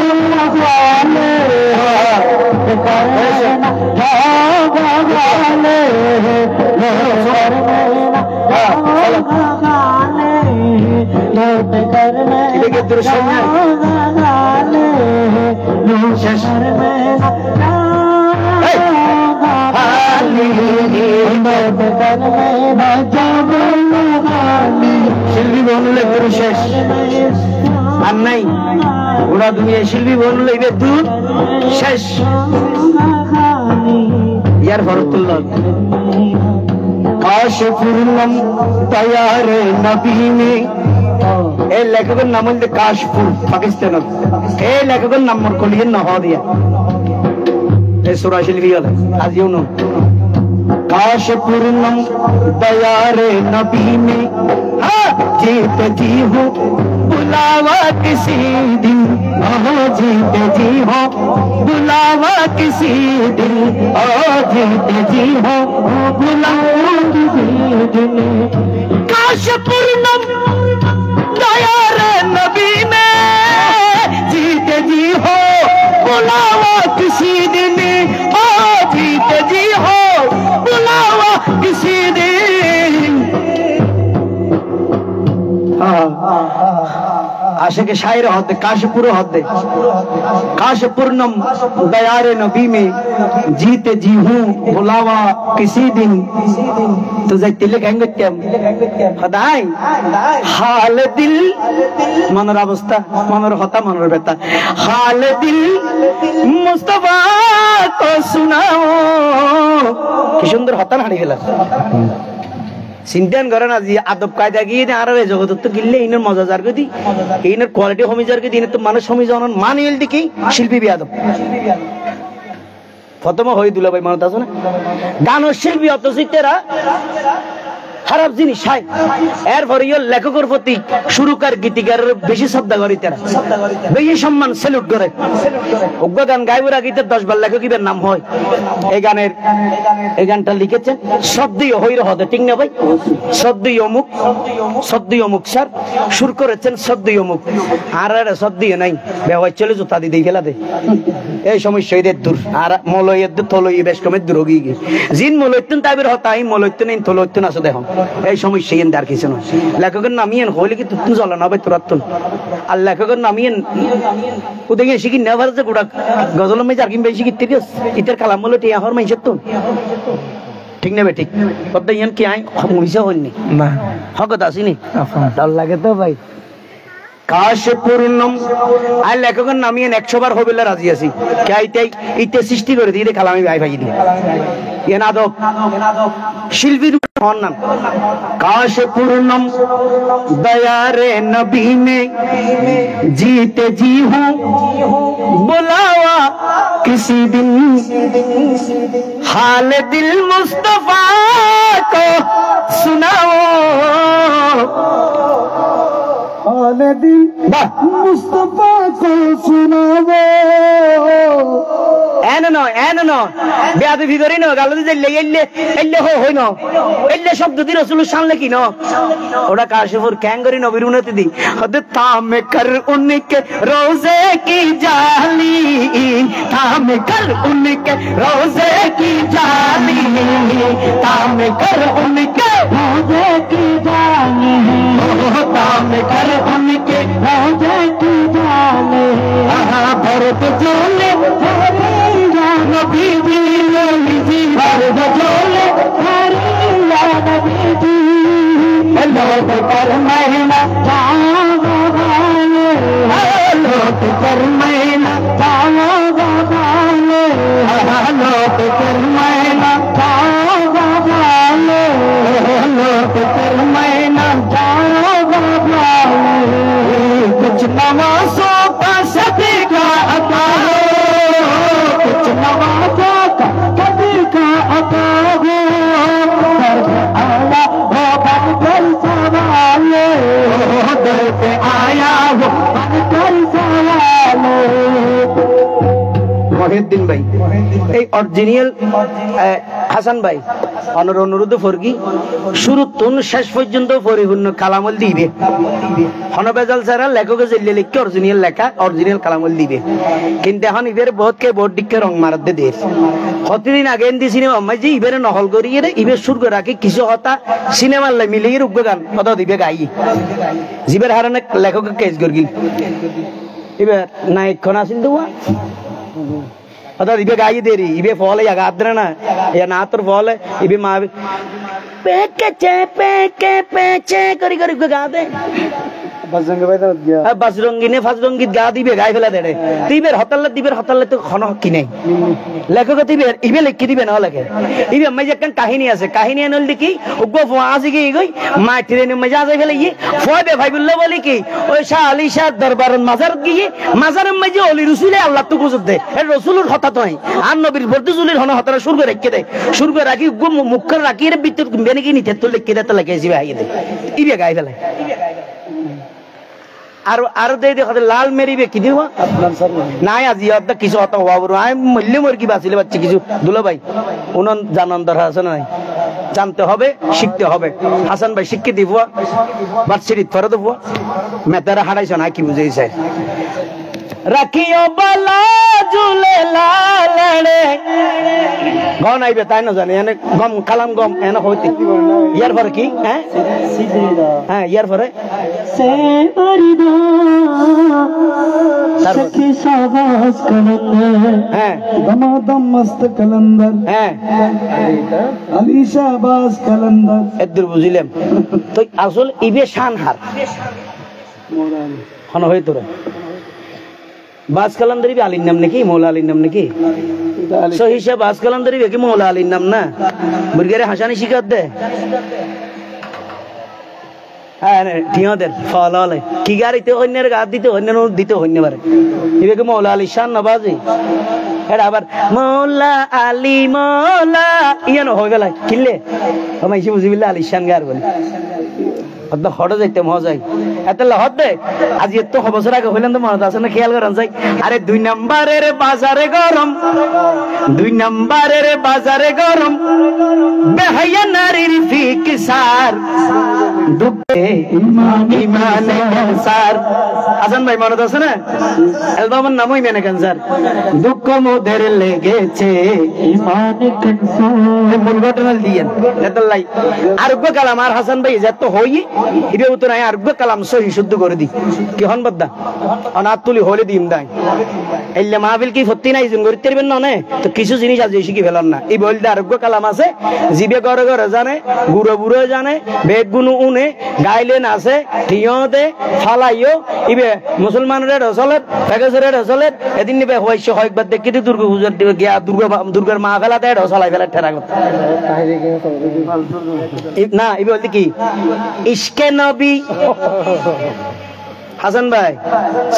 শিল্পী বললে তোর শেষ আর নাই ওরা তুমি শিল্পী বললে এবার দূর শেষ ইয়ার ভরত তুলল কাশ পূর্ণম তৈয়ার নবী মে এই লেখকের নাম হল কাশপুর পাকিস্তান এই লেখকের নাম মোর কলিয়ের নহ দিয়া এই সুরা শিল্পী হল আজিও ন काश पूर्णम दयारे नबी में हाँ जीत जी हो बुलावा किसी दिन जीत जी हो बुलावा किसी दिन जीत जी हो बुलावा किसी दिन काश पूर्णम दयारे नबी में जीत जी हो बुलावा किसी दिन जीत जी हो बुलावा किसी दिन आशिक शायर होते काशपुर होते काशपूर्णम दयारे नबी में जीते जी हूँ बुलावा किसी दिन तुझे तिलक हैंगे क्या खुदाई हाल दिल मनोर अवस्था मनोर होता मनोर बेटा हाल दिल मुस्तफा को सुनाओ কি সুন্দর হতা হারিয়ে গেল চিন্তান করে না যে আদব কায়দা গিয়ে আর জগৎ তো গিললে ইনের মজা যার গদি ইনের কোয়ালিটি হমি যার গদি ইনের তো মানুষ হমি জানন মানিয়েল দিকে শিল্পী বিয়াদব প্রথমে হই দুলা ভাই মনে আছে না গান শিল্পী অত সিতেরা খারাপ জিনিস হাই এরপরে লেখকের প্রতি সুরকার গীতিকারের বেশি শ্রদ্ধা করে তারা বেশি সম্মান সেলুট করে অজ্ঞ গান গাইবার আগে 10 বার লেখকের নাম হয় এই গানটা লিখেছেন শ্রদ্ধেয় হইর হতে ঠিক না ভাই শ্রদ্ধেয় অমুক স্যার সুর করেছেন শ্রদ্ধেয় অমুক আর শ্রদ্ধেয় নাই ব্যবহার চলে জুতা দিয়ে ফেলা দে এই সমস্যা এদের দূর আর মলয়ের থলই বেশ কমের দূর গিয়ে জিন মলয়তেন তাইবের হতাই মলয়তেন থলয়তেন আছে দেখুন এই সমস্যা এন আর কিছু নয় লেখকের নামিয়েন হইলে কি তুই জ্বলা না ভাই তোরাত্তন আর লেখকের নামিয়েন ও দেখে শিখি নেভার যে গোটা গজল মাই আর কি বেশি কিতে দিস ইতার কালাম হলো টিয়া হর মাইছত তো ঠিক না ভাই ঠিক কত ইয়ান কি আই মুইসা হইনি না হকত আসিনি ডর লাগে তো ভাই কাশ পূর্ণম আর লেখকের নামিয়ে 100 বার হবিলে রাজি আছি ইতে সৃষ্টি করে দিয়ে খালামি ভাই ভাই দিই এনাদব শিল্পীর নাম কাশ পূর্ণম দয়া রে নবী মে जीते जी हूँ बुलावा किसी दिन हाल दिल मुस्तफा को सुनाओ हाल दिल मुस्तफा को सुनाओ এনো বেয়াদবি ভিতরে ন গাল দিলে এল্লে হই ন এল্লে শব্দ দি রাসূলুল্লাহ শানলে কি ন ওটা কাশিফুর ক্যাঙ্গরি নবীর উন্নতি দি হদ তাম কর উনকে রোজে কি জালি তাম কর উনকে রোজে কি জালি তাম কর উনকে রোজে কি জালি তাম কর উনকে রোজে কি জালি আহা ভরত জোলে नबी जी जी हर बजोले हरिया नबी जी लोट कर महीना जाओ गाले लोट कर महीना जाओ गाले लोट कर महीना जाओ गाले लोट कर महीना जाओ गाले कुछ नवाज़ों का सदका अता মহিউদ্দিন ভাই এই অরিজিনাল হাসান ভাই অনুরোধ ফরগি শুরু তুন শেষ পর্যন্ত পরিপূর্ণ কালামল দিবে হনবেজাল ছাড়া লেখকে জেলে লিখকে অরিজিনাল লেখা অরিজিনাল কালামল দিবে কিন্তু এখন ইবের বহুতকে বোর্ড দিকে রং মারাত দে কতদিন আগে এন্দি সিনেমা আমি যে ইবের নহল করিয়ে ইবের সুর করে রাখি কিছু কথা সিনেমার লাই মিলিয়ে রূপ গান কথা দিবে গাই জিবের হারানে লেখকে কেস করগিল ইবের নায়ক খন আসিল দেওয়া अदा इबे गाई दे रही इबे फॉल है याद रहना या ना तो फॉल है इबे माँ पेके करी करी गा दे बजरंगी ने फजरंगी गा दिबे गाय फेला दे रे तिबेर हतल्ले तो खनो की नहीं लेखक तिबेर इबे लिखि दिबे ना लेखे इबे मैं जकन कहानी আছে কাহিনী আনল দেখি ওগো ফাঁসি গই গই মাটিরে নে মজা যাই ফেলে ফয়বে ভাই বললে বলি কি ওই শাহ আলী শাহ দরবারের মাজার গিয়ে মাজারের মধ্যে ওলি রসুলে আল্লাহ তো গুজব দে এর রসুলের কথা তো হয় আর নবীর বর্দুজুলের হন হতরা শুরু করে রেখে দে শুরু করে রাখি গো মুখের রাখি এর ভিতর বেনে কি নিতে তো লিখে দে লাগাইছি ভাই দে ইবে গাই ফেলে আর দে দেখো লাল মেরিবে কি দিব নাই আজি অত কিছু অত হওয়া বড় আই মল্লে মর কি বাঁচিলে বাচ্চা কিছু দুলা ভাই উনন জানান দরকার আছে না জানতে হবে শিখতে হবে হাসান ভাই শিখকে দিব বাচ্চারিত ফরে দেব মেতারা হারাইছ না কি বুঝাইছে রাখিও বালা জুলে লালড়ে গন আইবে তাই না জানে এনে গম কালাম গম এনে হইতে ইয়ার পরে কি হ্যাঁ হ্যাঁ ইয়ার পরে সে পরিদা সখী সাবাস কলন্দর হ্যাঁ দমাদম মস্ত কলন্দর হ্যাঁ আলী শাহবাজ কলন্দর এদুর বুঝিলাম তো আসল ইবে শানহার মোরানি হন হইতো রে বাস কালান্দারি আলীর নাম নাকি মৌলা আলীর নাম নাকি সহি সে বাস কালান্দারি কি মৌলা আলীর নাম না বুর্গেরে হাসানি শিকার দে হ্যাঁ ঠিক আছে ফল হলে কি গাড়িতে অন্যের গা দিতে অন্য দিতে অন্য বারে এবার কি মৌলা আলী শান নবাজি এটা আবার মৌলা আলী মৌলা ইয়ানো হয়ে গেল কিনলে আমার এসে বুঝি বললে আলী শান গার বলে হঠাৎ যাইতে মজাই এত হত দে আজ এত বছর আগে হইলেন তো মনে আছে না খেয়াল করেন যাই আরে 2 নম্বরের বাজারে গরম 2 নম্বরের বাজারে গরম বেহায়া নারীর ফিকসার দুঃখে ইমানে সার হাসান ভাই মনে আছে না অ্যালবামের নামই মেনে ক্যান্সার দুঃখ মোদের লেগেছে ইমানে ক্যান্সার মূল ঘটনা দিয়েন এতলাই আরব্য কালাম আর হাসান ভাই যত হই ইবে উত্তর আরব্য কালাম সহি শুদ্ধ করে দি কি হন বদ্দা অনাতুলি হলে দিম দাই এলে মাহফিল কি সত্যি নাই জুন করতে পারবেন না তো কিছু জিনিস আজ শিখি ফেলার না এই বলতে আরোগ্য কালাম আছে জিবে ঘরে ঘরে জানে বুড়ো বুড়ো জানে বেগ গুনু উনে গাইলে নাচে ঠিয় দে ফালাইও ইবে মুসলমানের রসলের প্যাকেজের রসলের এদিন নিবে হইছে হয়বার দেখি দুর্গা পূজার দিবে গিয়া দুর্গার মা ফেলা দেয় রসলাই ফেলা ঠেরা করতে না এই বলতে কি ইশকে নবী হাসান ভাই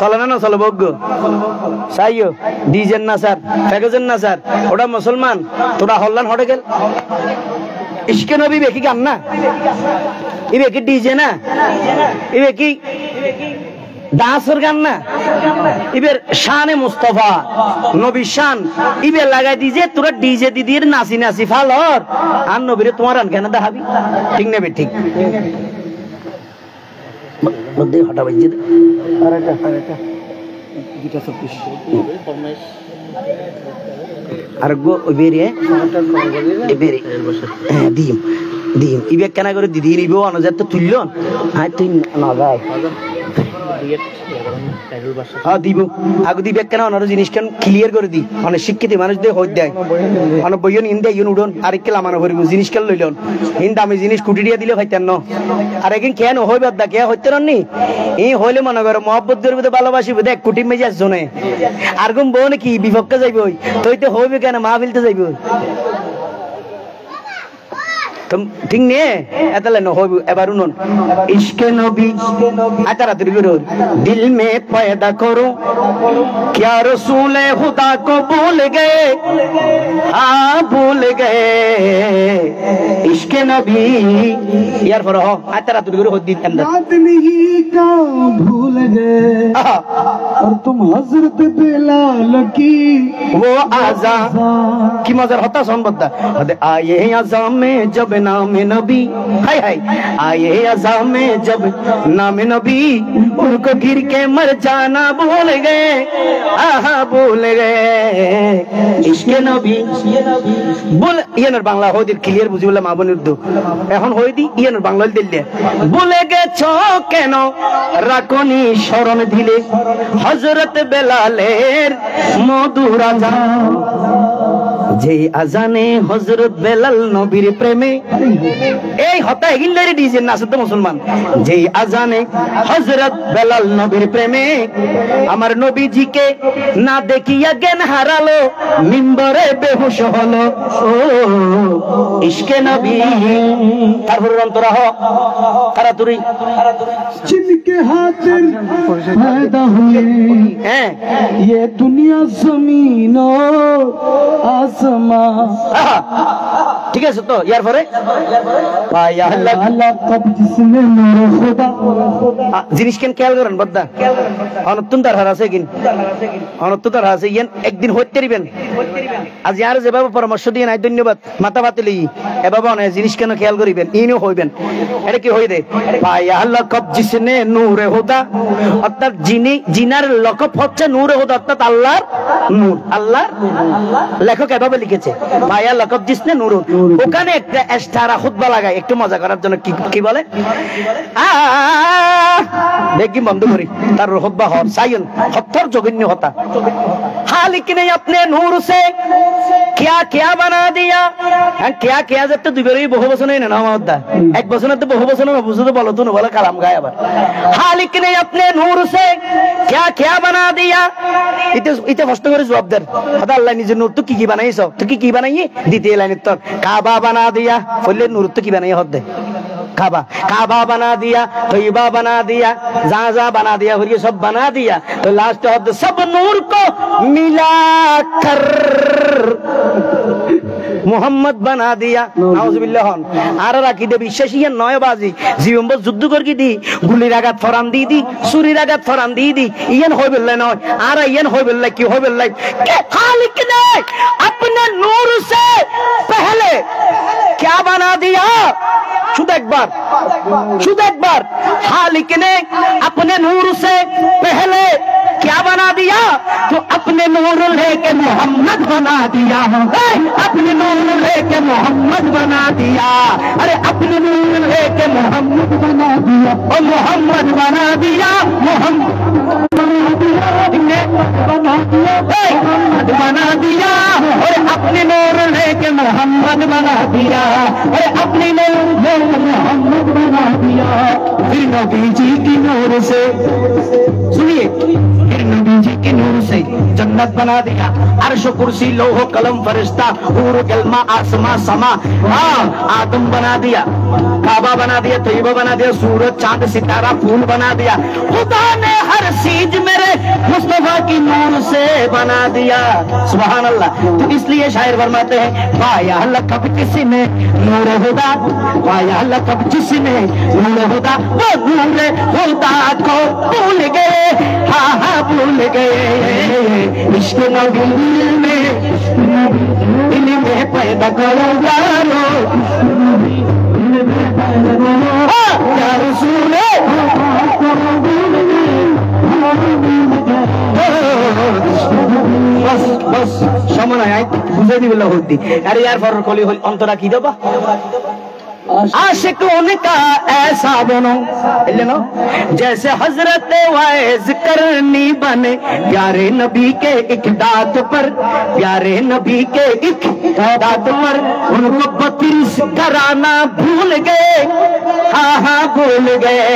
চলে না চলে বজ্ঞ সাইও ডিজেন না স্যার প্যাকেজের না স্যার ওটা মুসলমান তোরা হল্লান হটে গেল ইশকে নবী বেকি গান না ইবে কি ডিজে না ইবে কি ডান্সের গান না ইবের শানে মুস্তফা নবী শান ইবে লাগাই দিজে তোরা ডিজে দিদির নাচি নাচি ফালর আর নবীরে তোমার আন কেন দেখাবি ঠিক নেবে ঠিক মধ্যে হটা বাজে আর গো বেরিয়ে দিম দিম ইবে কেনা করে দিদি নিবে অনজাত তো তুলল আয় তুই না গায় দিব আগে দিবে কেন অনার জিনিস কেন ক্লিয়ার করে দি অনেক শিক্ষিত মানুষ দিয়ে হই দেয় অনেক বইন ইন্দে ইউন উড়ন আরেক কেলা মানা করিব জিনিস কেন লইলন ইন দামি জিনিস কুটি দিয়ে দিলে হইতেন ন আর একদিন কেন হইবার দা কে হইতে রননি এই হইলে মনে করো মহব্বত করবে তো ভালোবাসিবে দেখ কুটি মেজাজ জনে আর কোন বউ নাকি বিপক্ষে যাইব তইতে হইবে কেন মাহফিলতে যাইব ঠিক নে এতলে ন হইব এবার উনন ইশকে নবী আতারা তুরবির দিল মে পয়দা করো क्या रसूल खुदा को भूल गए हाँ भूल गए इश्के नबी यार फरो हो आतारा तुरबिर हो दिन अंदर याद नहीं का भूल गए और तुम हजरत बिलाल की वो आजा की मजर होता सोन बद्दा आए आजा में जब नाम नबी हाय हाय आए आजा में जब नाम नबी उनको गिर के मर जाना भूल गए आहा भूल गए इश्के नबी बोल ইয়ানের বাংলা হইদির ক্লিয়ার বুঝি বলে মা বোনের দো এখন হইদি ইয়ানের বাংলা দিলে ভুলে গেছো কেন রাখনি শরণ দিলে হযরত বেলালের মধুর আজান যে আজানে হযরত বেলাল নবীর প্রেমে এই হতা হিন্দারি ডিজে নাচে তো মুসলমান যে আজানে হযরত বেলাল নবীর প্রেমে আমার নবীজিকে না দেখিয়া জ্ঞান হারালো মিম্বরে বেহুশ হলো ও ইশকে নবী তারপর অন্তরা হ তাড়াতাড়ি जिनके हाजिर पैदा हुए হ্যাঁ ये दुनिया जमीन और आसमां ঠিক আছে তো ইয়ার পরে পায়া अल्लाह कब जिसने नूर खुदा জিনিস কেন খেয়াল করেন বদ্দা অনতুন তার হার আছে কিন অনতুন তার আছে ইয়ান একদিন হইতে দিবেন আজ আর যেভাবে পরামর্শ দিয়ে নাই ধন্যবাদ মাথা বাতিলি এভাবে অনেক জিনিস কেন খেয়াল করিবেন ইনিও হইবেন এটা কি হই দে পায়া আল্লাহ কব জিসনে নূরে হুদা অর্থাৎ যিনি জিনার লকব হচ্ছে নূরে হুদা অর্থাৎ আল্লাহর নূর আল্লাহর লেখক এভাবে লিখেছে পায়া লকব জিসনে নূর ওখানে একটা এস্টারা খুতবা লাগায় একটু মজা করার জন্য কি বলে দেখি বন্ধ করি তার খুতবা হর সাইন হত্তর জঘন্য হতা हालिक ने अपने नूर से क्या क्या बना दिया क्या क्या जब तो दुबेरे বহু বছর নেই না মাওদা এক বছর তো বহু বছর না বুঝো তো বলো তো বলে কালাম গায় আবার हालिक ने अपने नूर से क्या क्या बना दिया ইতে কষ্ট করে জবাব দেন খোদা আল্লাহ নিজের নূর তো কি কি বানাইছো তো কি কি বানাইয়ে দ্বিতীয় লাইনের তো কাবা বানা দিয়া বললে নূর তো কি বানাইয়ে হদ দে काबा काबा बना दिया तैयबा बना दिया जाजा बना दिया और ये सब बना दिया तो लास्ट ऑफ सब नूर को मिलाकर मोहम्मद बना दिया नाउजुबिल्लाह আর রাকিদে বিশ্বাসীয়া নয় বাজি জীবন যুদ্ধ করকি দি গুলির আঘাত ফরান দি দি ছুরির আঘাত ফরান দি দি ইয়ান হয় বললে নয় আর ইয়ান হয় বললে কি হয় বললে কে খালিক ने अपने नूर से पहले क्या बना दिया शुद्ध एक बार हालिक ने अपने नूर से पहले क्या बना दिया तो अपने नूर लेके मोहम्मद बना दिया अपने नूर लेके मोहम्मद बना दिया अरे अपने नूर लेके मोहम्मद बना दिया और मोहम्मद बना दिया मोहम्मद बना दिया मोहम्मद बना दिया और अपने नूर लेके मोहम्मद बना दिया और अपने नूर लेके मोहम्मद बना दिया। फिर नबी जी की नूर से सुनिए, फिर नबी जी के नूर से जन्नत बना दिया, अर्श कुर्सी लोह कलम फरिश्ता ऊर गलमा आसमा समा, हाँ आदम बना दिया, काबा बना दिया, तैयबा बना दिया, सूरज चांद सितारा फूल बना दिया। खुदा ने हर चीज मेरे मुस्तफा की नूर से बना दिया। सुभान अल्लाह। तो इसलिए शायर फरमाते हैं पाया लकब किसने नूर हुदा, पाया लकब जिसने नूर हुदा, वो नूर हुदा को भूल गए, हाँ हाँ भूल गए। इश्क नबी दिल में पैदा करो यारो, या रसूल बस बस সময় নাই বুঝে দিবে হতি। আরে यार फर কলি হল অন্তরা কি দেবা आशिक उनका ऐसा बनो लेनो जैसे हजरत वाइज करनी बने, प्यारे नबी के इकदात पर, प्यारे नबी के इकदात पर उनको बत्तीस कराना भूल गए, हाँ हाँ भूल गए।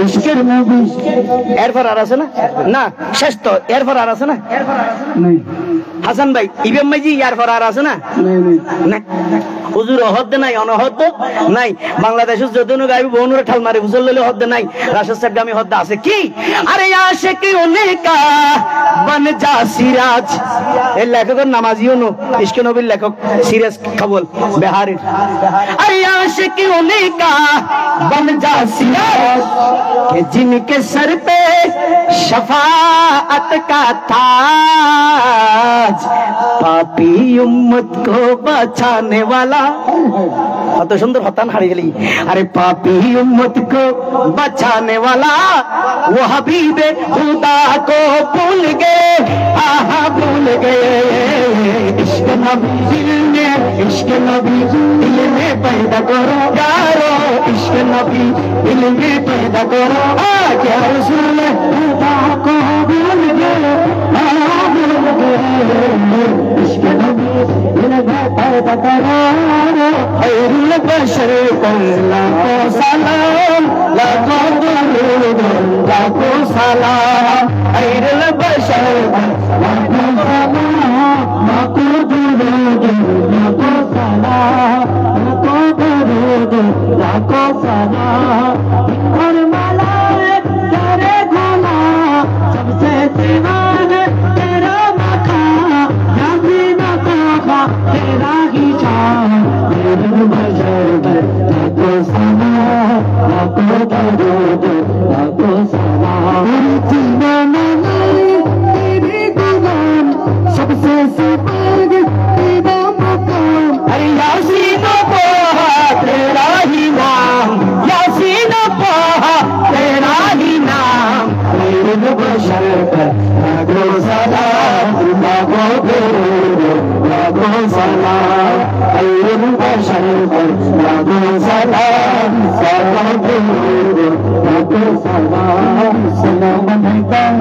इश्क नबी এর পর আর আছে না? না শেষ তো, এর পর আর আছে না? नहीं হাসান ভাই ইব্রাহিম ভাই জি এর পর আর আছে না? नहीं না হুজুর হদ নাই, অনহদ নাই। বাংলাদেশের যদুন গাইবি বহুনুরে ঠাল মারে হুজুর লইলে হদ নাই, রাশেদ সাহেব আমি হদ আছে কি? আরে আশিক উনকা বন যা সিরাজ, এই লেখকের নামাজিও নো, ইশকে নবীর লেখক সিরাজ কাবুল বিহারী। আরে আশিক উনকা বন যা সিরাজ कि जिनके सर पे शफाअत का ताज, पापी उम्मत को बचाने वाला। কত সুন্দর হতান হারিয়ে গেলি। আরে পাপি উম্মত को बचाने वाला वो हबीबे खुदा को भूल गए, आहा भूल गए। इश्क नबी दिल में, इश्क नबी दिल में पैदा करो यारो, इश्क नबी दिल में पैदा करो। क्या रसूल खुदा को भूल गए, आहा भूल गए। इश्क नबी दिल में पैदा करो। खैरुल बशर पर लाखों सलाम, लाखों दुरूद लाखों सलाम। खैरुल बशर पर लाखों सलाम, लाखों दुरूद लाखों सलाम, लाखों दुरूद लाखों सलाम। और मलाइक तेरे गुना सबसे दीवाने तेरा मकान, यासीन ताहा तेरा ही जान। बशर पर लाखों सलाम, लाखों दुरूद लाखों सलाम। सीने में तेरी गुलाम सबसे सिपाही तेरा मकाम। अरे यासीन ताहा तेरा ही नाम, यासीन ताहा तेरा ही नाम। बशर पर लाखों सलाम, लाखों दुरूद लाखों सलाम। बशर पर लाखों सलाम, लाखों दुरूद लाखों सलाम। सलाम अलैकुम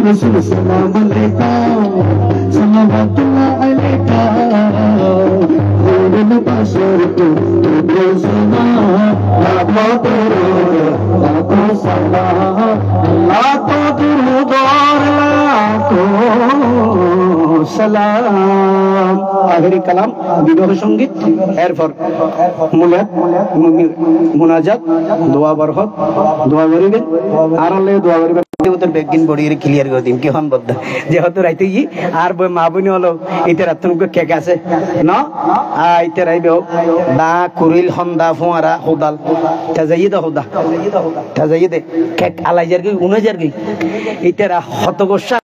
रसूल, सलाम अलैकुम, सलावतुल्लाह अलैका। खैरुल बशर को लाखों सलाम, लाखों दुरूद लाखों सलाम, लाखों दुरूद और लाखों সালাম। আখেরি কালাম বিবাহ সঙ্গীত, এরপর মুনাজাত, দোয়া বরকত, দোয়া করিবেন আর আল্লাহ দোয়া করিবেন। ওদের বেগিন বড়িয়ে ক্লিয়ার করে দিন কি হন বদ্ধ যেহেতু রাইতে ই আর বই মা বনি হলো ইতে রাতনকে কেক আছে না আইতে রাইবে দা কুরিল হন্দা ফোয়ারা হোদাল তাজাইয়ে দা হোদা তাজাইয়ে দে কেক আলাইজার গই উনাজার গই ইতেরা হত গোসা